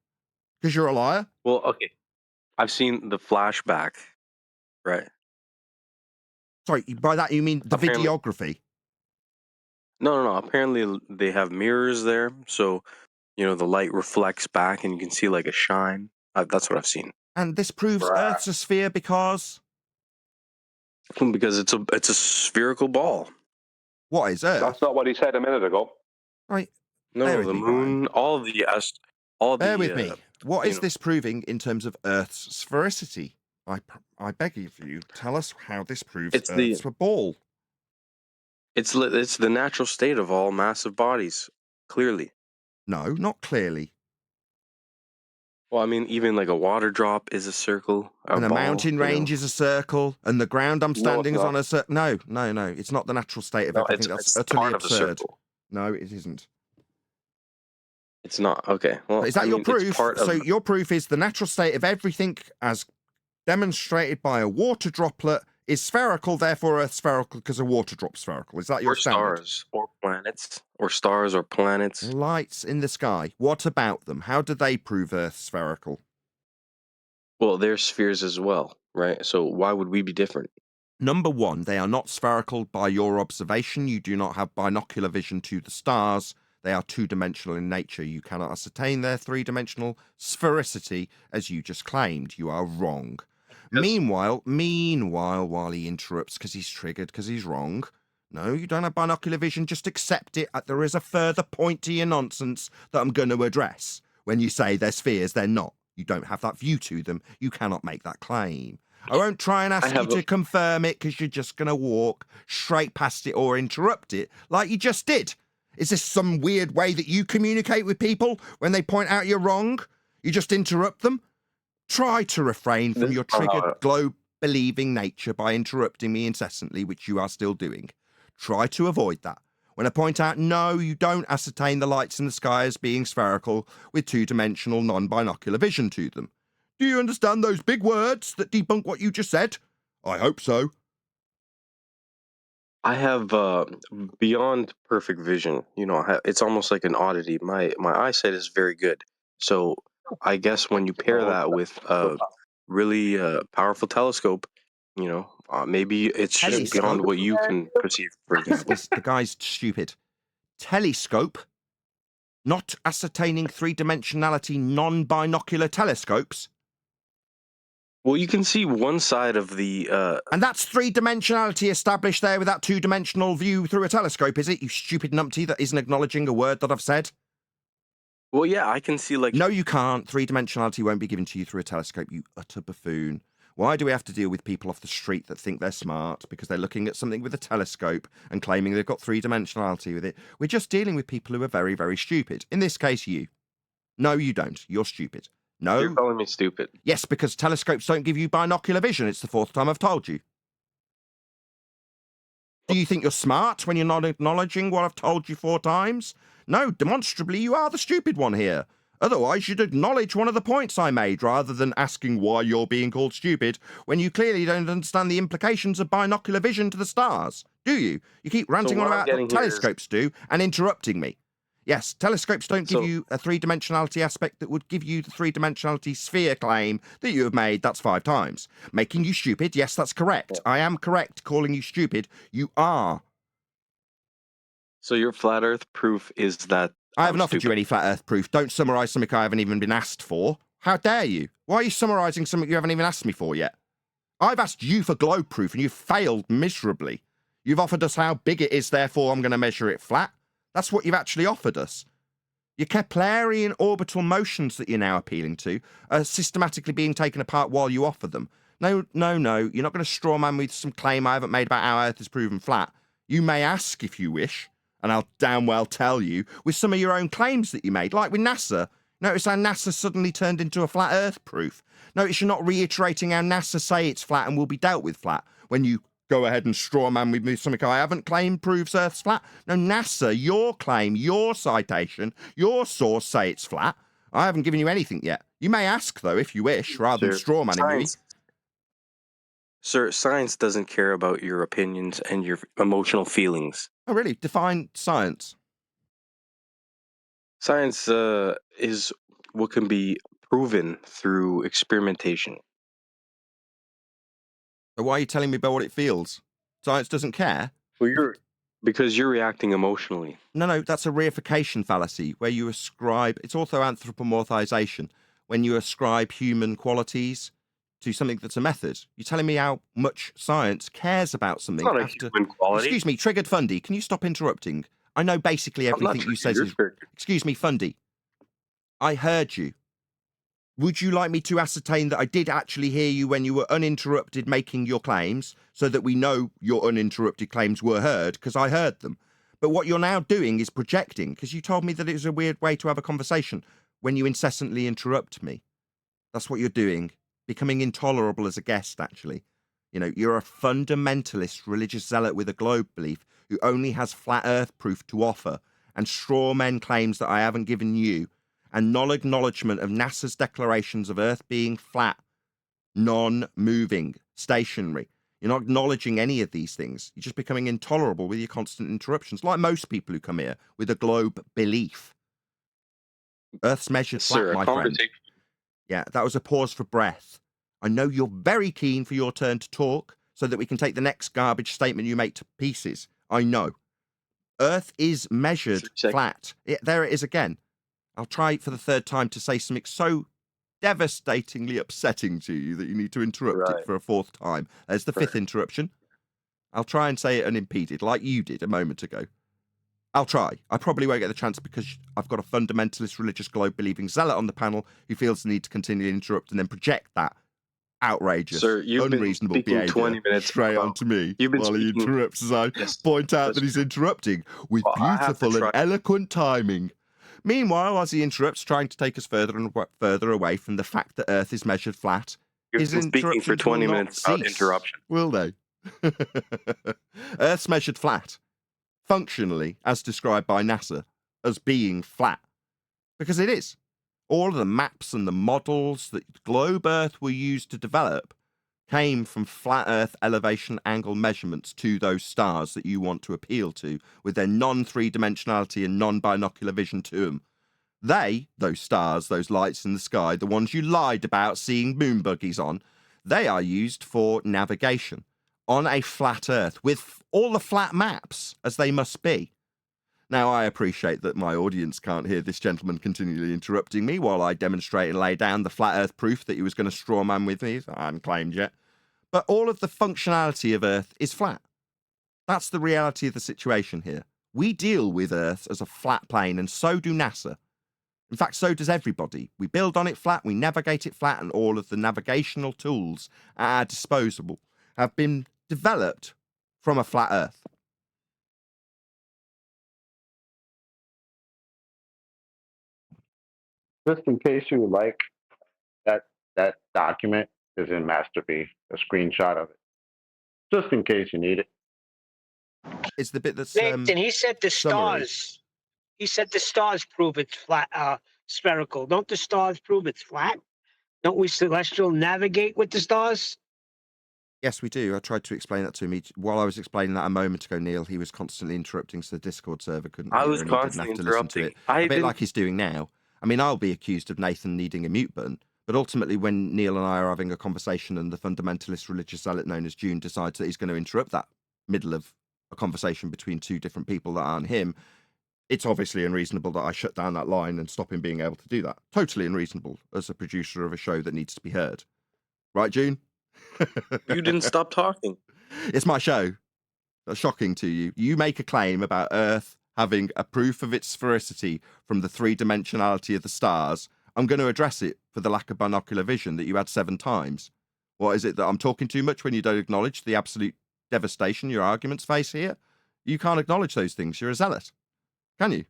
Because you're a liar. Well, okay. I've seen the flashback, right? Sorry, by that you mean the videography? No. Apparently they have mirrors there, so the light reflects back, and you can see like a shine. That's what I've seen. And this proves Earth's a sphere because it's a spherical ball. What is Earth? That's not what he said a minute ago. Right. No, the moon, all the Bear with me. What is this proving in terms of Earth's sphericity? I beg of you, tell us how this proves It's the Earth's a ball. it's the natural state of all massive bodies. Clearly. No, not clearly. Well, I mean, even like a water drop is a circle, And a ball, mountain range is a circle, and the ground I'm No, it's standing is not. on a circle. No. It's not the natural state of No, everything. That's it's utterly part of a absurd. circle. No, it isn't. It's not. Okay. Well, Is that I your mean, proof? It's part So of. your proof is the natural state of everything as demonstrated by a water droplet is spherical, therefore Earth's spherical because a water drop's spherical. Is that your Or standard? stars, or planets, or stars, or planets. Lights in the sky. What about them? How do they prove Earth's spherical? Well, they're spheres as well, right? So why would we be different? Number one, they are not spherical by your observation. You do not have binocular vision to the stars. They are two-dimensional in nature. You cannot ascertain their three-dimensional sphericity, as you just claimed. You are wrong. Meanwhile, while he interrupts because he's triggered, because he's wrong. No, you don't have binocular vision. Just accept it. There is a further point to your nonsense that I'm going to address. When you say they're spheres, they're not. You don't have that view to them. You cannot make that claim. I won't try and ask you to confirm it because you're just going to walk straight past it or interrupt it like you just did. Is this some weird way that you communicate with people when they point out you're wrong? You just interrupt them? Try to refrain from your triggered, globe-believing nature by interrupting me incessantly, which you are still doing. Try to avoid that. When I point out, no, you don't ascertain the lights in the sky as being spherical with two-dimensional non-binocular vision to them. Do you understand those big words that debunk what you just said? I hope so. I have beyond perfect vision. You know, it's almost like an oddity. My eyesight is very good. So I guess when you pair that with a really powerful telescope, you know, maybe it's just beyond what you can perceive. For example, the guy's stupid. Telescope, not ascertaining three-dimensionality non-binocular telescopes. Well, you can see one side of the... And that's three-dimensionality established there with that two-dimensional view through a telescope, is it, you stupid numpty that isn't acknowledging a word that I've said? Well, yeah, I can see, like... No, you can't. Three-dimensionality won't be given to you through a telescope, you utter buffoon. Why do we have to deal with people off the street that think they're smart because they're looking at something with a telescope and claiming they've got three-dimensionality with it? We're just dealing with people who are very, very stupid. In this case, you. No, you don't. You're stupid. No. You're calling me stupid. Yes, because telescopes don't give you binocular vision. It's the fourth time I've told you. Do you think you're smart when you're not acknowledging what I've told you 4 times? No, demonstrably you are the stupid one here. Otherwise, you'd acknowledge one of the points I made rather than asking why you're being called stupid when you clearly don't understand the implications of binocular vision to the stars, do you? You keep ranting on about what telescopes do and interrupting me. Yes, telescopes don't give you a three-dimensionality aspect that would give you the three-dimensionality sphere claim that you have made. That's 5 times. Making you stupid, yes, that's correct. Yeah. I am correct calling you stupid. You are. So your flat earth proof is that I haven't offered you any flat earth proof. Don't summarise something I haven't even been asked for. How dare you? Why are you summarising something you haven't even asked me for yet? I've asked you for globe proof and you've failed miserably. You've offered us how big it is, therefore I'm going to measure it flat. That's what you've actually offered us. Your Keplerian orbital motions that you're now appealing to are systematically being taken apart while you offer them. No. You're not going to straw man with some claim I haven't made about how Earth is proven flat. You may ask if you wish, and I'll damn well tell you, with some of your own claims that you made, like with NASA. Notice how NASA suddenly turned into a flat Earth proof. Notice you're not reiterating how NASA say it's flat and will be dealt with flat when you go ahead and straw man with me something I haven't claimed proves Earth's flat. No, NASA, your claim, your citation, your source say it's flat. I haven't given you anything yet. You may ask, though, if you wish, rather than straw manning me. Sir, science doesn't care about your opinions and your emotional feelings. Oh, really? Define science. Science is what can be proven through experimentation. So why are you telling me about what it feels? Science doesn't care? Well, because you're reacting emotionally. No, that's a reification fallacy where you ascribe, it's also anthropomorphization, when you ascribe human qualities to something that's a method. You're telling me how much science cares about something. It's not a human quality. Excuse me, Triggered Fundy, can you stop interrupting? I know basically everything you said is... Excuse me, Fundy. I heard you. Would you like me to ascertain that I did actually hear you when you were uninterrupted making your claims, so that we know your uninterrupted claims were heard, because I heard them? But what you're now doing is projecting, because you told me that it was a weird way to have a conversation when you incessantly interrupt me. That's what you're doing, becoming intolerable as a guest, actually. You know, you're a fundamentalist religious zealot with a globe belief who only has flat earth proof to offer, and straw men claims that I haven't given you, and non-acknowledgement of NASA's declarations of Earth being flat, non-moving, stationary. You're not acknowledging any of these things. You're just becoming intolerable with your constant interruptions, like most people who come here with a globe belief. Earth's measured flat, my friend. Yeah, that was a pause for breath. I know you're very keen for your turn to talk so that we can take the next garbage statement you make to pieces. I know. Earth is measured flat. There it is again. I'll try for the third time to say something so devastatingly upsetting to you that you need to interrupt it for a fourth time. There's the fifth interruption. I'll try and say it unimpeded, like you did a moment ago. I'll try. I probably won't get the chance because I've got a fundamentalist religious globe-believing zealot on the panel who feels the need to continually interrupt and then project that outrageous, unreasonable behaviour 20 minutes straight onto me while he interrupts as I point out that he's interrupting with beautiful and eloquent timing. Meanwhile, as he interrupts, trying to take us further and further away from the fact that Earth is measured flat, You've been speaking for 20 minutes without interruption. Will they? Earth's measured flat, functionally, as described by NASA, as being flat. Because it is. All of the maps and the models that Globe Earth were used to develop came from flat Earth elevation angle measurements to those stars that you want to appeal to with their non-three-dimensionality and non-binocular vision to them. They, those stars, those lights in the sky, the ones you lied about seeing moon buggies on, they are used for navigation on a flat Earth with all the flat maps, as they must be. Now, I appreciate that my audience can't hear this gentleman continually interrupting me while I demonstrate and lay down the flat Earth proof that he was going to strawman with me. I haven't claimed yet. But all of the functionality of Earth is flat. That's the reality of the situation here. We deal with Earth as a flat plane, and so do NASA. In fact, so does everybody. We build on it flat, we navigate it flat, and all of the navigational tools at our disposal have been developed from a flat Earth. Just in case you would like, that document is in Masterpiece, a screenshot of it. Just in case you need it. It's the bit that's Nathan, he said the summary. stars. He said the stars prove it's flat, spherical. Don't the stars prove it's flat? Don't we celestial navigate with the stars? Yes, we do. I tried to explain that to him. While I was explaining that a moment ago, Neil, he was constantly interrupting, so the Discord server couldn't hear I was and he didn't constantly have to listen to interrupting. it. A bit like he's doing now. I mean, I'll be accused of Nathan needing a mute button, but ultimately when Neil and I are having a conversation and the fundamentalist religious zealot known as June decides that he's going to interrupt that middle of a conversation between two different people that aren't him, it's obviously unreasonable that I shut down that line and stop him being able to do that. Totally unreasonable as a producer of a show that needs to be heard. Right, June? You didn't stop talking. It's my show. That's shocking to you. You make a claim about Earth having a proof of its sphericity from the three-dimensionality of the stars. I'm going to address it for the lack of binocular vision that you had 7 times. What is it that I'm talking too much when you don't acknowledge the absolute devastation your arguments face here? You can't acknowledge those things. You're a zealot. Can you?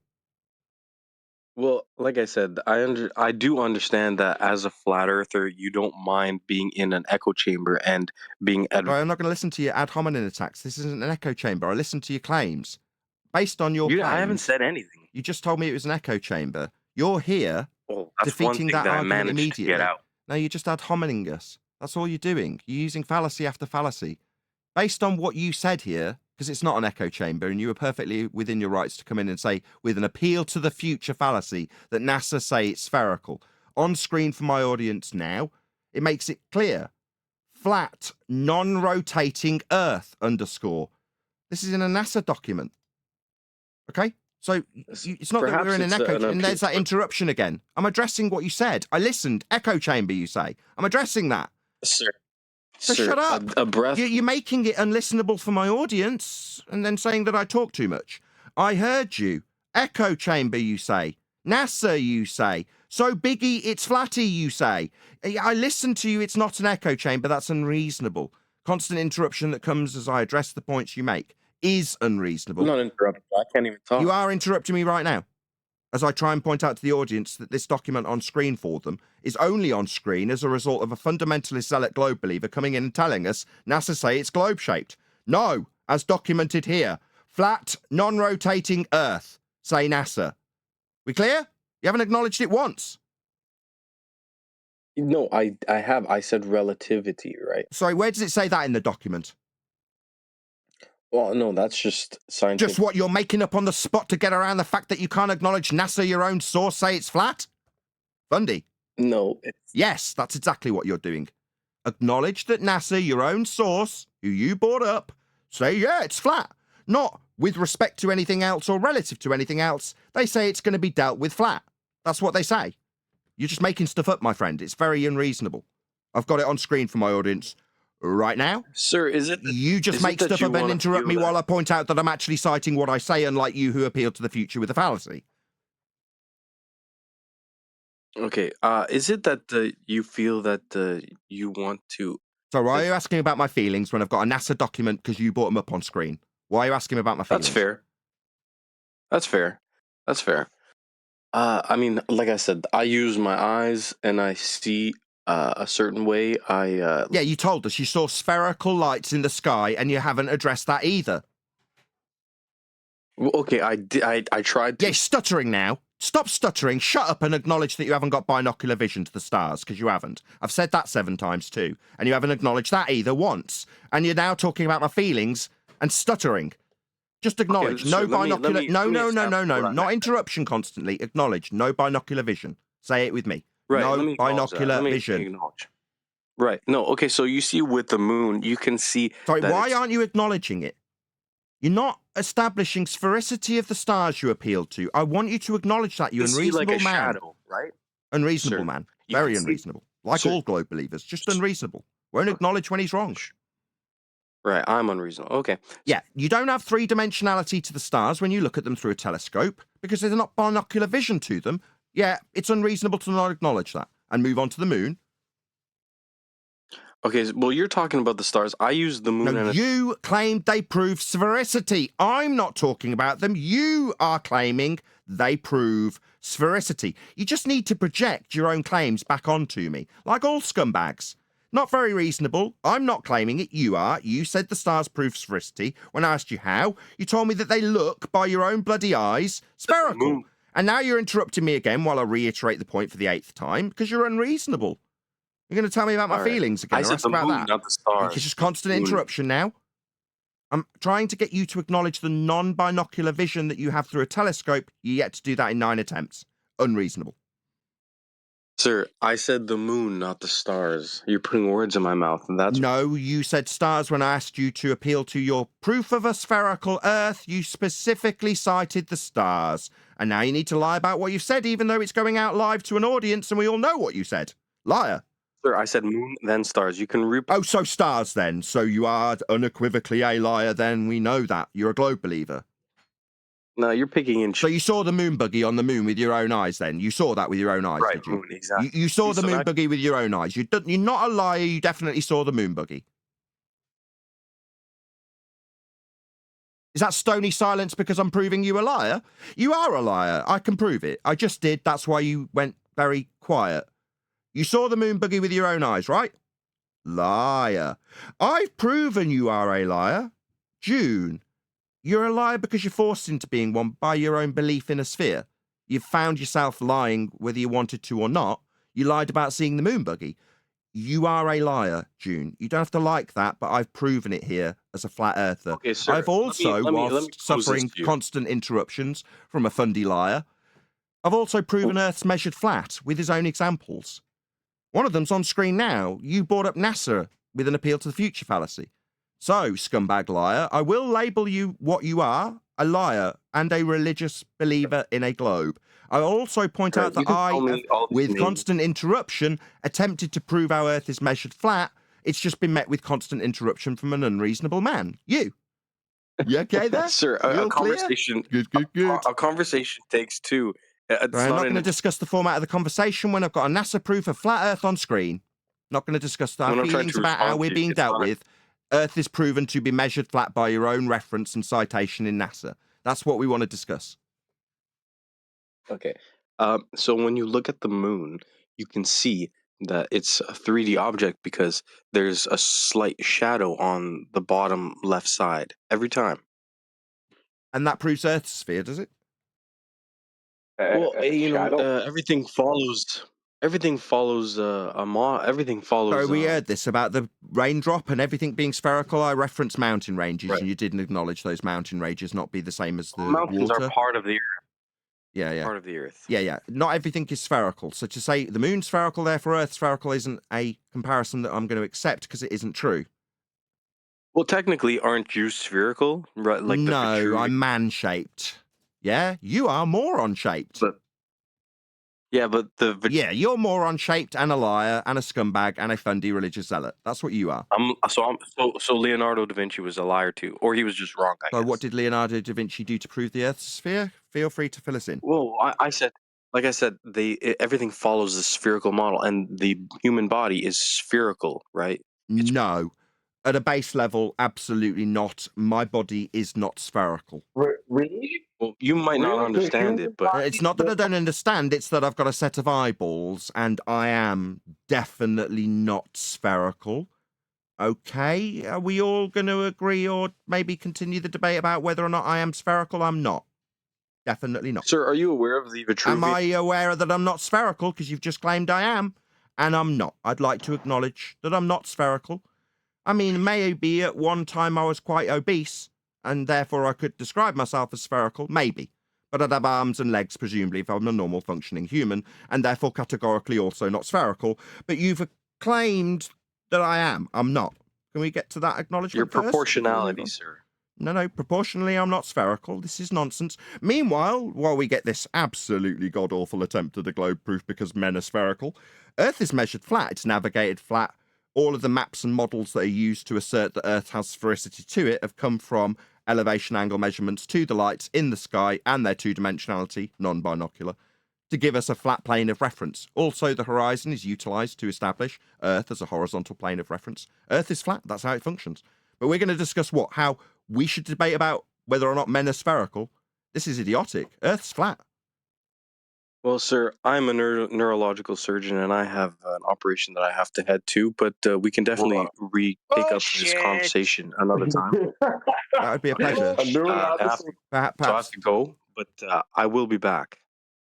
Well, like I said, I do understand that as a flat earther, you don't mind being in an echo chamber and being... Right, I'm not going to listen to your ad hominem attacks. This isn't an echo chamber. I listen to your claims. Based on your claims... I haven't said anything. You just told me it was an echo chamber. You're here that's defeating that I argument managed immediately. to get out. No, you're just ad homining us. That's all you're doing. You're using fallacy after fallacy. Based on what you said here, because it's not an echo chamber, and you were perfectly within your rights to come in and say, with an appeal to the future fallacy, that NASA say it's spherical. On screen for my audience now, it makes it clear. Flat, non-rotating Earth, _. This is in a NASA document. Okay? So it's not that we're in an echo chamber, and there's that interruption again. I'm addressing what you said. I listened. Echo chamber, you say. I'm addressing that. Sir. So shut up. A breath. You're making it unlistenable for my audience and then saying that I talk too much. I heard you. Echo chamber, you say. NASA, you say. So, Biggie, it's flatty, you say. I listen to you, it's not an echo chamber, that's unreasonable. Constant interruption that comes as I address the points you make is unreasonable. I'm not interrupting. I can't even talk. You are interrupting me right now, as I try and point out to the audience that this document on screen for them is only on screen as a result of a fundamentalist zealot globe believer coming in and telling us NASA say it's globe-shaped. No, as documented here. Flat, non-rotating Earth, say NASA. We clear? You haven't acknowledged it once. No, I have. I said relativity, right? Sorry, where does it say that in the document? Well, no, that's just scientific. Just what you're making up on the spot to get around the fact that you can't acknowledge NASA, your own source, say it's flat? Fundy. No. Yes, that's exactly what you're doing. Acknowledge that NASA, your own source, who you brought up, say, yeah, it's flat. Not with respect to anything else or relative to anything else. They say it's going to be dealt with flat. That's what they say. You're just making stuff up, my friend. It's very unreasonable. I've got it on screen for my audience right now. Sir, is it... You just make stuff up and interrupt me while I point out that I'm actually citing what I say, unlike you who appeal to the future with a fallacy. Okay, is it that you feel that you want to... So why are you asking about my feelings when I've got a NASA document because you brought them up on screen? Why are you asking about my feelings? That's fair. That's fair. That's fair. I mean, like I said, I use my eyes and I see a certain way. Yeah, you told us you saw spherical lights in the sky and you haven't addressed that either. Well, okay, I tried to... Yeah, stuttering now. Stop stuttering, shut up and acknowledge that you haven't got binocular vision to the stars, because you haven't. I've said that 7 times too, and you haven't acknowledged that either once. And you're now talking about my feelings and stuttering. Just acknowledge. Okay, no sir, binocular... let me No. Not interruption constantly. Acknowledge. No binocular vision. Say it with me. Right, no binocular vision. Acknowledge. Right. No, okay, so you see with the moon, you can see... Sorry, why aren't you acknowledging it? You're not establishing sphericity of the stars you appeal to. I want you to acknowledge that, you unreasonable like a man. Shadow, right? Unreasonable Sir, man. you Very can see- unreasonable. Like Sir- all globe believers. Just unreasonable. Won't acknowledge when he's wrong. Right, I'm unreasonable. Okay. Yeah, you don't have 3-dimensionality to the stars when you look at them through a telescope because there's not binocular vision to them. Yeah, it's unreasonable to not acknowledge that. And move on to the moon. Okay, well, you're talking about the stars. I use the moon No, you claimed they prove sphericity. I'm not talking about them. You are claiming they prove sphericity. You just need to project your own claims back onto me, like all scumbags. Not very reasonable. I'm not claiming it. You are. You said the stars prove sphericity. When I asked you how, you told me that they look, by your own bloody eyes, spherical. And now you're interrupting me again while I reiterate the point for the 8th time, because you're unreasonable. You're going to tell me about my feelings again. I said ask the about moon, that. not the stars. It's just constant Moon. interruption now. I'm trying to get you to acknowledge the non-binocular vision that you have through a telescope. You yet to do that in 9 attempts. Unreasonable. Sir, I said the moon, not the stars. You're putting words in my mouth, and that's... No, you said stars when I asked you to appeal to your proof of a spherical Earth. You specifically cited the stars. And now you need to lie about what you've said, even though it's going out live to an audience and we all know what you said. Liar. Sir, I said moon, then stars. You can Oh, so stars then. So you are unequivocally a liar then. We know that. You're a globe believer. No, you're picking in... So you saw the moon buggy on the moon with your own eyes then? You saw that with your own eyes, Right, did you? moon, exactly. You saw the saw moon that? buggy with your own eyes. You're not a liar. You definitely saw the moon buggy. Is that stony silence because I'm proving you a liar? You are a liar. I can prove it. I just did. That's why you went very quiet. You saw the moon buggy with your own eyes, right? Liar. I've proven you are a liar. June. You're a liar because you're forced into being one by your own belief in a sphere. You've found yourself lying whether you wanted to or not. You lied about seeing the moon buggy. You are a liar, June. You don't have to like that, but I've proven it here as a flat earther. Okay, sir, I've also, let me whilst pose this suffering to you. constant interruptions from a fundy liar, I've also proven Earth's measured flat with his own examples. One of them's on screen now. You brought up NASA with an appeal to the future fallacy. So, scumbag liar, I will label you what you are, a liar and a religious believer in a globe. I also point out that I, with constant interruption, attempted to prove our Earth is measured flat. It's just been met with constant interruption from an unreasonable man. You. You okay there? Sir, a conversation... Good. A conversation takes two. It's I'm not not going in to it. discuss the format of the conversation when I've got a NASA proof of flat Earth on screen. Not going to discuss our When I'm trying feelings to about how respond we're to you, being it's dealt not. with. Earth is proven to be measured flat by your own reference and citation in NASA. That's what we want to discuss. Okay. So when you look at the moon, you can see that it's a 3D object because there's a slight shadow on the bottom left side every time. And that proves Earth's sphere, does it? Well, Shadow. everything follows. Everything follows Everything follows. So we heard this about the raindrop and everything being spherical. I referenced mountain ranges, Right. and you didn't acknowledge those mountain ranges not be the same as the Mountains water. are part of the Yeah. part of the Earth. Yeah. Not everything is spherical. So to say the moon's spherical, therefore Earth's spherical, isn't a comparison that I'm going to accept because it isn't true. Well, technically, aren't you spherical? Right, like the No, Vitruvian. I'm man-shaped. Yeah, you are moron-shaped. But the Yeah, you're moron-shaped and a liar and a scumbag and a fundy religious zealot. That's what you are. So Leonardo da Vinci was a liar too, or he was just wrong. I So guess. what did Leonardo da Vinci do to prove the Earth's sphere? Feel free to fill us in. Well, I said, like I said, everything follows the spherical model, and the human body is spherical, right? No. At a base level, absolutely not. My body is not spherical. Really? Well, you might not Really? The understand human it, but It's not that I don't understand, it's that I've got a set of eyeballs and I am definitely not spherical. Okay, are we all going to agree or maybe continue the debate about whether or not I am spherical? I'm not. Definitely not. Sir, are you aware of the Vitruvian? Am I aware that I'm not spherical? Because you've just claimed I am, and I'm not. I'd like to acknowledge that I'm not spherical. I mean, maybe at one time I was quite obese, and therefore I could describe myself as spherical, maybe. But I'd have arms and legs, presumably, if I'm a normal functioning human, and therefore categorically also not spherical. But you've claimed that I am. I'm not. Can we get to that acknowledgement Your first? proportionality, sir. No, proportionally I'm not spherical. This is nonsense. Meanwhile, while we get this absolutely god-awful attempt at a globe proof because men are spherical, Earth is measured flat, it's navigated flat. All of the maps and models that are used to assert that Earth has sphericity to it have come from elevation angle measurements to the lights in the sky and their two-dimensionality, non-binocular, to give us a flat plane of reference. Also, the horizon is utilised to establish Earth as a horizontal plane of reference. Earth is flat, that's how it functions. But we're going to discuss how we should debate about whether or not men are spherical. This is idiotic. Earth's flat. Well, sir, I'm a neurological surgeon, and I have an operation that I have to head to. But we can definitely take up this conversation another time. That would be a pleasure. I have Perhaps to go, but I will be back.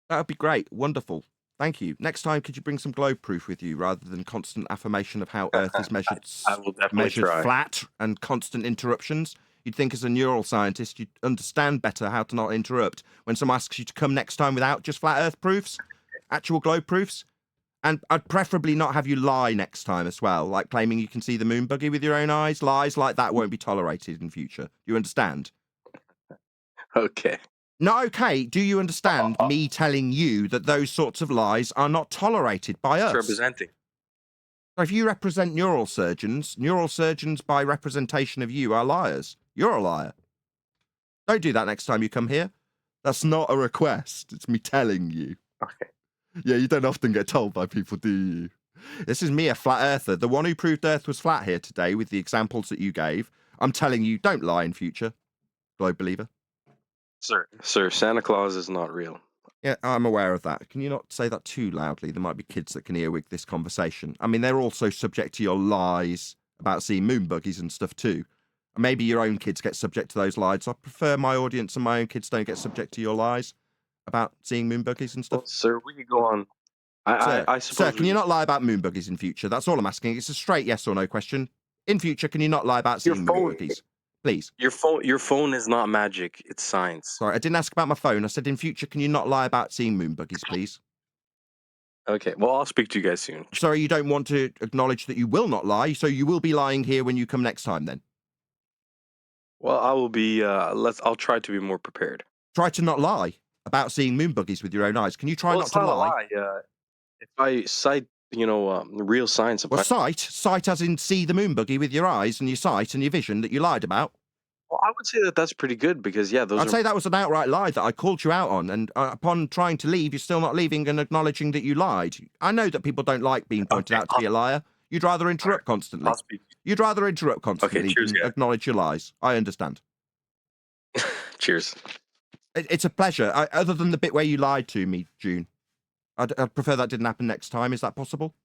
That would be great. Wonderful. Thank you. Next time, could you bring some globe proof with you rather than constant affirmation of how Earth is measured, I will definitely try. flat and constant interruptions? You'd think as a neural scientist, you'd understand better how to not interrupt when someone asks you to come next time without just flat Earth proofs, actual globe proofs. And I'd preferably not have you lie next time as well, like claiming you can see the moon buggy with your own eyes. Lies like that won't be tolerated in future. Do you understand? Okay. No, okay. Do you understand me telling you that those sorts of lies are not tolerated by us? Representing. So if you represent neural surgeons by representation of you are liars. You're a liar. Don't do that next time you come here. That's not a request. It's me telling you. Okay. Yeah, you don't often get told by people, do you? This is me, a flat earther, the one who proved Earth was flat here today with the examples that you gave. I'm telling you, don't lie in future. Globe believer. Sir, Santa Claus is not real. Yeah, I'm aware of that. Can you not say that too loudly? There might be kids that can earwig this conversation. I mean, they're also subject to your lies about seeing moon buggies and stuff too. Maybe your own kids get subject to those lies. I prefer my audience and my own kids don't get subject to your lies about seeing moon buggies and stuff. Well, sir, we could go on. I suppose. Sir, can you not lie about moon buggies in future? That's all I'm asking. It's a straight yes or no question. In future, can you not lie about seeing moon buggies? Please. Your phone is not magic. It's science. Sorry, I didn't ask about my phone. I said in future, can you not lie about seeing moon buggies, please? Okay, well, I'll speak to you guys soon. Sorry, you don't want to acknowledge that you will not lie, so you will be lying here when you come next time then? Well, I will be, I'll try to be more prepared. Try to not lie about seeing moon buggies with your own eyes. Can you try not to lie? If I cite, real science. Well, cite as in see the moon buggy with your eyes and your sight and your vision that you lied about. Well, I would say that that's pretty good because, yeah, those I'd are. say that was an outright lie that I called you out on, and upon trying to leave, you're still not leaving and acknowledging that you lied. I know that people don't like being pointed out to be a liar. You'd rather interrupt constantly. I'll speak. You'd rather interrupt constantly cheers, than guys. acknowledge your lies. I understand. Cheers. It's a pleasure. Other than the bit where you lied to me, June, I'd prefer that didn't happen next time. Is that possible?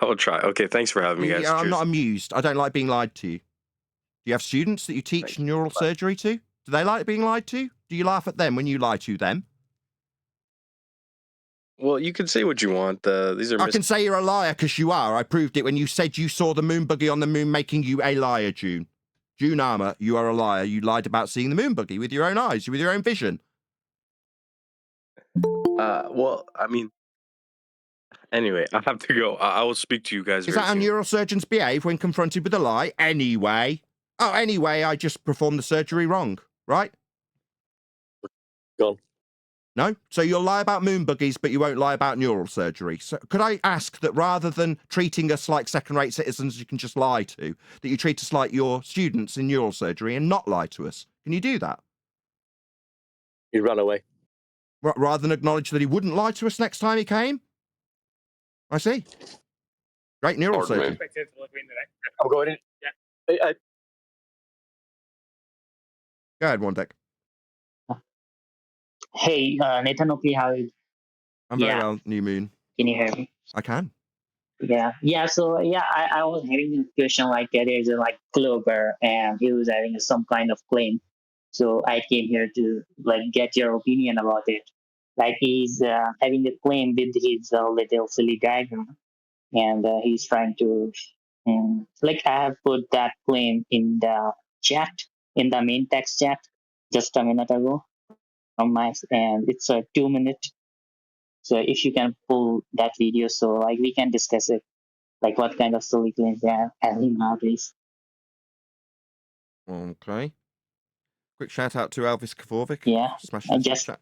I'll try. Okay, thanks for having me, guys. Yeah, I'm Cheers. not amused. I don't like being lied to. Do you have students that you teach neural surgery to? Do they like being lied to? Do you laugh at them when you lie to them? Well, you can say what you want. These are. I can say you're a liar because you are. I proved it when you said you saw the moon buggy on the moon, making you a liar, June. June Armour, you are a liar. You lied about seeing the moon buggy with your own eyes, with your own vision. Well, I mean. Anyway, I have to go. I will speak to you guys. Is that how neurosurgeons behave when confronted with a lie? Anyway. Oh, anyway, I just performed the surgery wrong, right? Gone. No? So you'll lie about moon buggies, but you won't lie about neural surgery. So could I ask that rather than treating us like second-rate citizens you can just lie to, that you treat us like your students in neural surgery and not lie to us? Can you do that? He ran away. Rather than acknowledge that he wouldn't lie to us next time he came? I see. Great neural surgeon. I'm going in. Yeah. Go ahead, Wandek. Hey, Nathan Oakley, how are you? I'm very well, New Moon. Can you hear me? I can. Yeah. So I was having a question like there's a like Glober and he was having some kind of claim. So I came here to like get your opinion about it. Like he's having a claim with his little silly diagram, and he's trying to like I have put that claim in the chat, in the main text chat, just a minute ago from my, and it's a 2 minute. So if you can pull that video, so like we can discuss it, like what kind of silly claims they are having nowadays. Okay. Quick shout out to Elvis Kavovic. Yeah. Smashing the chat.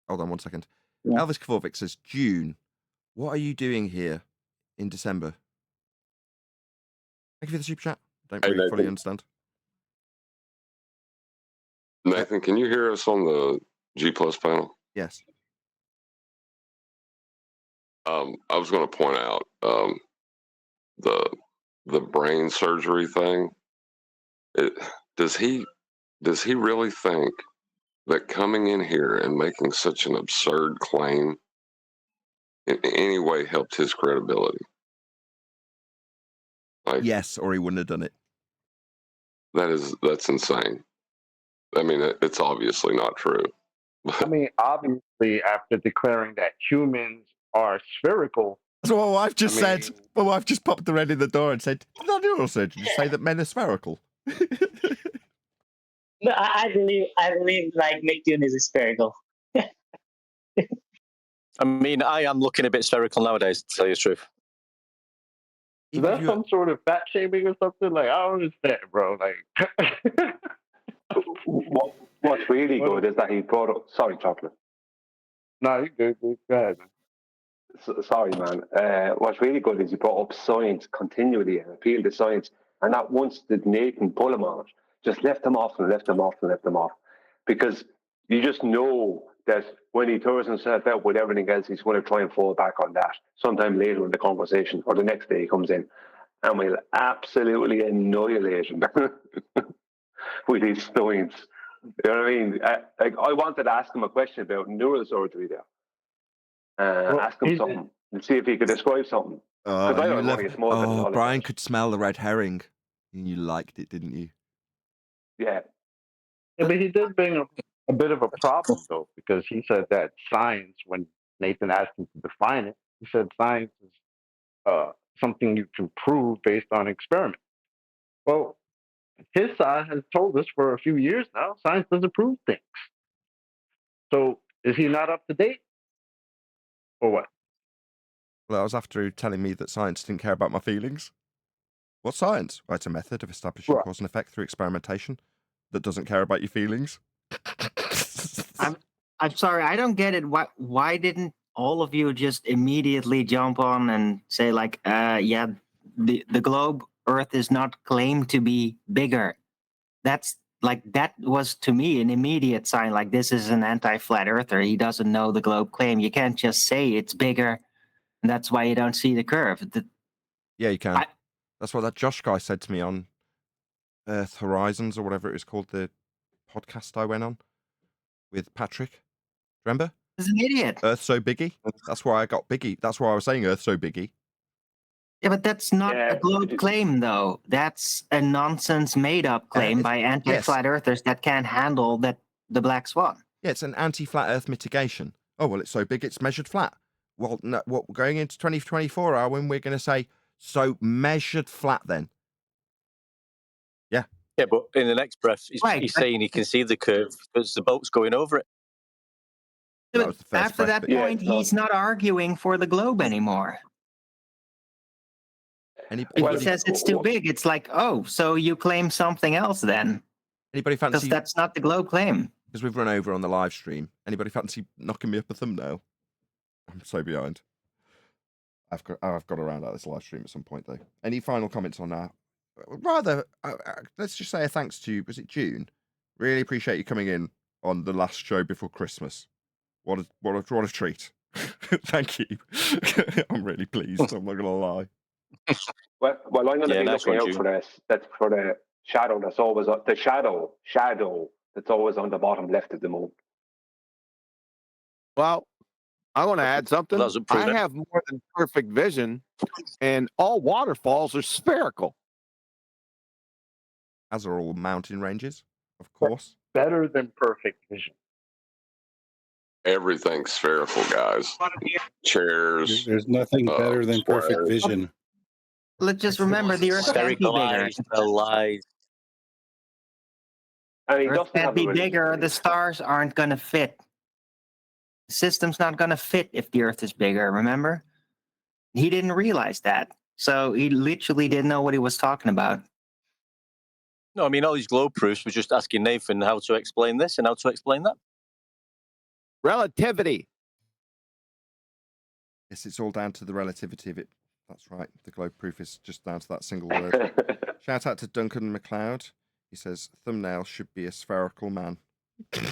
Hold on 1 second. Yeah. Elvis Kavovic says, June, what are you doing here in December? Thank you for the super chat. Don't really fully understand. Nathan, can you hear us on the G Plus panel? Yes. I was going to point out the brain surgery thing. Does he really think that coming in here and making such an absurd claim in any way helped his credibility? Like, yes, or he wouldn't have done it. That's insane. I mean, it's obviously not true. I mean, obviously, after declaring that humans are spherical. That's what my wife just said. My wife just popped the red in the door and said, did our neurosurgeon just say that men are spherical? No, I believe like Nicktoon is spherical. I mean, I am looking a bit spherical nowadays, to tell you the truth. Is that some sort of fat shaming or something? Like, I don't understand, bro. Like, what's really good is that he brought up. Sorry, Chocolate. No, you good. Go ahead, man. Sorry, man. What's really good is he brought up science continually and appealed to science, and not once did Nathan pull him on it. Just left him off and left him off and left him off, because you just know that when he throws himself out with everything else, he's going to try and fall back on that sometime later in the conversation, or the next day he comes in, and we'll absolutely annihilate him with his science. You know what I mean? I wanted to ask him a question about neurosurgery there. Ask him something and see if he could describe something. Brian could smell the red herring, and you liked it, didn't you? Yeah. Yeah, but he did bring a bit of a problem, though, because he said that science, when Nathan asked him to define it, he said science is something you can prove based on experiment. Well, his side has told us for a few years now, science doesn't prove things. So is he not up to date? Or what? Well, that was after telling me that science didn't care about my feelings. What's science? Well, it's a method of establishing cause and effect through experimentation that doesn't care about your feelings. I'm sorry, I don't get it. Why didn't all of you just immediately jump on and say like, the globe Earth is not claimed to be bigger? That's like, that was to me an immediate sign, like, this is an anti-flat earther. He doesn't know the globe claim. You can't just say it's bigger, and that's why you don't see the curve. Yeah, you can. That's what that Josh guy said to me on Earth Horizons or whatever it was called, the podcast I went on with Patrick. Remember? He's an idiot. Earth so biggie. That's why I got biggie. That's why I was saying Earth so biggie. Yeah, but that's not Yeah, a globe claim, though. That's a nonsense made-up claim by anti-flat earthers that can't handle the black swan. Yeah, it's an anti-flat Earth mitigation. Oh, well, it's so big it's measured flat. Well, no, what going into 2024 are when we're going to say, so measured flat then? Yeah. Yeah, but in the next breath, he's saying he can see the curve because the boat's going over it. That was the first After breath that bit. point, he's not arguing for the globe anymore. If he says it's too big, it's like, oh, so you claim something else then? Anybody fancy? Because that's not the globe claim. Because we've run over on the live stream. Anybody fancy knocking me up a thumbnail? I'm so behind. I've got to round out this live stream at some point though. Any final comments on that? Rather, let's just say a thanks to, was it June? Really appreciate you coming in on the last show before Christmas. What a treat. Thank you. I'm really pleased. I'm not gonna lie. Well, I'm going to be looking out for this. That's for the shadow that's always on the shadow that's always on the bottom left of the moon. Well, I want to add something. I have more than perfect vision, and all waterfalls are spherical. As are all mountain ranges, of course. Better than perfect vision. Everything's spherical, guys. Chairs. There's nothing better than perfect vision. Let's just remember the Earth can't be bigger. Earth can't be bigger. The stars aren't going to fit. The system's not going to fit if the Earth is bigger, remember? He didn't realize that. So he literally didn't know what he was talking about. No, I mean, all these globe proofs were just asking Nathan how to explain this and how to explain that. Relativity. Yes, it's all down to the relativity of it. That's right. The globe proof is just down to that single word. Shout out to Duncan McLeod. He says, thumbnail should be a spherical man. Hey,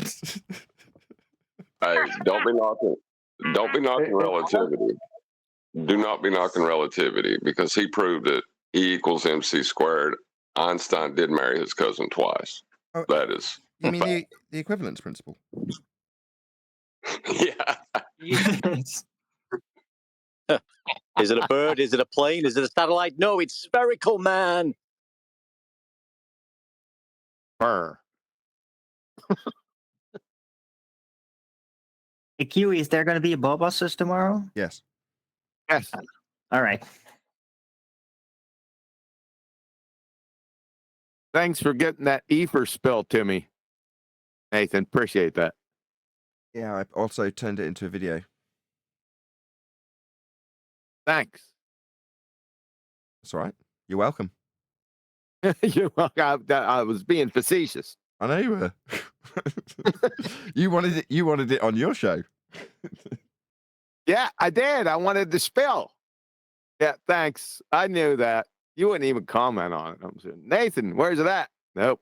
don't be knocking relativity. Do not be knocking relativity because he proved it. E equals MC squared. Einstein did marry his cousin twice. Oh, that is. You mean the equivalence principle? Yeah. Is it a bird? Is it a plane? Is it a satellite? No, it's spherical, man. Burr. Hey, Kiwi, is there going to be a Bulbuses tomorrow? Yes. Yes. All right. Thanks for getting that ether spill to me, Nathan. Appreciate that. Yeah, I also turned it into a video. Thanks. That's all right. You're welcome. You're welcome. I was being facetious. I know you were. You wanted it on your show. Yeah, I did. I wanted to spill. Yeah, thanks. I knew that. You wouldn't even comment on it. I'm saying, Nathan, where's it at? Nope.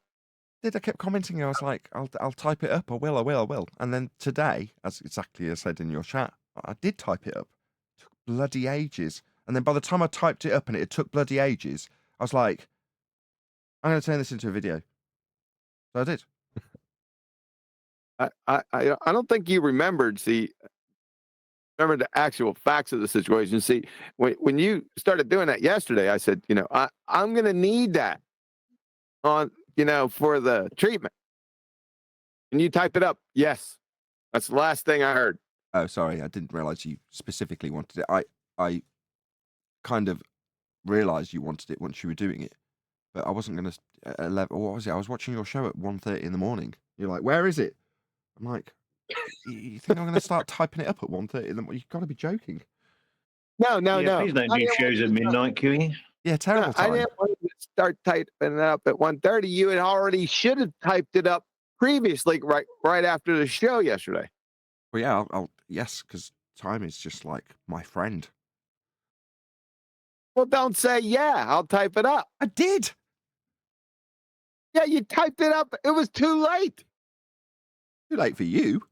I kept commenting. I was like, I'll type it up. I will. And then today, as exactly as I said in your chat, I did type it up. It took bloody ages. And then by the time I typed it up and it took bloody ages, I was like, I'm going to turn this into a video. So I did. I don't think you remembered. Remember the actual facts of the situation. See, when you started doing that yesterday, I said, I'm going to need that on, for the treatment. Can you type it up? Yes. That's the last thing I heard. Oh, sorry. I didn't realize you specifically wanted it. I kind of realized you wanted it once you were doing it, but I wasn't going to, what was it? I was watching your show at 1:30 in the morning. You're like, where is it? I'm like, you think I'm going to start typing it up at 1:30 in the morning? You've got to be joking. No. Please don't do shows at midnight, QE. Yeah, terrible time. I didn't want you to start typing it up at 1:30. You should have typed it up previously, right after the show yesterday. Well, yeah, I'll yes, because time is just like my friend. Well, don't say yeah. I'll type it up. I did. Yeah, you typed it up. It was too late. Too late for you.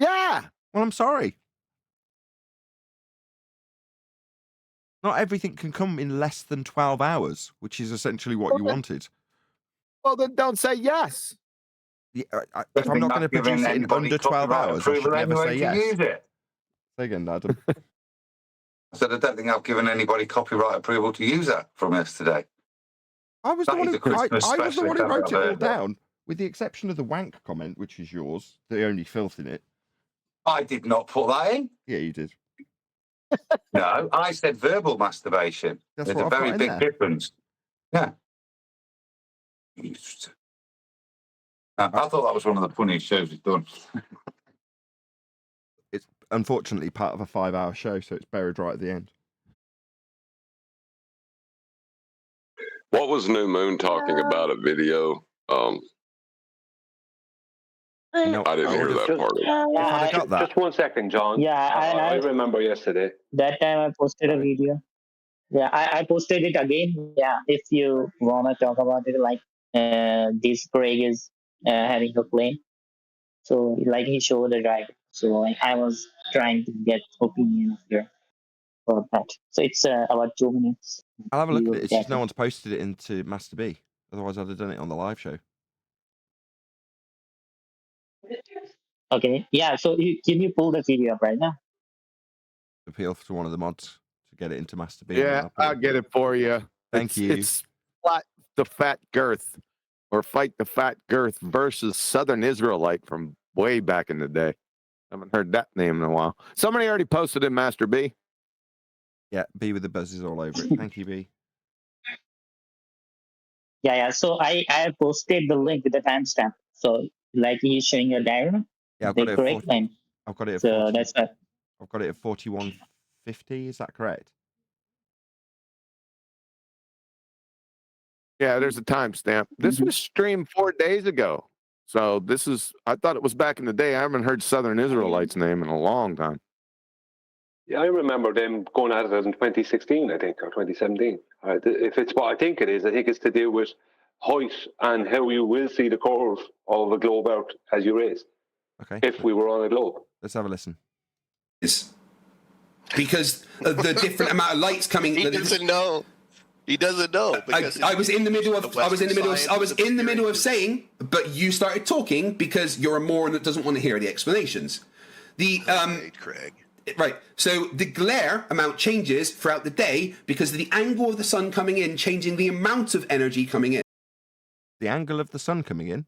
Yeah. Well, I'm sorry. Not everything can come in less than 12 hours, which is essentially what you wanted. Well, then don't say yes. Yeah, if I'm not going to produce it in under 12 hours, I should never say yes. Use it. Say again, Adam. I said I don't think I've given anybody copyright approval to use that from yesterday. I was the one who, I was the one who wrote it all heard that. down, with the exception of the wank comment, which is yours, the only filth in it. I did not put that in. Yeah, you did. No, I said verbal masturbation. That's There's what a I've got very in big there. difference. Yeah. I thought that was one of the funniest shows he's done. It's unfortunately part of a 5-hour show, so it's buried right at the end. What was New Moon talking about? A video? No, I didn't hear that part. I got that. Just 1 second, John. Yeah, I remember yesterday. That time I posted a video. Yeah, I posted it again. Yeah, if you wanna talk about it, like this Craig is having a claim. So like he showed a drive. So like, I was trying to get opinion of your about that. So it's about 2 minutes. I'll have a look at it. It's just Yeah. no one's posted it into Master B. Otherwise, I'd have done it on the live show. Okay. Yeah. So can you pull the video up right now? Appeal to one of the mods to get it into Master B. Yeah, I'll get it for you. Thank you. It's Fight the Fat Girth, or Fight the Fat Girth versus Southern Israelite from way back in the day. I haven't heard that name in a while. Somebody already posted in Master B. Yeah, B with the buzzes all over it. Thank you, B. Yeah. So I posted the link with the timestamp. So like he's showing a diagram. Yeah, I've got it at 40, line. I've got it at So 40, that's what. I've got it at 4150. Is that correct? Yeah, there's a timestamp. This was streamed 4 days ago. So this is, I thought it was back in the day. I haven't heard Southern Israelites' name in a long time. Yeah, I remember them going at it in 2016, I think, or 2017. If it's what I think it is, I think it's to do with height and how you will see the curve of a globe out as you raise. Okay. If we were on a globe. Let's have a listen. Because of the different amount of lights coming. He doesn't know. He doesn't know. I was in the middle of. I was in the middle of saying, but you started talking because you're a moron that doesn't want to hear the explanations. Craig. Right. So the glare amount changes throughout the day because of the angle of the sun coming in, changing the amount of energy coming in. The angle of the sun coming in?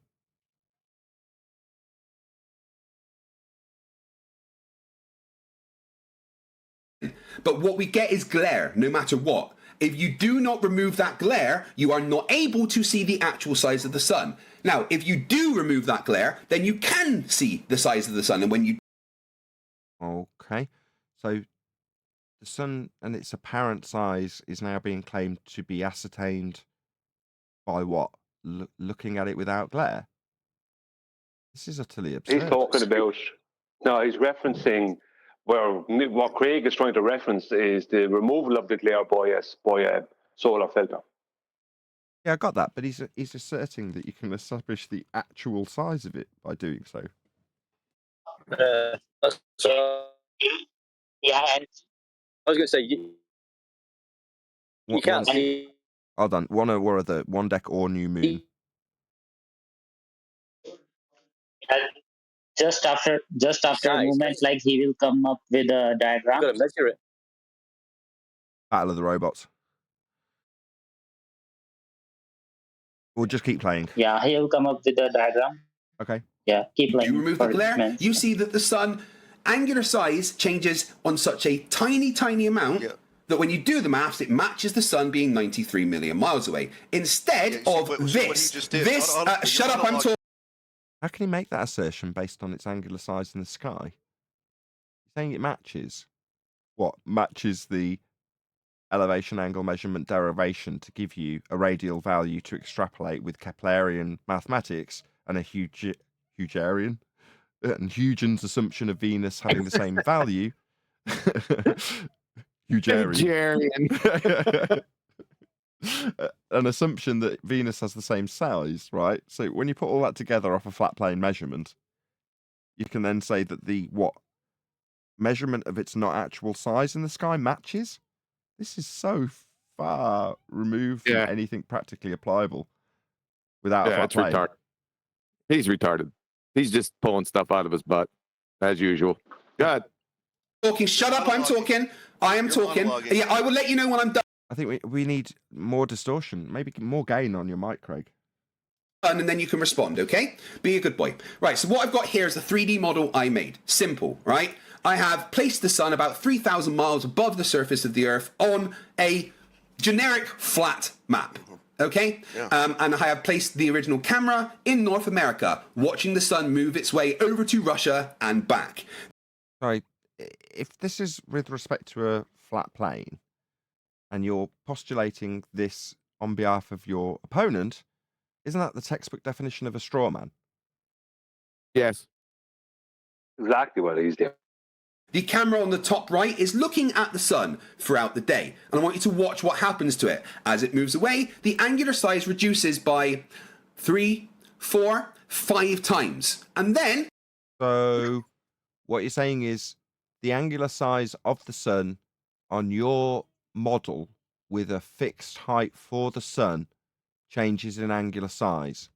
But what we get is glare, no matter what. If you do not remove that glare, you are not able to see the actual size of the sun. Now, if you do remove that glare, then you can see the size of the sun. And when you... Okay. So the sun and its apparent size is now being claimed to be ascertained by what? Looking at it without glare? This is utterly absurd. He's talking about... No, he's referencing... Where what Craig is trying to reference is the removal of the glare by a solar filter. Yeah, I got that, but he's asserting that you can establish the actual size of it by doing so. Yeah, and I was going to say you can't see. Hold on, one deck or new moon. Just after a moment, like he will come up with a diagram. You've got to measure it. Battle of the Robots. We'll just keep playing. Yeah, he will come up with a diagram. Okay. Yeah, keep playing. You remove the glare, you see that the sun angular size changes on such a tiny, tiny amount that when you do the maths, it matches the sun being 93 million miles away. Instead of this, shut up, I'm talking. How can he make that assertion based on its angular size in the sky? He's saying it matches. What? Matches the elevation angle measurement derivation to give you a radial value to extrapolate with Keplerian mathematics and a Huygens assumption of Venus having the same value. Huygens. an assumption that Venus has the same size, right? So when you put all that together off a flat plane measurement, you can then say that the measurement of its not actual size in the sky matches. This is so far removed from anything practically applicable without a flat it's plane. retarded. He's retarded. He's just pulling stuff out of his butt, as usual. Go ahead. Talking. Shut up. I'm talking. I am talking. Yeah, I will let you know when I'm done. I think we need more distortion, maybe more gain on your mic, Craig. And then you can respond, okay? Be a good boy. Right, so what I've got here is the 3D model I made. Simple, right? I have placed the sun about 3,000 miles above the surface of the Earth on a generic flat map, okay? Yeah. And I have placed the original camera in North America, watching the sun move its way over to Russia and back. Sorry, if this is with respect to a flat plane, and you're postulating this on behalf of your opponent, isn't that the textbook definition of a straw man? Yes. Exactly what he's doing. The camera on the top right is looking at the sun throughout the day, and I want you to watch what happens to it. As it moves away, the angular size reduces by 3, 4, 5 times. And then... So, what you're saying is the angular size of the sun on your model with a fixed height for the sun changes in angular size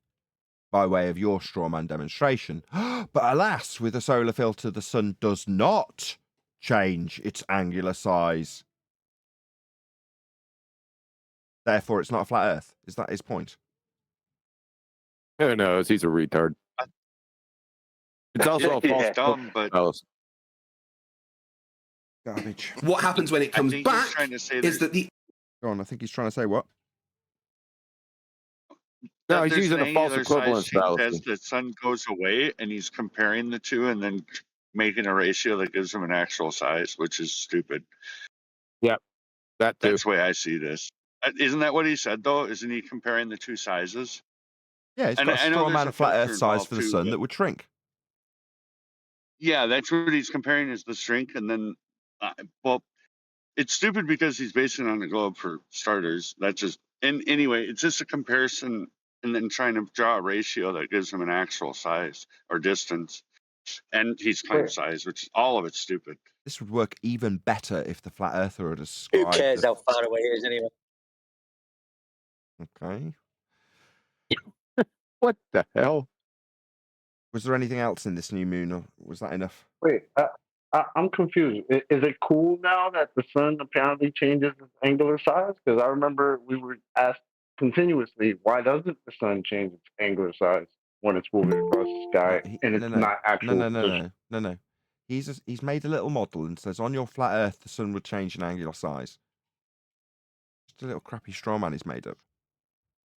by way of your strawman demonstration. But alas, with a solar filter, the sun does not change its angular size. Therefore, it's not a flat Earth. Is that his point? Who knows? He's a retard. It's also a false dumb, but garbage. What happens when it comes back is that the... Go on, I think he's trying to say what? No, he's there's using an a false angular equivalence size change fallacy. as the sun goes away, and he's comparing the two and then making a ratio that gives him an actual size, which is stupid. Yep, that too. That's the way I see this. Isn't that what he said, though? Isn't he comparing the two sizes? Yeah, it's And got a I know straw there's man a flat filter Earth size involved for the too, sun but- that would shrink. Yeah, that's what he's comparing is the shrink, and then, well, it's stupid because he's basing it on the globe for starters. That's just, and anyway, it's just a comparison, and then trying to draw a ratio that gives him an actual size or distance, and he's claimed size, which all of it's stupid. This would work even better if the flat earther had Who described cares the... how far away it is anyway? Okay. What the hell? Was there anything else in this new moon, or was that enough? Wait, I'm confused. Is it cool now that the sun apparently changes its angular size? Because I remember we were asked continuously, why doesn't the sun change its angular size when it's moving across the sky and it's not actual? No. He's made a little model and says on your flat Earth the sun would change in angular size. Just a little crappy straw man he's made up.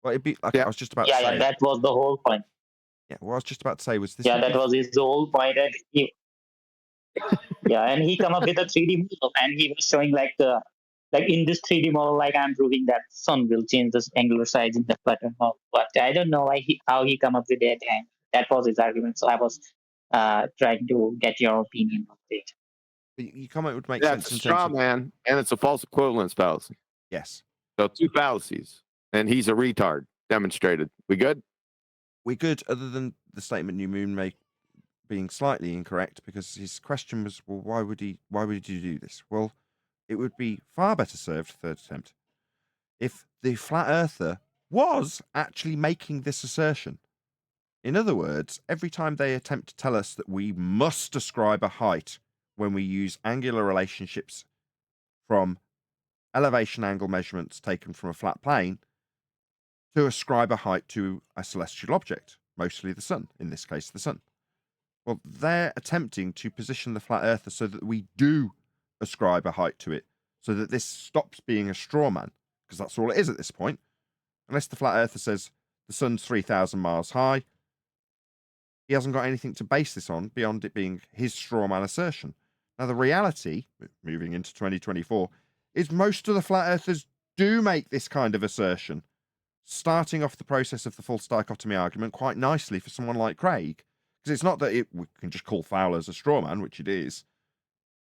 Well, it'd be like I was just about to say. Yeah, that was the whole point. Yeah, what I was just about to say was this. Yeah, that was his whole point. And and he come up with a 3D model, and he was showing like in this 3D model, like I'm proving that sun will change the angular size in the pattern. But I don't know how he come up with that, and that was his argument. So I was trying to get your opinion on it. Your comment would make Yeah, sense. it's a straw man, and it's a false equivalence fallacy. Yes. So 2 fallacies, and he's a retard. Demonstrated. We good? We good, other than the statement New Moon made being slightly incorrect, because his question was, well, why would you do this? Well, it would be far better served, third attempt, if the flat earther was actually making this assertion. In other words, every time they attempt to tell us that we must ascribe a height when we use angular relationships from elevation angle measurements taken from a flat plane to ascribe a height to a celestial object, mostly the sun, in this case the sun. Well, they're attempting to position the flat earther so that we do ascribe a height to it, so that this stops being a straw man, because that's all it is at this point. Unless the flat earther says the sun's 3,000 miles high, he hasn't got anything to base this on beyond it being his straw man assertion. Now, the reality, moving into 2024, is most of the flat earthers do make this kind of assertion, starting off the process of the false dichotomy argument quite nicely for someone like Craig. Because it's not that we can just call Fowler's a straw man, which it is.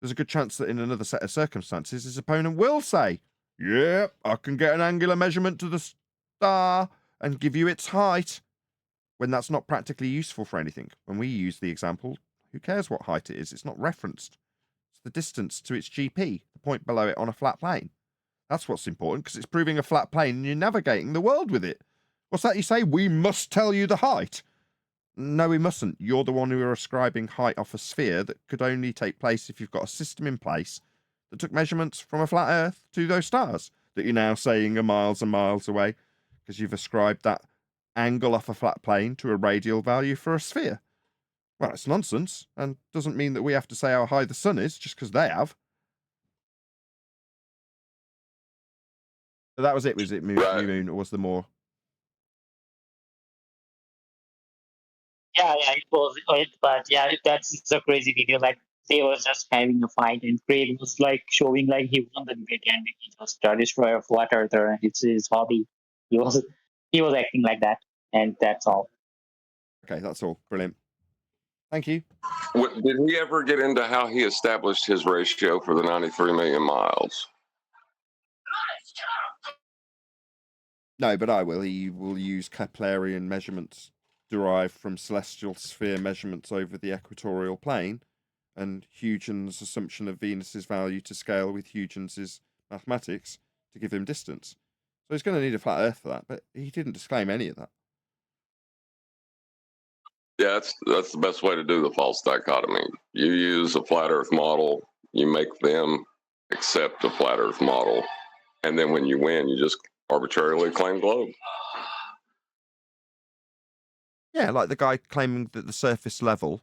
There's a good chance that in another set of circumstances, his opponent will say Yep, I can get an angular measurement to the star and give you its height, when that's not practically useful for anything. When we use the example, who cares what height it is? It's not referenced. It's the distance to its GP, the point below it on a flat plane. That's what's important, because it's proving a flat plane and you're navigating the world with it. What's that you say? We must tell you the height. No, we mustn't. You're the one who are ascribing height off a sphere that could only take place if you've got a system in place that took measurements from a flat Earth to those stars that you're now saying are miles and miles away, because you've ascribed that angle off a flat plane to a radial value for a sphere. Well, it's nonsense, and doesn't mean that we have to say how high the sun is just because they have. So that was it. Was it New Moon, or was there more? Yeah, it was it, but yeah, that's a crazy video. Like they was just having a fight, and Craig was like showing like he won the debate, and he just a destroyer, flat earther, and it's his hobby. He was acting like that, and that's all. Okay, that's all. Brilliant. Thank you. Did he ever get into how he established his ratio for the 93 million miles? No, but I will. He will use Keplerian measurements derived from celestial sphere measurements over the equatorial plane, and Huygens' assumption of Venus's value to scale with Huygens' mathematics to give him distance. So he's going to need a flat Earth for that, but he didn't disclaim any of that. Yeah, that's the best way to do the false dichotomy. You use a flat Earth model, you make them accept a flat Earth model, and then when you win, you just arbitrarily claim globe. Yeah, like the guy claiming that the surface level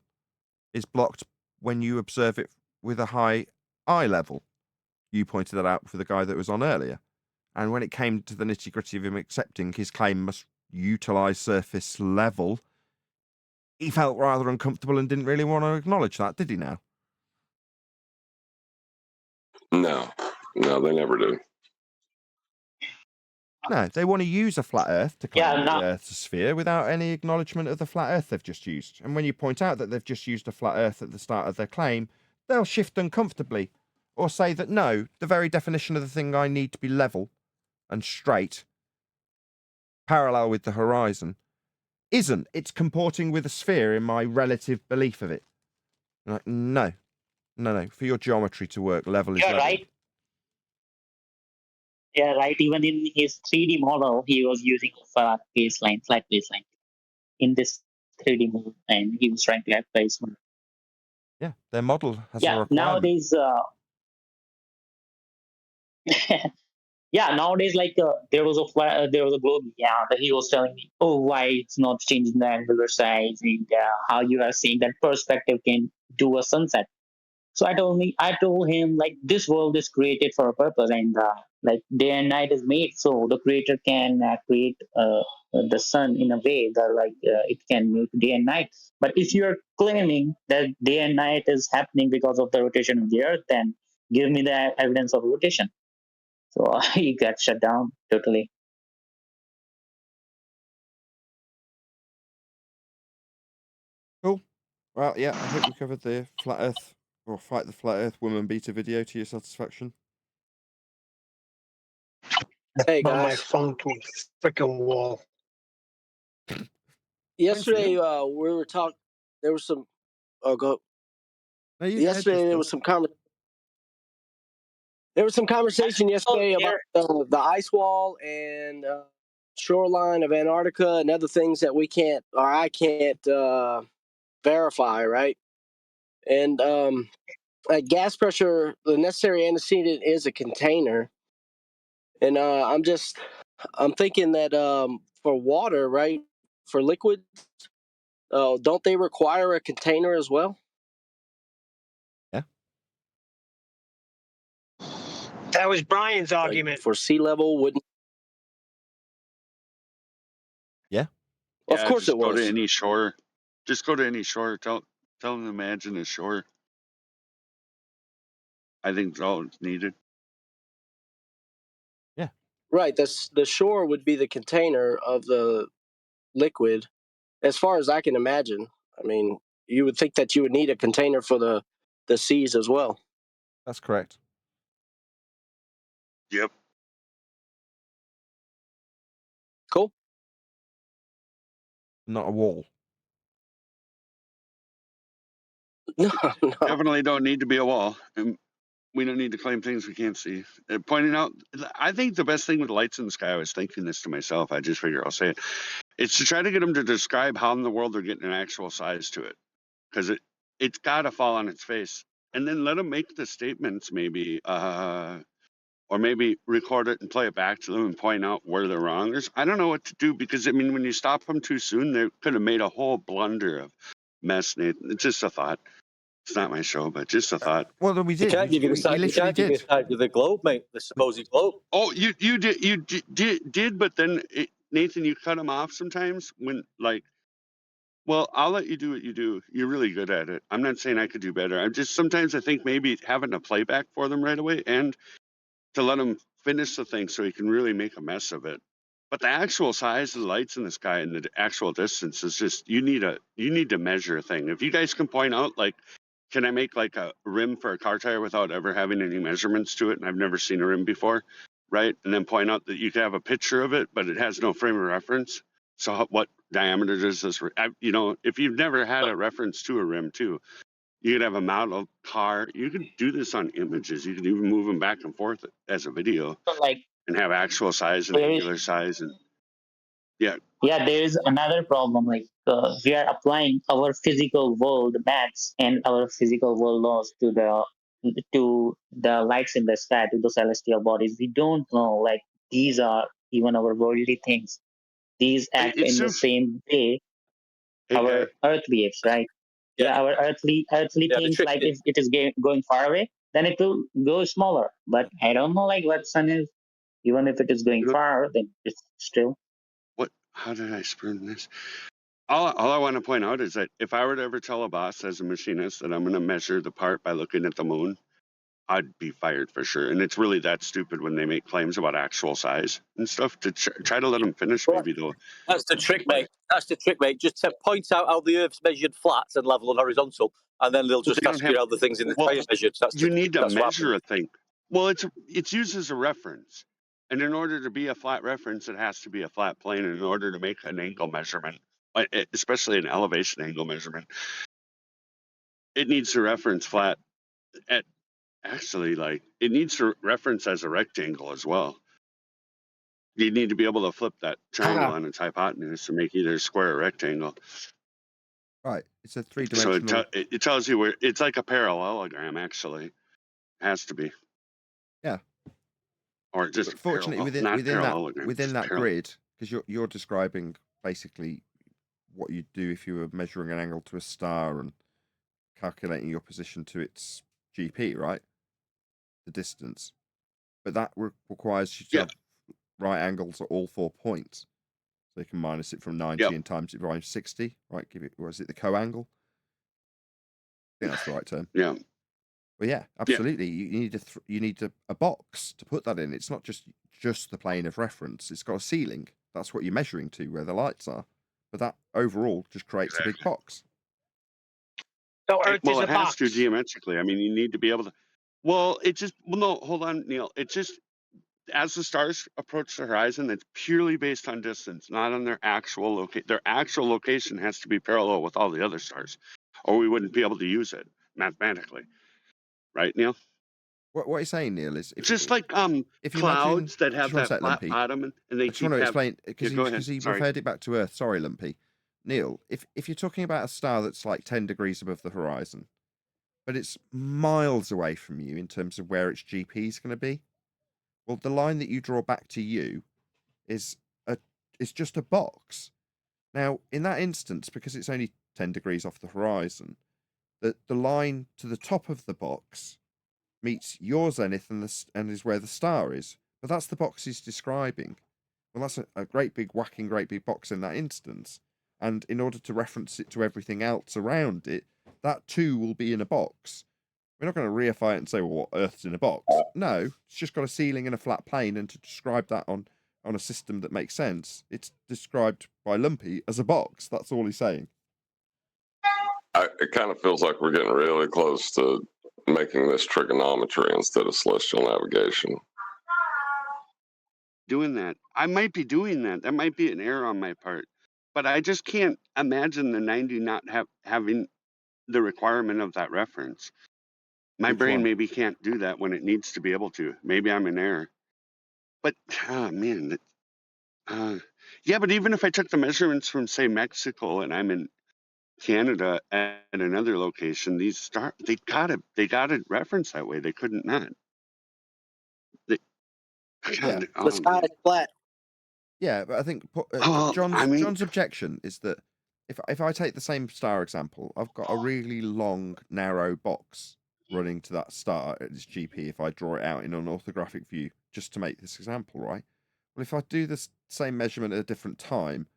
is blocked when you observe it with a high eye level. You pointed that out for the guy that was on earlier. And when it came to the nitty-gritty of him accepting his claim must utilize surface level, he felt rather uncomfortable and didn't really want to acknowledge that, did he now? No, they never do. No, they want to use a flat Earth to claim Yeah, the Earth's a sphere without any acknowledgement of the flat Earth they've just used. And when you point out that they've just used a flat Earth at the start of their claim, they'll shift uncomfortably or say that no, the very definition of the thing I need to be level and straight, parallel with the horizon, isn't. It's comporting with a sphere in my relative belief of it. Like, no. For your geometry to work, level is yeah, level. right. Yeah, right. Even in his 3D model, he was using a flat baseline in this 3D model, and he was trying to have placement. Yeah, their model has a Yeah, requirement. nowadays, like there was a globe. Yeah, that he was telling me, oh, why it's not changing the angular size, and how you are saying that perspective can do a sunset. So I told him like this world is created for a purpose, and like day and night is made, so the creator can create the sun in a way that it can make day and night. But if you're claiming that day and night is happening because of the rotation of the earth, then give me the evidence of rotation. So he got shut down totally. Cool. Well, yeah, I hope we covered the flat Earth or fight the flat Earth woman beater video to your satisfaction. Hey On my guys, phone to a freaking wall. yesterday we were talking. There was some. Oh, go. No, you Yesterday there was some There was some conversation yesterday about the ice wall and shoreline of Antarctica and other things that we can't or I can't verify, right? And gas pressure, the necessary antecedent is a container, and I'm thinking that for water, right, for liquids, don't they require a container as well? Yeah. That was Brian's argument. For sea level, wouldn't? Yeah. Of course just it go was. to any shore. Just go to any shore. Tell them to imagine a shore. I think that's all it's needed. Yeah. Right. The shore would be the container of the liquid, as far as I can imagine. I mean, you would think that you would need a container for the seas as well. That's correct. Yep. not a wall. No, no. Definitely don't need to be a wall. And we don't need to claim things we can't see. Pointing out, I think the best thing with lights in the sky, I was thinking this to myself, I just figure I'll say it, it's to try to get them to describe how in the world they're getting an actual size to it. Because it's got to fall on its face. And then let them make the statements maybe, or maybe record it and play it back to them and point out where they're wrong. I don't know what to do because, I mean, when you stop them too soon, they could have made a whole blunder of mess, Nathan. It's just a thought. It's not my show, but just a thought. Well, then we You did. can't give you the We side. You literally can't give you the did. side of the globe, mate. The supposed globe. Oh, you did, but then Nathan, you cut them off sometimes when like. Well, I'll let you do what you do. You're really good at it. I'm not saying I could do better. I'm just sometimes I think maybe having a playback for them right away and to let them finish the thing so you can really make a mess of it. But the actual size of the lights in the sky and the actual distance is just you need to measure a thing. If you guys can point out like, can I make like a rim for a car tire without ever having any measurements to it? And I've never seen a rim before, right? And then point out that you can have a picture of it, but it has no frame of reference. So what diameter does this? You know, if you've never had a reference to a rim too, you could have a model car. You could do this on images. You could even move them back and forth as a video Like and have actual size and there is, angular size. And yeah, yeah, there is another problem. Like we are applying our physical world maths and our physical world laws to the lights in the sky, to the celestial bodies. We don't know like these are even our worldly things. These act it's in the so. same way Hey our guy, earth behaves, right? Yeah. Yeah, our earthly Yeah. The things, trick. like if it is going far away, then it will go smaller. But I don't know like what sun is. Even if it is going far, then it's still. what? How did I spurn this? All I want to point out is that if I were to ever tell a boss as a machinist that I'm going to measure the part by looking at the moon, I'd be fired for sure. And it's really that stupid when they make claims about actual size and stuff. To try to let them finish, maybe though. That's the trick, mate. That's the trick, mate. Just to point out how the Earth's measured flat and level and horizontal, and then they'll But just they don't ask you have. how the things in the Well, sky are measured. you need to That's what measure happens. a thing. Well, it's used as a reference, and in order to be a flat reference, it has to be a flat plane. And in order to make an angle measurement, especially an elevation angle measurement, it needs to reference flat. At actually, like it needs to reference as a rectangle as well. You need to be able to flip that triangle on its hypotenuse to make either a square or rectangle. Right. It's a So three-dimensional. it tells you where it's like a parallelogram. Actually, it has to be. Yeah. Or just But fortunately, parallel, not parallelogram. within just that parallel. grid, because you're describing basically what you'd do if you were measuring an angle to a star and calculating your position to its GP, right? The distance. But that requires you to have right angles at all 4 points. So you can minus it from 90 and times it by 60, right? Give it, was it the co-angle? I think that's the right term. Yeah. Well, yeah, absolutely. You need a box to put that in. It's not just the plane of reference. It's got a ceiling. That's what you're measuring to, where the lights are. But that overall just creates a big box. So Earth Well, is it a has box. to geometrically. I mean, you need to be able to. Well, no. Hold on, Neil. It just as the stars approach the horizon, it's purely based on distance, not on their actual location. Their actual location has to be parallel with all the other stars, or we wouldn't be able to use it mathematically, right, Neil? What you're saying, Neil, is Just like if you imagine, clouds that have just that flat Lumpy, bottom and they I just want keep to have. explain Yeah, because go ahead. he Sorry. referred it back to Earth. Sorry, Lumpy. Neil, if you're talking about a star that's like 10 degrees above the horizon, but it's miles away from you in terms of where its GP is going to be, well, the line that you draw back to you is just a box. Now, in that instance, because it's only 10 degrees off the horizon, the line to the top of the box meets your zenith and is where the star is. But that's the box he's describing. Well, that's a great big box in that instance. And in order to reference it to everything else around it, that too will be in a box. We're not going to reify it and say, well, Earth's in a box. No, it's just got a ceiling and a flat plane, and to describe that on a system that makes sense, it's described by Lumpy as a box. That's all he's saying. It kind of feels like we're getting really close to making this trigonometry instead of celestial navigation. Doing that. I might be doing that. That might be an error on my part. but I just can't imagine the 90 not having the requirement of that reference. My Which brain one? maybe can't do that when it needs to be able to. Maybe I'm in error. But oh man, yeah. But even if I took the measurements from say Mexico and I'm in Canada at another location, they gotta reference that way. They couldn't not. They, Yeah. God, The oh sky man. is flat. Yeah, but I think Oh, I mean, John's objection is that if I take the same star example, I've got a really long, narrow box running to that star at its GP if I draw it out in an orthographic view, just to make this example, right? Well, if I do the same measurement at a different time,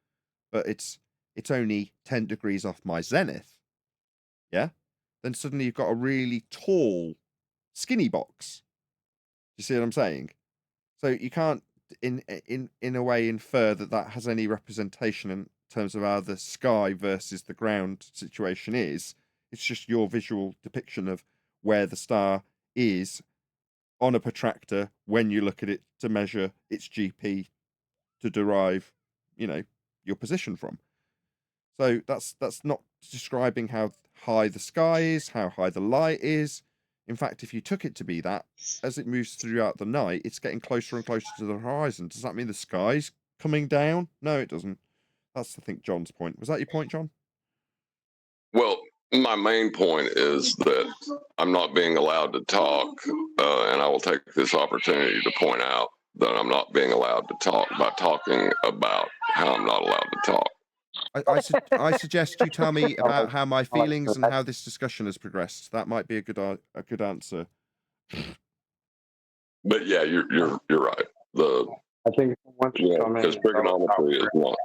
but it's only 10 degrees off my zenith, yeah, then suddenly you've got a really tall, skinny box. You see what I'm saying? So you can't, in a way, infer that that has any representation in terms of how the sky versus the ground situation is. It's just your visual depiction of where the star is on a protractor when you look at it to measure its GP to derive, your position from. So that's not describing how high the sky is, how high the light is. In fact, if you took it to be that, as it moves throughout the night, it's getting closer and closer to the horizon. Does that mean the sky's coming down? No, it doesn't. That's, I think, John's point. Was that your point, John? Well, my main point is that I'm not being allowed to talk, and I will take this opportunity to point out that I'm not being allowed to talk by talking about how I'm not allowed to talk. I suggest you tell me about how my feelings and how this discussion has progressed. That might be a good answer. But yeah, you're right. I think because trigonometry is not.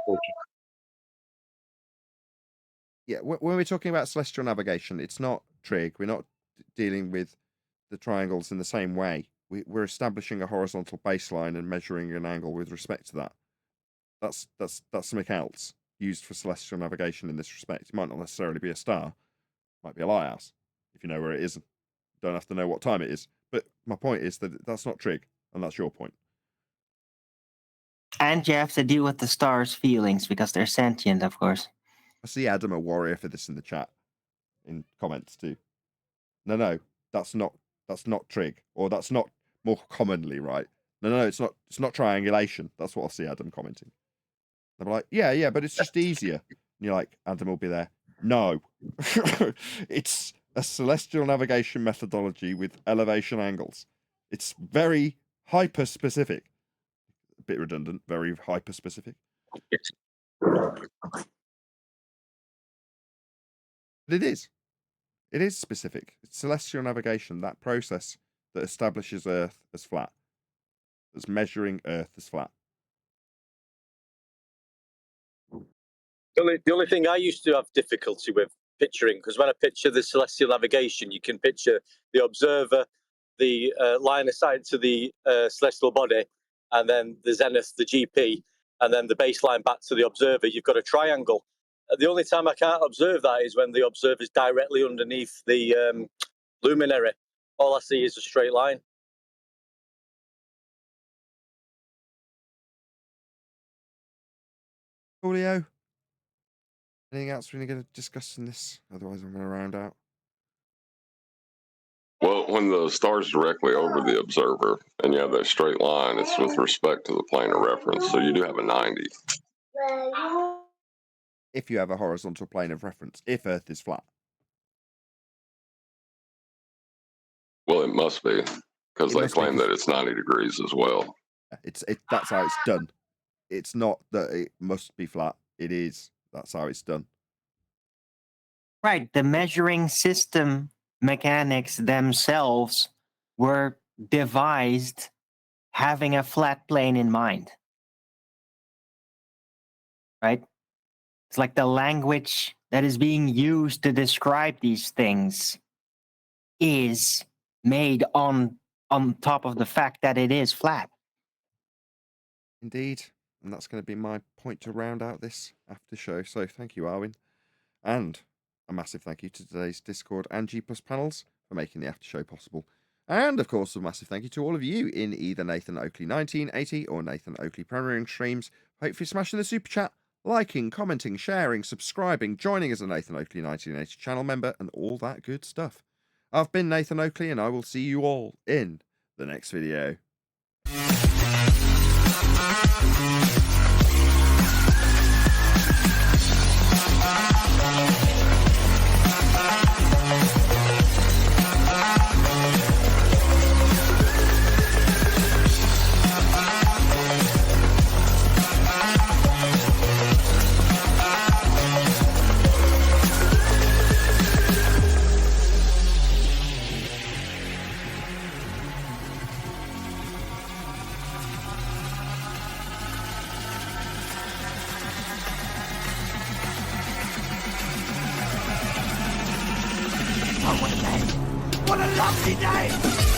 Yeah, when we're talking about celestial navigation, it's not trig. We're not dealing with the triangles in the same way. We're establishing a horizontal baseline and measuring an angle with respect to that. That's something else used for celestial navigation in this respect. It might not necessarily be a star. It might be a lighthouse, if you know where it is. You don't have to know what time it is. But my point is that that's not trig, and that's your point. And you have to deal with the stars' feelings because they're sentient, of course. I see Adam a warrior for this in the chat, in comments too. No, that's not trig, or that's not more commonly right. No, it's not triangulation. That's what I see Adam commenting. They're like, yeah, but it's just easier. And you're like, Adam will be there. No, it's a celestial navigation methodology with elevation angles. It's very hyper specific. A bit redundant, very hyper specific. But it is. It is specific. It's celestial navigation, that process that establishes Earth as flat, that's measuring Earth as flat. The only thing I used to have difficulty with picturing, because when I picture the celestial navigation, you can picture the observer, the line of sight to the celestial body, and then the zenith, the GP, and then the baseline back to the observer. You've got a triangle. The only time I can't observe that is when the observer is directly underneath the luminary. All I see is a straight line. Julio, anything else we're going to discuss in this? Otherwise, I'm going to round out. Well, when the star's directly over the observer and you have that straight line, it's with respect to the plane of reference. So you do have a 90. If you have a horizontal plane of reference, if Earth is flat. Well, it must be, because they claim that it's 90 degrees as well. That's how it's done. It's not that it must be flat. It is. That's how it's done. Right. The measuring system mechanics themselves were devised having a flat plane in mind. Right? It's like the language that is being used to describe these things is made on top of the fact that it is flat. Indeed. And that's going to be my point to round out this after show. So thank you, Arwin. And a massive thank you to today's Discord and G+ panels for making the after show possible. And of course, a massive thank you to all of you in either Nathan Oakley 1980 or Nathan Oakley Premiering streams. Hopefully smashing the super chat liking, commenting, sharing, subscribing, joining as a Nathan Oakley 1980 channel member, and all that good stuff. I've been Nathan Oakley, and I will see you all in the next video. What a lovely day!